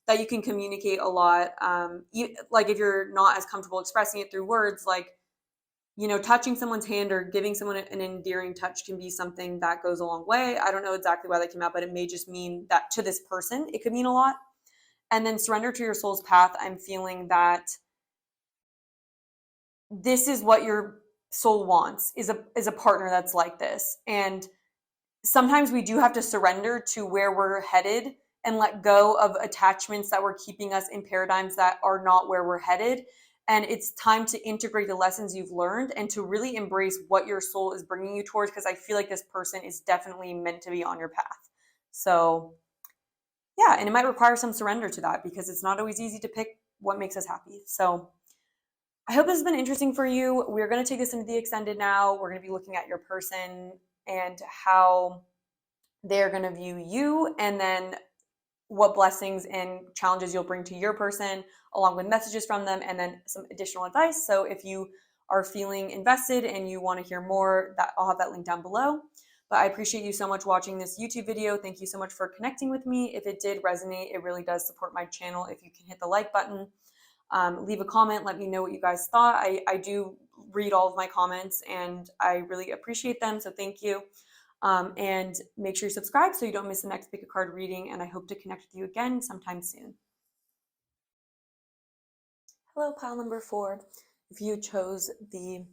That you can communicate a lot. Like if you're not as comfortable expressing it through words, like, you know, touching someone's hand or giving someone an endearing touch can be something that goes a long way. I don't know exactly why that came out, but it may just mean that to this person, it could mean a lot. And then surrender to your soul's path. I'm feeling that this is what your soul wants, is a partner that's like this. And sometimes we do have to surrender to where we're headed and let go of attachments that were keeping us in paradigms that are not where we're headed. And it's time to integrate the lessons you've learned and to really embrace what your soul is bringing you towards, because I feel like this person is definitely meant to be on your path. So yeah, and it might require some surrender to that, because it's not always easy to pick what makes us happy. So I hope this has been interesting for you. We're going to take this into the extended now. We're going to be looking at your person and how they're going to view you, and then what blessings and challenges you'll bring to your person, along with messages from them, and then some additional advice. So if you are feeling invested and you want to hear more, that I'll have that link down below. But I appreciate you so much watching this YouTube video. Thank you so much for connecting with me. If it did resonate, it really does support my channel if you can hit the like button. Leave a comment, let me know what you guys thought. I do read all of my comments and I really appreciate them, so thank you. And make sure you subscribe so you don't miss the next Pick a Card reading, and I hope to connect with you again sometime soon. Hello, pile number 4. If you chose the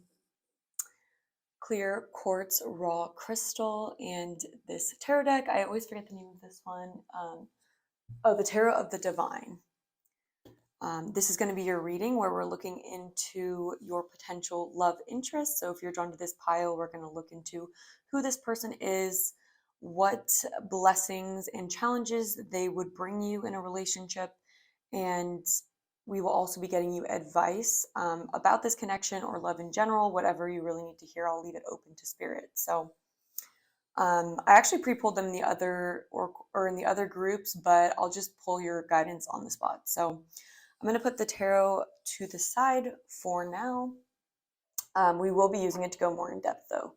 clear quartz raw crystal and this tarot deck, I always forget the name of this one. The Tarot of the Divine. This is going to be your reading where we're looking into your potential love interest. So if you're drawn to this pile, we're going to look into who this person is, what blessings and challenges they would bring you in a relationship, and we will also be getting you advice about this connection or love in general. Whatever you really need to hear, I'll leave it open to spirit. So I actually pre-pulled them in the other or in the other groups, but I'll just pull your guidance on the spot. So I'm going to put the tarot to the side for now. We will be using it to go more in depth though.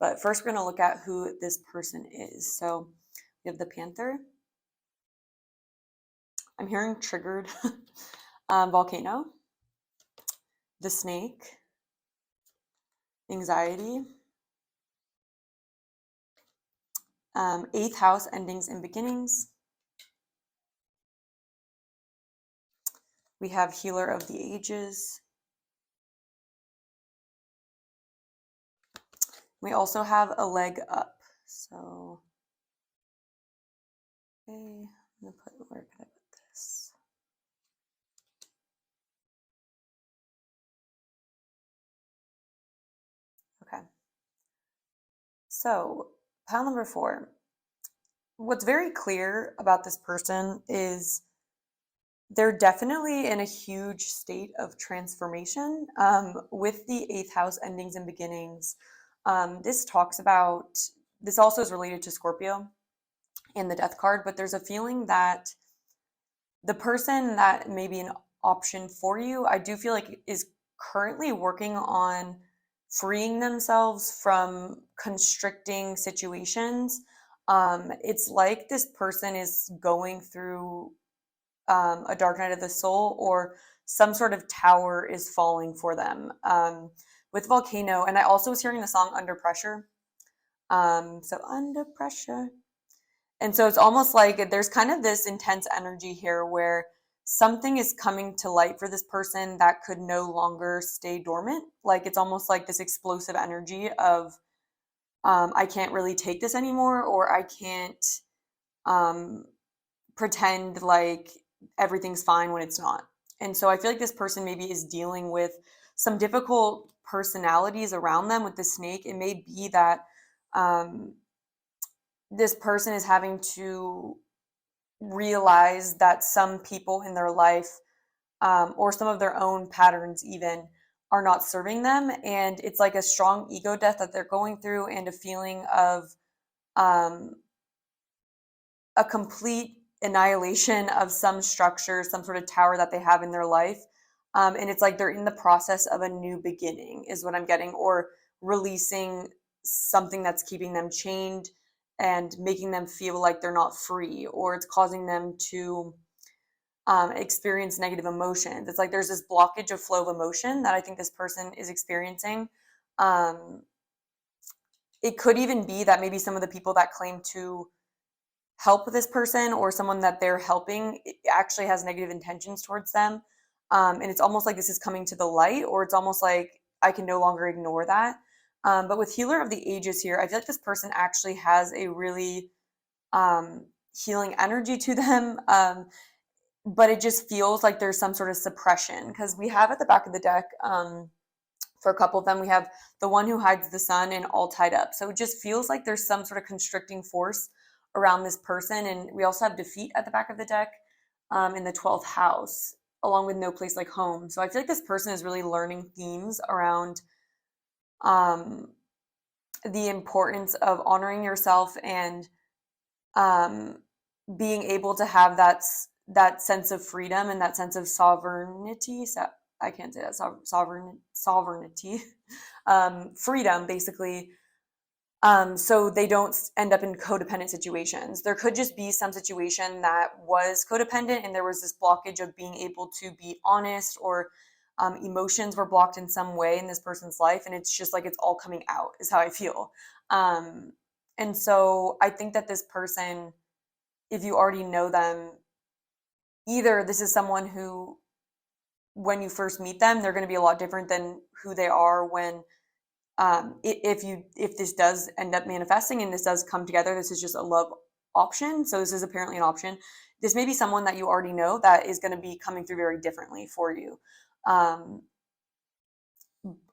But first we're going to look at who this person is. So we have the Panther. I'm hearing triggered. Volcano. The Snake. anxiety. 8th house, endings and beginnings. We have healer of the ages. We also have a leg up. So, okay, I'm gonna put, where can I put this? Okay. So, pile number 4. What's very clear about this person is they're definitely in a huge state of transformation. With the 8th house, endings and beginnings, this talks about, this also is related to Scorpio and the death card, but there's a feeling that the person that may be an option for you, I do feel like is currently working on freeing themselves from constricting situations. It's like this person is going through a dark night of the soul, or some sort of tower is falling for them. With volcano, and I also was hearing the song Under Pressure. So Under Pressure. And so it's almost like there's kind of this intense energy here where something is coming to light for this person that could no longer stay dormant. Like it's almost like this explosive energy of, I can't really take this anymore, or I can't pretend like everything's fine when it's not. And so I feel like this person maybe is dealing with some difficult personalities around them with the snake. It may be that this person is having to realize that some people in their life, or some of their own patterns even, are not serving them. And it's like a strong ego death that they're going through, and a feeling of a complete annihilation of some structure, some sort of tower that they have in their life. And it's like they're in the process of a new beginning, is what I'm getting, or releasing something that's keeping them chained and making them feel like they're not free, or it's causing them to experience negative emotions. It's like there's this blockage of flow of emotion that I think this person is experiencing. It could even be that maybe some of the people that claim to help this person, or someone that they're helping, actually has negative intentions towards them. And it's almost like this is coming to the light, or it's almost like I can no longer ignore that. But with healer of the ages here, I feel like this person actually has a really healing energy to them. But it just feels like there's some sort of suppression, because we have at the back of the deck, for a couple of them, we have the one who hides the sun and all tied up. So it just feels like there's some sort of constricting force around this person. And we also have defeat at the back of the deck, in the 12th house, along with no place like home. So I feel like this person is really learning themes around the importance of honoring yourself, and being able to have that sense of freedom and that sense of sovereignty. So I can't say that, sovereignty, freedom, basically. So they don't end up in codependent situations. There could just be some situation that was codependent, and there was this blockage of being able to be honest, or emotions were blocked in some way in this person's life. And it's just like it's all coming out, is how I feel. And so I think that this person, if you already know them, either this is someone who, when you first meet them, they're going to be a lot different than who they are when, if this does end up manifesting and this does come together, this is just a love option. So this is apparently an option. This may be someone that you already know that is going to be coming through very differently for you.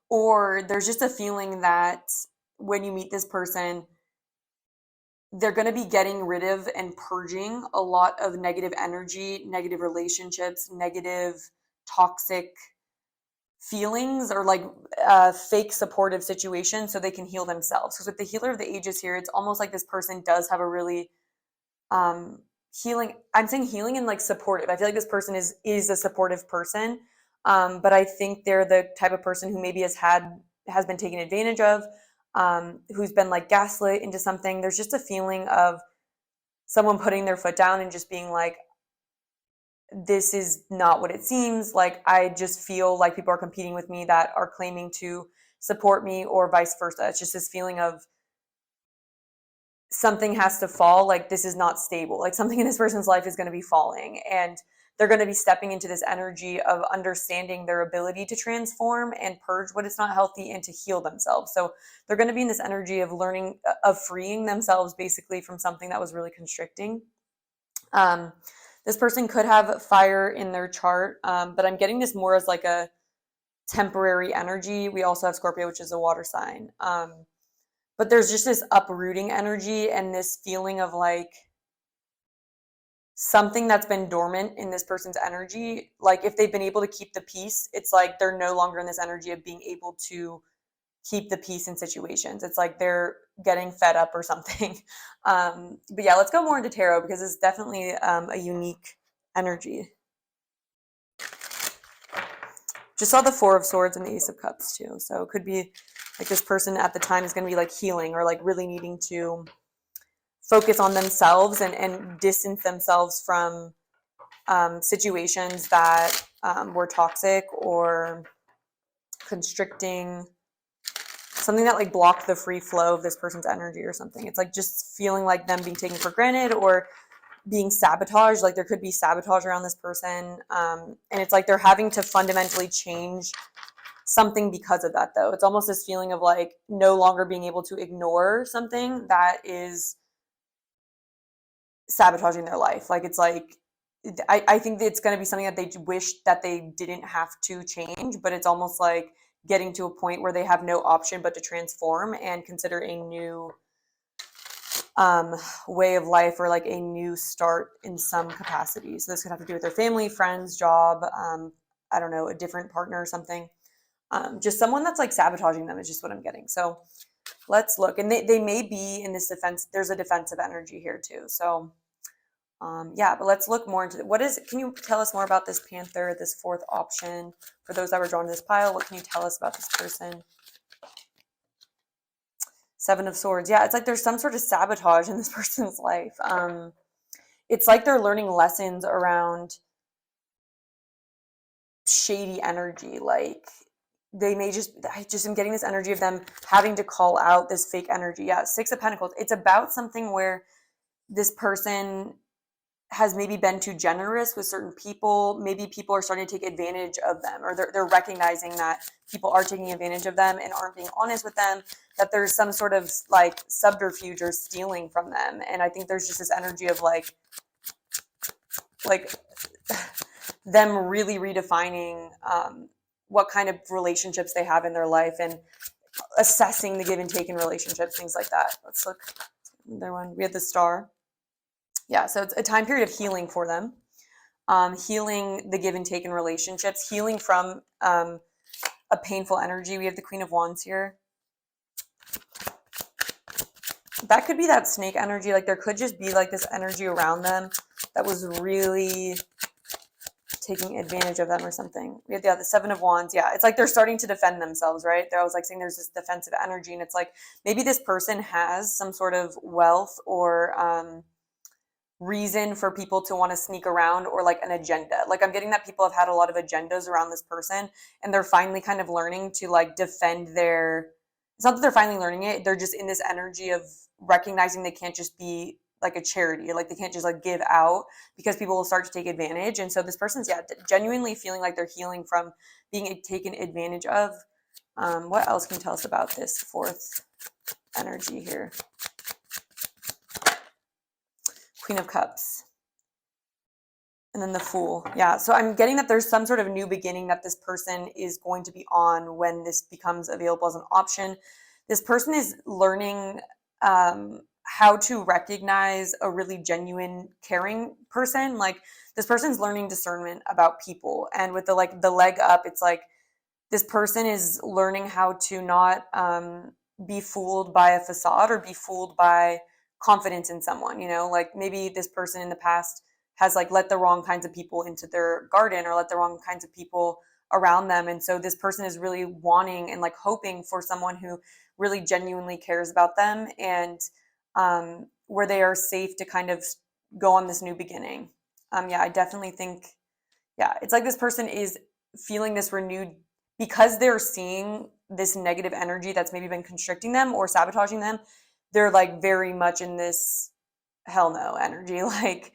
Or there's just a feeling that when you meet this person, they're going to be getting rid of and purging a lot of negative energy, negative relationships, negative, toxic feelings, or like fake supportive situations, so they can heal themselves. Because with the healer of the ages here, it's almost like this person does have a really healing. I'm saying healing and like supportive. I feel like this person is a supportive person, but I think they're the type of person who maybe has been taken advantage of, who's been like gaslit into something. There's just a feeling of someone putting their foot down and just being like, this is not what it seems like. I just feel like people are competing with me that are claiming to support me, or vice versa. It's just this feeling of something has to fall, like this is not stable, like something in this person's life is going to be falling, and they're going to be stepping into this energy of understanding their ability to transform and purge what is not healthy and to heal themselves. So they're going to be in this energy of learning, of freeing themselves basically from something that was really constricting. This person could have fire in their chart, but I'm getting this more as like a temporary energy. We also have Scorpio, which is a water sign. But there's just this uprooting energy and this feeling of like something that's been dormant in this person's energy. Like if they've been able to keep the peace, it's like they're no longer in this energy of being able to keep the peace in situations. It's like they're getting fed up or something. But yeah, let's go more into tarot because it's definitely a unique energy. Just saw the Four of Swords and the Ace of Cups too. So it could be like this person at the time is going to be like healing or like really needing to focus on themselves and distance themselves from situations that were toxic or constricting, something that like blocked the free flow of this person's energy or something. It's like just feeling like them being taken for granted or being sabotaged. Like there could be sabotage around this person. And it's like they're having to fundamentally change something because of that though. It's almost this feeling of like no longer being able to ignore something that is sabotaging their life. Like it's like I think that it's going to be something that they wish that they didn't have to change, but it's almost like getting to a point where they have no option but to transform and consider a new way of life or like a new start in some capacity. So this could have to do with their family, friends, job, I don't know, a different partner or something. Just someone that's like sabotaging them is just what I'm getting. So let's look. And they may be in this defense. There's a defensive energy here too. So yeah, but let's look more into what is, can you tell us more about this Panther, this fourth option? For those that were drawn to this pile, what can you tell us about this person? Seven of Swords. Yeah, it's like there's some sort of sabotage in this person's life. It's like they're learning lessons around shady energy. Like they may I just am getting this energy of them having to call out this fake energy. Yeah, Six of Pentacles. It's about something where this person has maybe been too generous with certain people. Maybe people are starting to take advantage of them, or they're recognizing that people are taking advantage of them and aren't being honest with them, that there's some sort of like subterfuge or stealing from them. And I think there's just this energy of like them really redefining what kind of relationships they have in their life and assessing the give and take in relationships, things like that. Let's look another one. We had the Star. Yeah, so it's a time period of healing for them. Healing the give and take in relationships, healing from a painful energy. We have the Queen of Wands here. That could be that snake energy. Like there could just be like this energy around them that was really taking advantage of them or something. We have the Seven of Wands. Yeah, it's like they're starting to defend themselves, right? They're always like saying there's this defensive energy, and it's like maybe this person has some sort of wealth or reason for people to want to sneak around, or like an agenda. Like I'm getting that people have had a lot of agendas around this person, and they're finally kind of learning to like defend their, it's not that they're finally learning it, they're just in this energy of recognizing they can't just be like a charity, like they can't just like give out because people will start to take advantage. And so this person's genuinely feeling like they're healing from being taken advantage of. What else can you tell us about this fourth energy here? Queen of Cups. And then the Fool. Yeah, so I'm getting that there's some sort of new beginning that this person is going to be on when this becomes available as an option. This person is learning how to recognize a really genuine, caring person. Like this person's learning discernment about people. And with the leg up, it's like this person is learning how to not be fooled by a facade or be fooled by confidence in someone. You know, like maybe this person in the past has like let the wrong kinds of people into their garden or let the wrong kinds of people around them. And so this person is really wanting and like hoping for someone who really genuinely cares about them, and where they are safe to kind of go on this new beginning. Yeah, I definitely think, yeah, it's like this person is feeling this renewed, because they're seeing this negative energy that's maybe been constricting them or sabotaging them, they're like very much in this hell no energy. Like,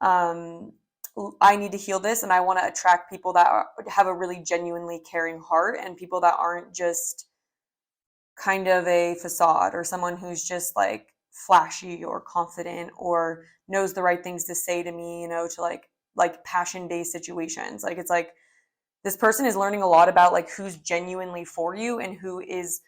I need to heal this, and I want to attract people that have a really genuinely caring heart, and people that aren't just kind of a facade, or someone who's just like flashy or confident or knows the right things to say to me, you know, to like passion-based situations. Like, it's like this person is learning a lot about like who's genuinely for you and who is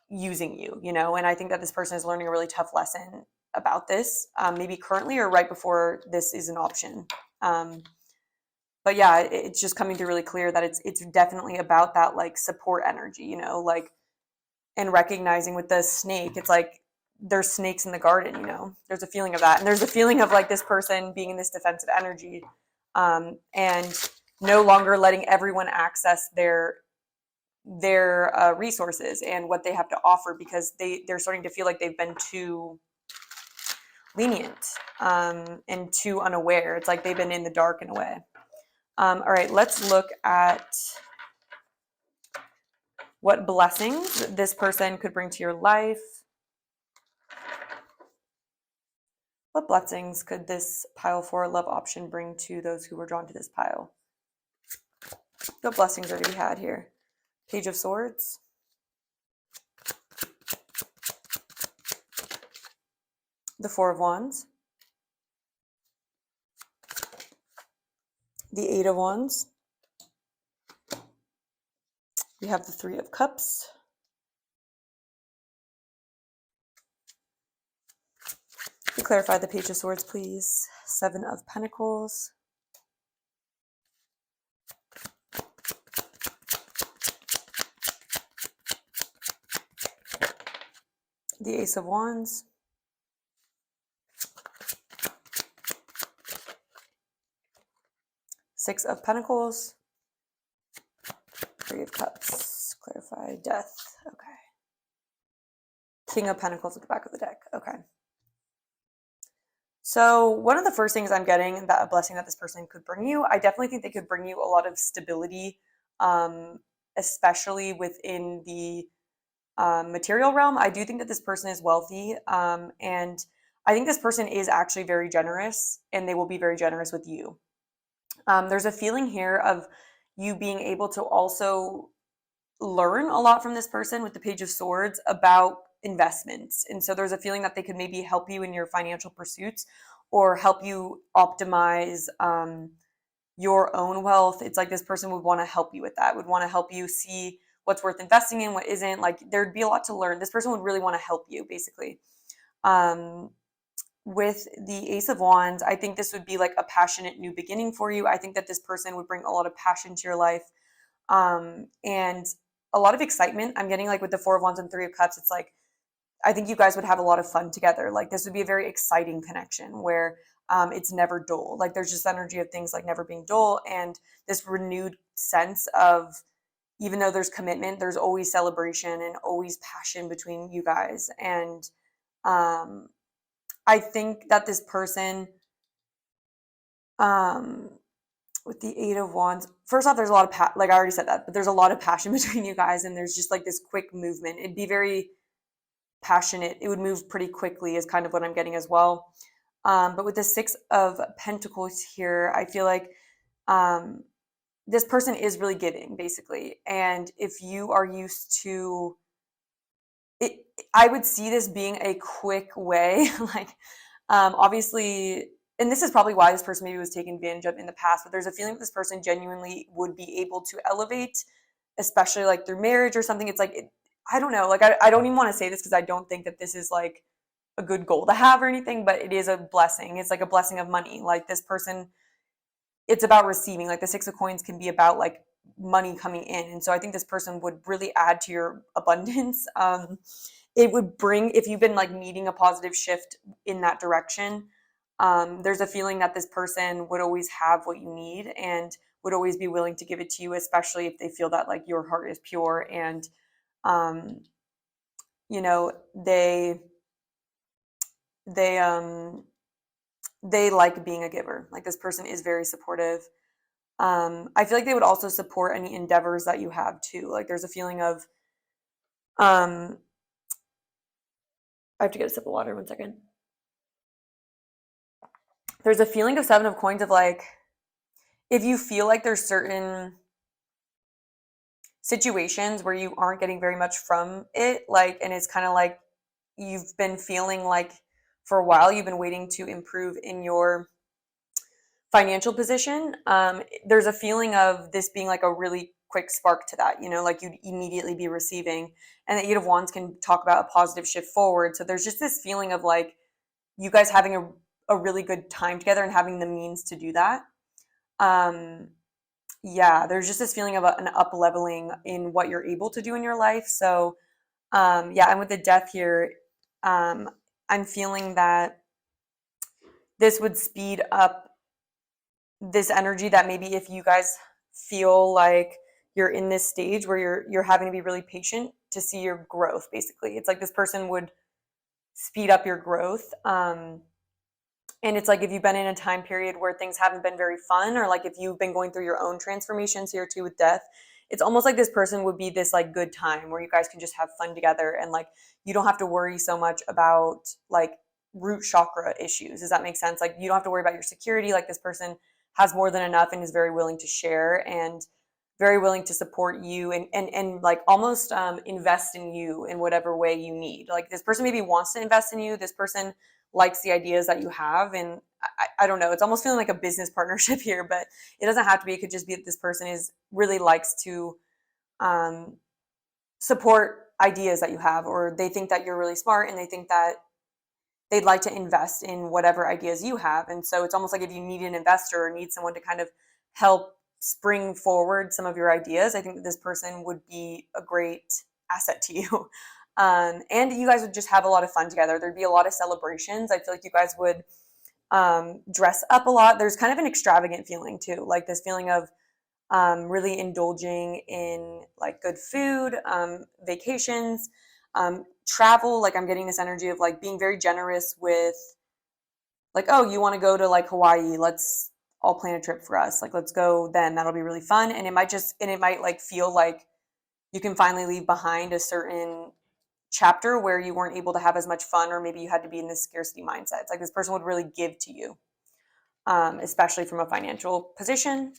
using you, you know. And I think that this person is learning a really tough lesson about this, maybe currently or right before this is an option. But yeah, it's just coming through really clear that it's definitely about that like support energy, you know, like, and recognizing with the snake, it's like there's snakes in the garden, you know. There's a feeling of that, and there's a feeling of like this person being in this defensive energy, and no longer letting everyone access their resources and what they have to offer, because they're starting to feel like they've been too lenient, and too unaware. It's like they've been in the dark in a way. All right, let's look at what blessings this person could bring to your life. What blessings could this pile 4 love option bring to those who were drawn to this pile? What blessings are to be had here? Page of Swords. The 4 of Wands. The 8 of Wands. We have the 3 of Cups. Could you clarify the Page of Swords, please? 7 of Pentacles. The Ace of Wands. Six of Pentacles. 3 of Cups. Clarify death. Okay. King of Pentacles at the back of the deck. Okay. So one of the first things I'm getting, that a blessing that this person could bring you, I definitely think they could bring you a lot of stability, especially within the material realm. I do think that this person is wealthy, and I think this person is actually very generous, and they will be very generous with you. There's a feeling here of you being able to also learn a lot from this person with the Page of Swords about investments. And so there's a feeling that they could maybe help you in your financial pursuits, or help you optimize your own wealth. It's like this person would want to help you with that, would want to help you see what's worth investing in, what isn't. Like, there'd be a lot to learn. This person would really want to help you, basically. With the Ace of Wands, I think this would be like a passionate new beginning for you. I think that this person would bring a lot of passion to your life, and a lot of excitement. I'm getting like with the 4 of Wands and 3 of Cups, it's like I think you guys would have a lot of fun together. Like, this would be a very exciting connection where it's never dull. Like, there's just energy of things like never being dull, and this renewed sense of, even though there's commitment, there's always celebration and always passion between you guys. And I think that this person, with the 8 of Wands, first off, there's a lot of like I already said that, but there's a lot of passion between you guys, and there's just like this quick movement. It'd be very passionate. It would move pretty quickly, is kind of what I'm getting as well. But with the 6 of Pentacles here, I feel like this person is really giving, basically. And if you are used to it, I would see this being a quick way, like, obviously, and this is probably why this person maybe was taken advantage of in the past, but there's a feeling that this person genuinely would be able to elevate, especially like through marriage or something. It's like, I don't know, like, I don't even want to say this because I don't think that this is like a good goal to have or anything, but it is a blessing. It's like a blessing of money. Like, this person, it's about receiving. Like, the 6 of Coins can be about like money coming in. And so I think this person would really add to your abundance. It would bring, if you've been like needing a positive shift in that direction, there's a feeling that this person would always have what you need and would always be willing to give it to you, especially if they feel that like your heart is pure and, you know, they like being a giver. Like, this person is very supportive. I feel like they would also support any endeavors that you have too. Like, there's a feeling of I have to get a sip of water, 1 second. There's a feeling of Seven of Coins of like, if you feel like there's certain situations where you aren't getting very much from it, like, and it's kind of like you've been feeling like for a while you've been waiting to improve in your financial position, there's a feeling of this being like a really quick spark to that, like you'd immediately be receiving. And the Eight of Wands can talk about a positive shift forward. So there's just this feeling of like you guys having a really good time together and having the means to do that. Yeah, there's just this feeling of an up leveling in what you're able to do in your life. So yeah, and with the Death here, I'm feeling that this would speed up this energy, that maybe if you guys feel like you're in this stage where you're having to be really patient to see your growth. Basically, it's like this person would speed up your growth. And it's like if you've been in a time period where things haven't been very fun, or like if you've been going through your own transformations here too with Death, it's almost like this person would be this like good time where you guys can just have fun together, and like you don't have to worry so much about like root chakra issues. Does that make sense? Like you don't have to worry about your security. Like this person has more than enough and is very willing to share and very willing to support you, and like almost invest in you in whatever way you need. Like this person maybe wants to invest in you. This person likes the ideas that you have. And I don't know, it's almost feeling like a business partnership here, but it doesn't have to be. It could just be that this person is really likes to support ideas that you have, or they think that you're really smart and they think that they'd like to invest in whatever ideas you have. And so it's almost like if you need an investor or need someone to kind of help spring forward some of your ideas, I think that this person would be a great asset to you. And you guys would just have a lot of fun together. There'd be a lot of celebrations. I feel like you guys would dress up a lot. There's kind of an extravagant feeling too, like this feeling of really indulging in like good food, vacations, travel. Like I'm getting this energy of like being very generous with like, oh, you want to go to like Hawaii? Let's all plan a trip for us. Like, let's go then. That'll be really fun. And it might like feel like you can finally leave behind a certain chapter where you weren't able to have as much fun, or maybe you had to be in this scarcity mindset. It's like this person would really give to you, especially from a financial position.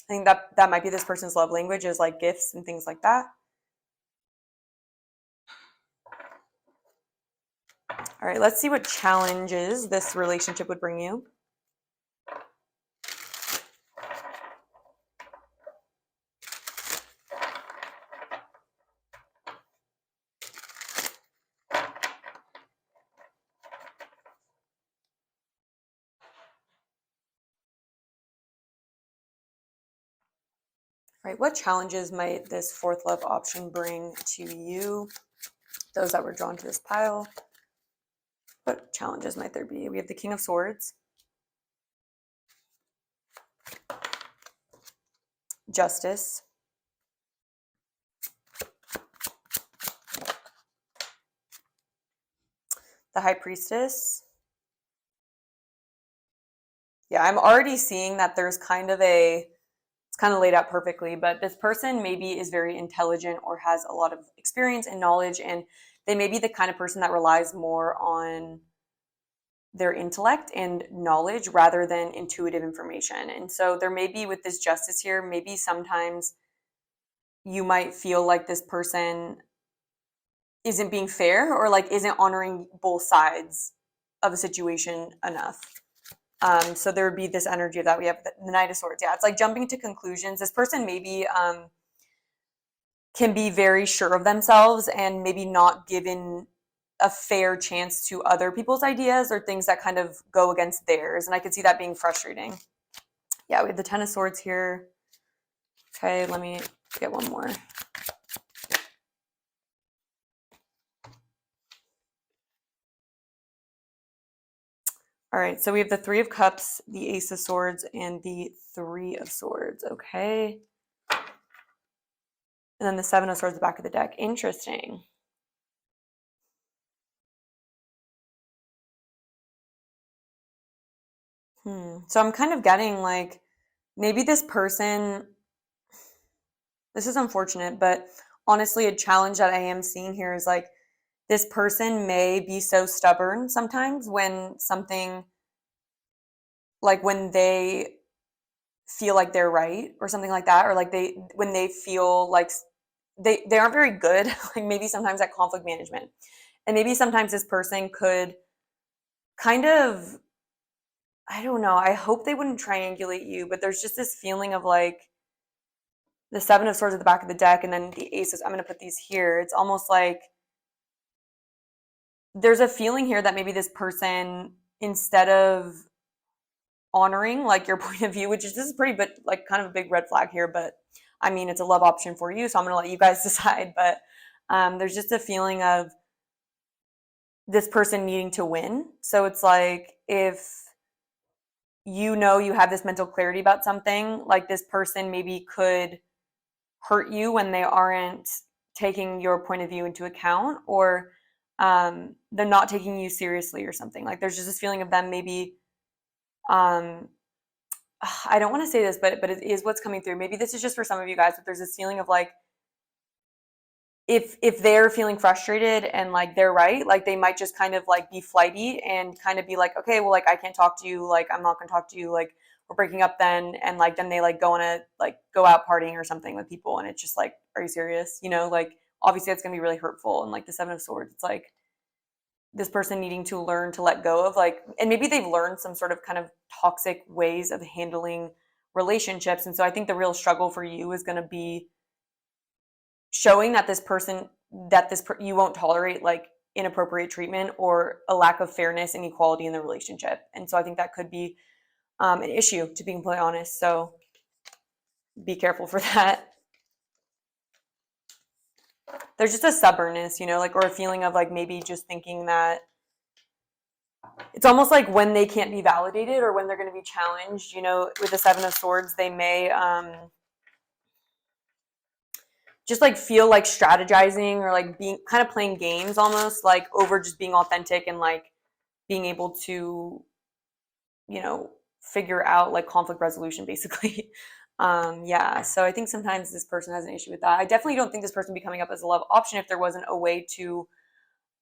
I think that might be this person's love language, is like gifts and things like that. All right, let's see what challenges this relationship would bring you. Right, what challenges might this fourth love option bring to you? Those that were drawn to this pile. What challenges might there be? We have the King of Swords, Justice, the High Priestess. Yeah, I'm already seeing that there's kind of it's kind of laid out perfectly, but this person maybe is very intelligent or has a lot of experience and knowledge, and they may be the kind of person that relies more on their intellect and knowledge rather than intuitive information. And so there may be, with this Justice here, maybe sometimes you might feel like this person isn't being fair, or like isn't honoring both sides of a situation enough. So there would be this energy of that. We have the Knight of Swords. Yeah, it's like jumping to conclusions. This person maybe can be very sure of themselves and maybe not given a fair chance to other people's ideas or things that kind of go against theirs. And I could see that being frustrating. Yeah, we have the Ten of Swords here. Okay, let me get one more. All right, so we have the Three of Cups, the Ace of Swords, and the Three of Swords. Okay. And then the Seven of Swords, the back of the deck. Interesting. So I'm kind of getting like maybe this person, this is unfortunate, but honestly, a challenge that I am seeing here is like this person may be so stubborn sometimes when something, like when they feel like they're right or something like that, or like when they feel like they aren't very good, like maybe sometimes at conflict management. And maybe sometimes this person could kind of, I don't know, I hope they wouldn't triangulate you, but there's just this feeling of like the Seven of Swords at the back of the deck and then the aces. I'm going to put these here. It's almost like there's a feeling here that maybe this person, instead of honoring like your point of view, which is, this is pretty, but like kind of a big red flag here, but I mean, it's a love option for you, so I'm going to let you guys decide. But there's just a feeling of this person needing to win. So it's like, if you know you have this mental clarity about something, like this person maybe could hurt you when they aren't taking your point of view into account, or they're not taking you seriously or something. Like there's just this feeling of them maybe, I don't want to say this, but it is what's coming through. Maybe this is just for some of you guys, but there's this feeling of like, if they're feeling frustrated and like they're right, like they might just kind of like be flighty and kind of be like, okay, well, like I can't talk to you, like I'm not gonna talk to you, like we're breaking up then. And like then they like go on a like go out partying or something with people, and it's just like, are you serious? You know, like obviously that's gonna be really hurtful. And like the Seven of Swords, it's like this person needing to learn to let go of like, and maybe they've learned some sort of kind of toxic ways of handling relationships. And so I think the real struggle for you is going to be showing that you won't tolerate like inappropriate treatment or a lack of fairness and equality in the relationship. And so I think that could be an issue, to be completely honest. So be careful for that. There's just a stubbornness, you know, like, or a feeling of like maybe just thinking that it's almost like when they can't be validated or when they're going to be challenged, you know, with the Seven of Swords, they may just like feel like strategizing or like being kind of playing games almost, like over just being authentic and like being able to, you know, figure out like conflict resolution basically. Yeah, so I think sometimes this person has an issue with that. I definitely don't think this person would be coming up as a love option if there wasn't a way to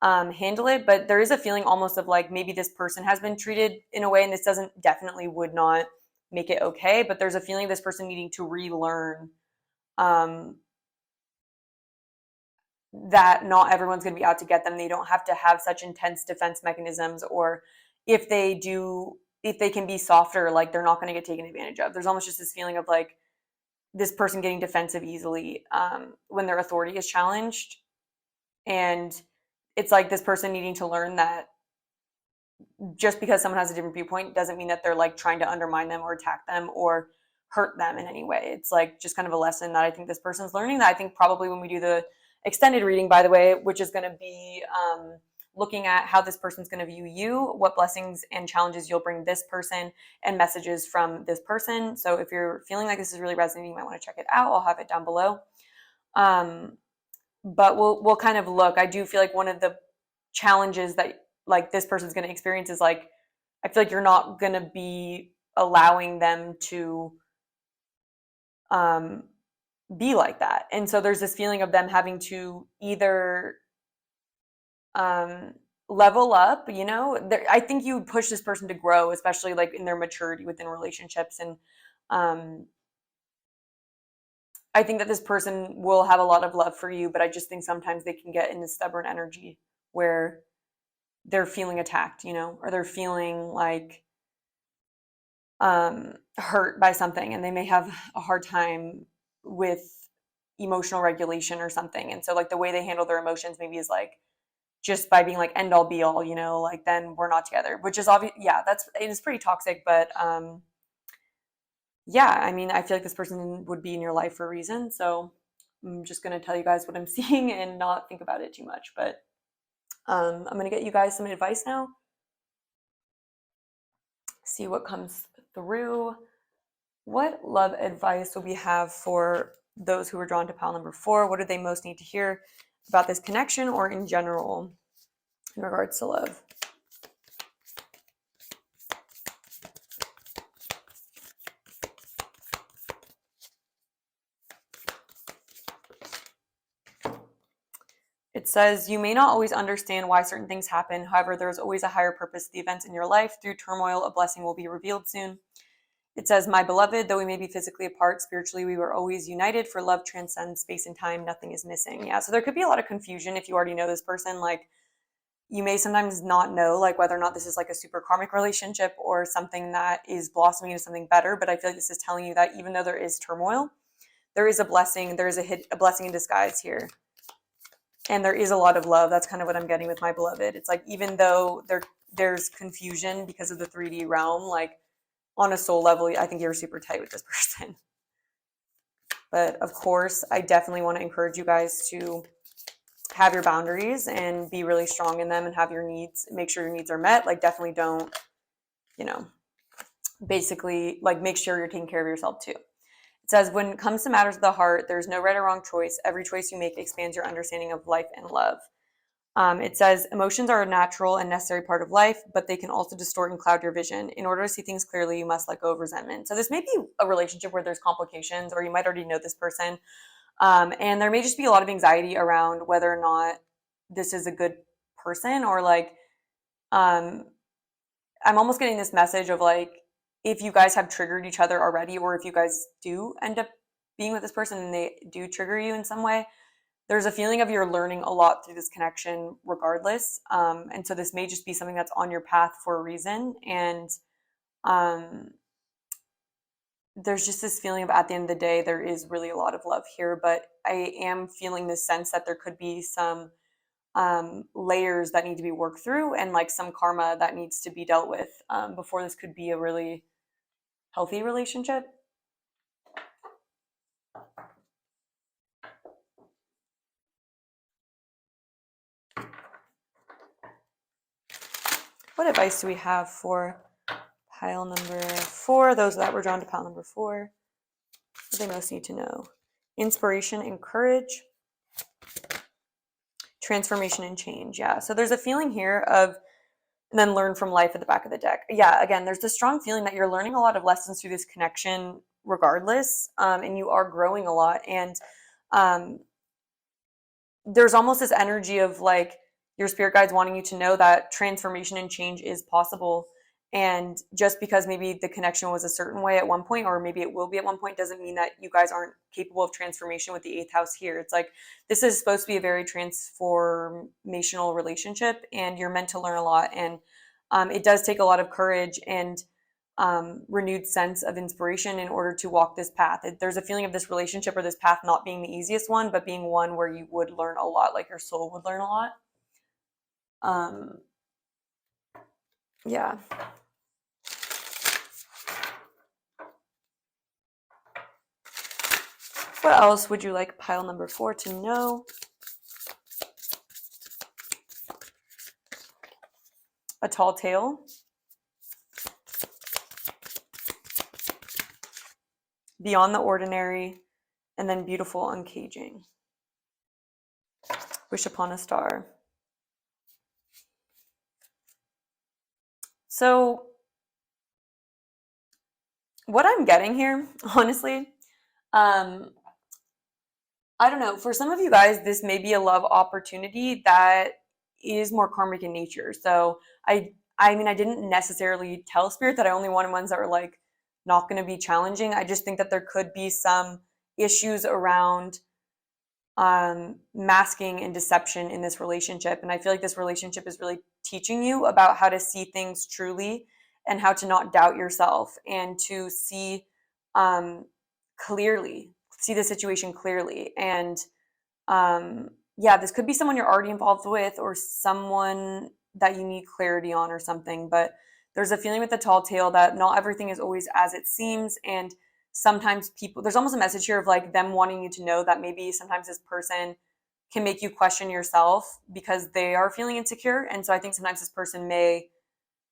handle it. But there is a feeling almost of like maybe this person has been treated in a way, and this would not make it okay. But there's a feeling of this person needing to relearn that not everyone's going to be out to get them. They don't have to have such intense defense mechanisms, or if they do, if they can be softer, like they're not going to get taken advantage of. There's almost just this feeling of like this person getting defensive easily when their authority is challenged. And it's like this person needing to learn that just because someone has a different viewpoint doesn't mean that they're like trying to undermine them or attack them or hurt them in any way. It's like just kind of a lesson that I think this person's learning, that I think probably when we do the extended reading, by the way, which is going to be looking at how this person's going to view you, what blessings and challenges you'll bring this person, and messages from this person. So if you're feeling like this is really resonating, you might want to check it out. I'll have it down below. But we'll kind of look. I do feel like one of the challenges that like this person's going to experience is like, I feel like you're not going to be allowing them to be like that. And so there's this feeling of them having to either level up, you know. I think you push this person to grow, especially like in their maturity within relationships. And I think that this person will have a lot of love for you, but I just think sometimes they can get in this stubborn energy where they're feeling attacked, you know, or they're feeling like hurt by something, and they may have a hard time with emotional regulation or something. And so like the way they handle their emotions maybe is like just by being like end all be all, you know, like then we're not together, which is obvious. Yeah, it is pretty toxic. But yeah, I mean, I feel like this person would be in your life for a reason. So I'm just going to tell you guys what I'm seeing and not think about it too much. But I'm going to get you guys some advice now. See what comes through. What love advice will we have for those who are drawn to pile number 4? What do they most need to hear about this connection or in general in regards to love? It says, you may not always understand why certain things happen. However, there is always a higher purpose to the events in your life. Through turmoil, a blessing will be revealed soon. It says, my beloved, though we may be physically apart, spiritually we were always united, for love transcends space and time. Nothing is missing. Yeah, so there could be a lot of confusion if you already know this person. Like, you may sometimes not know, like, whether or not this is like a super karmic relationship or something that is blossoming into something better. But I feel like this is telling you that even though there is turmoil, there is a blessing. There is a blessing in disguise here. And there is a lot of love. That's kind of what I'm getting with my beloved. It's like, even though there's confusion because of the 3D realm, like, on a soul level, I think you're super tight with this person. But of course, I definitely want to encourage you guys to have your boundaries and be really strong in them and have your needs, make sure your needs are met. Like, definitely don't, basically, like, make sure you're taking care of yourself too. It says, when it comes to matters of the heart, there's no right or wrong choice. Every choice you make expands your understanding of life and love. It says, emotions are a natural and necessary part of life, but they can also distort and cloud your vision. In order to see things clearly, you must let go of resentment. So this may be a relationship where there's complications, or you might already know this person. And there may just be a lot of anxiety around whether or not this is a good person, or like, I'm almost getting this message of like, if you guys have triggered each other already, or if you guys do end up being with this person and they do trigger you in some way, there's a feeling of you're learning a lot through this connection regardless. And so this may just be something that's on your path for a reason. And there's just this feeling of, at the end of the day, there is really a lot of love here, but I am feeling this sense that there could be some layers that need to be worked through, and like some karma that needs to be dealt with before this could be a really healthy relationship. What advice do we have for pile number 4? Those that were drawn to pile number 4. What they most need to know. Inspiration and courage. Transformation and change. Yeah. So there's a feeling here of, and then learn from life at the back of the deck. Yeah. Again, there's this strong feeling that you're learning a lot of lessons through this connection regardless. And you are growing a lot. And there's almost this energy of like your spirit guides wanting you to know that transformation and change is possible. And just because maybe the connection was a certain way at one point, or maybe it will be at one point, doesn't mean that you guys aren't capable of transformation with the 8th house here. It's like, this is supposed to be a very transformational relationship, and you're meant to learn a lot. And it does take a lot of courage and renewed sense of inspiration in order to walk this path. There's a feeling of this relationship or this path not being the easiest one, but being one where you would learn a lot, like your soul would learn a lot. Yeah. What else would you like pile number 4 to know? A tall tale. Beyond the ordinary. And then beautiful uncaging. Wish upon a star. So what I'm getting here, honestly, I don't know. For some of you guys, this may be a love opportunity that is more karmic in nature. So I mean, I didn't necessarily tell Spirit that I only wanted ones that were like not going to be challenging. I just think that there could be some issues around masking and deception in this relationship. And I feel like this relationship is really teaching you about how to see things truly and how to not doubt yourself and to see clearly, see the situation clearly. And yeah, this could be someone you're already involved with, or someone that you need clarity on or something. But there's a feeling with the tall tale that not everything is always as it seems. And sometimes people, there's almost a message here of like them wanting you to know that maybe sometimes this person can make you question yourself because they are feeling insecure. And so I think sometimes this person may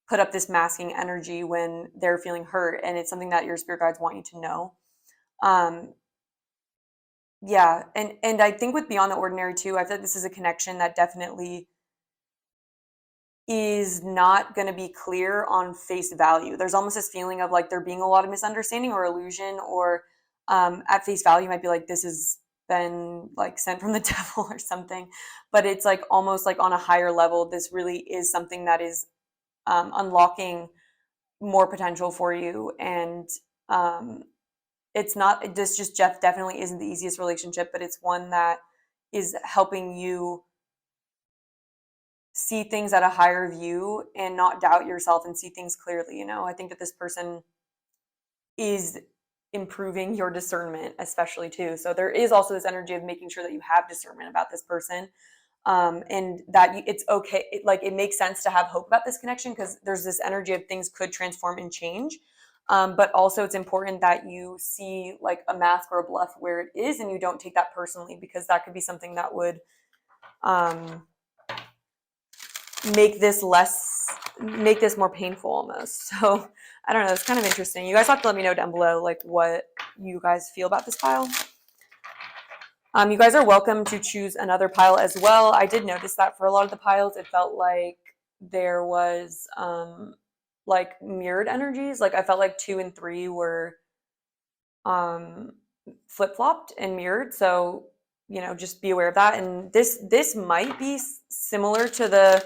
put up this masking energy when they're feeling hurt, and it's something that your spirit guides want you to know. Yeah, and I think with Beyond the Ordinary too, I feel like this is a connection that definitely is not going to be clear on face value. There's almost this feeling of like there being a lot of misunderstanding or illusion, or at face value might be like, this is been like sent from the devil or something, but it's like almost like on a higher level, this really is something that is unlocking more potential for you. And it's not, this just Jeff definitely isn't the easiest relationship, but it's one that is helping you see things at a higher view and not doubt yourself and see things clearly. I think that this person is improving your discernment, especially too. So there is also this energy of making sure that you have discernment about this person, and that it's okay. It makes sense to have hope about this connection because there's this energy of things could transform and change. But also it's important that you see like a mask or a bluff where it is, and you don't take that personally, because that could be something that would make this more painful almost. So I don't know, it's kind of interesting. You guys have to let me know down below like what you guys feel about this pile. You guys are welcome to choose another pile as well. I did notice that for a lot of the piles, it felt like there was like mirrored energies. Like I felt like 2 and 3 were flip-flopped and mirrored. So, just be aware of that. And this might be similar to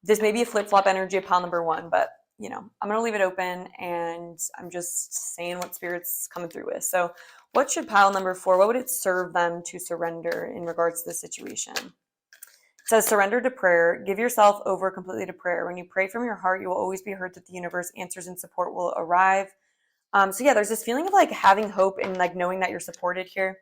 this may be a flip-flop energy of pile number 1, but I'm going to leave it open, and I'm just saying what Spirit's coming through with. So what should pile number 4, what would it serve them to surrender in regards to the situation? It says, surrender to prayer. Give yourself over completely to prayer. When you pray from your heart, you will always be heard, that the universe answers and support will arrive. So yeah, there's this feeling of like having hope and like knowing that you're supported here.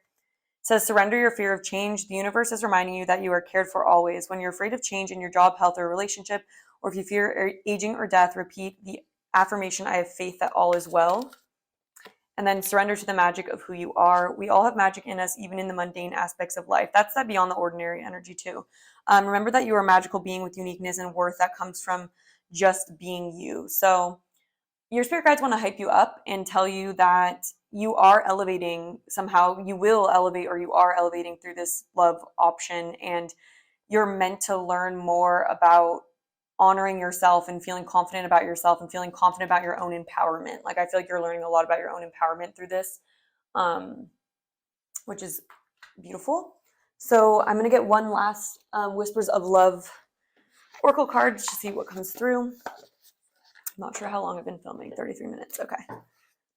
It says, surrender your fear of change. The universe is reminding you that you are cared for always. When you're afraid of change in your job, health, or relationship, or if you fear aging or death, repeat the affirmation, I have faith that all is well. And then surrender to the magic of who you are. We all have magic in us, even in the mundane aspects of life. That's that beyond the ordinary energy too. Remember that you are a magical being with uniqueness and worth that comes from just being you. So your spirit guides want to hype you up and tell you that you are elevating somehow. You will elevate, or you are elevating through this love option, and you're meant to learn more about honoring yourself and feeling confident about yourself and feeling confident about your own empowerment. Like I feel like you're learning a lot about your own empowerment through this, which is beautiful. So I'm going to get one last Whispers of Love Oracle card to see what comes through. I'm not sure how long I've been filming. 33 minutes. Okay.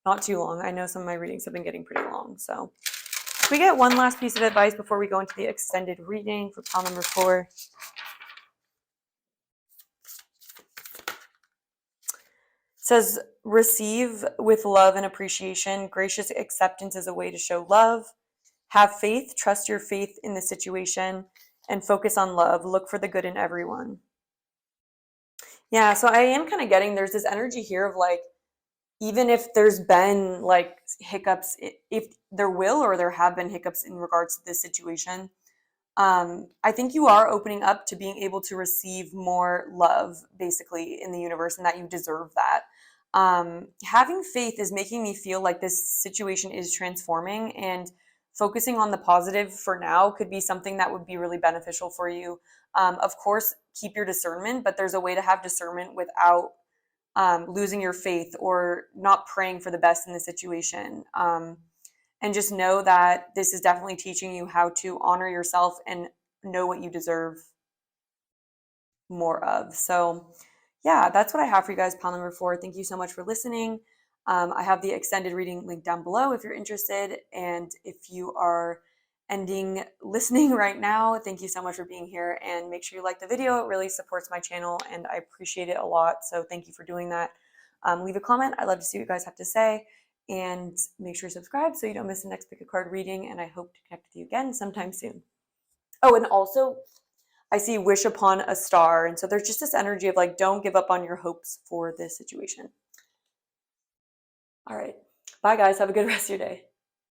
Not too long. I know some of my readings have been getting pretty long. So if we get one last piece of advice before we go into the extended reading for pile number 4. It says, receive with love and appreciation. Gracious acceptance is a way to show love. Have faith. Trust your faith in the situation and focus on love. Look for the good in everyone. Yeah, so I am kind of getting, there's this energy here of like, even if there's been like hiccups, if there will or there have been hiccups in regards to this situation, I think you are opening up to being able to receive more love basically in the universe, and that you deserve that. Having faith is making me feel like this situation is transforming, and focusing on the positive for now could be something that would be really beneficial for you. Of course, keep your discernment, but there's a way to have discernment without losing your faith or not praying for the best in the situation. And just know that this is definitely teaching you how to honor yourself and know what you deserve more of. So yeah, that's what I have for you guys, pile number 4. Thank you so much for listening. I have the extended reading link down below if you're interested. And if you are listening right now, thank you so much for being here, and make sure you like the video. It really supports my channel and I appreciate it a lot. So thank you for doing that. Leave a comment. I'd love to see what you guys have to say, and make sure you subscribe so you don't miss the next pick a card reading. And I hope to connect with you again sometime soon. Oh, and also I see wish upon a star. And so there's just this energy of like, don't give up on your hopes for this situation. All right. Bye guys. Have a good rest of your day.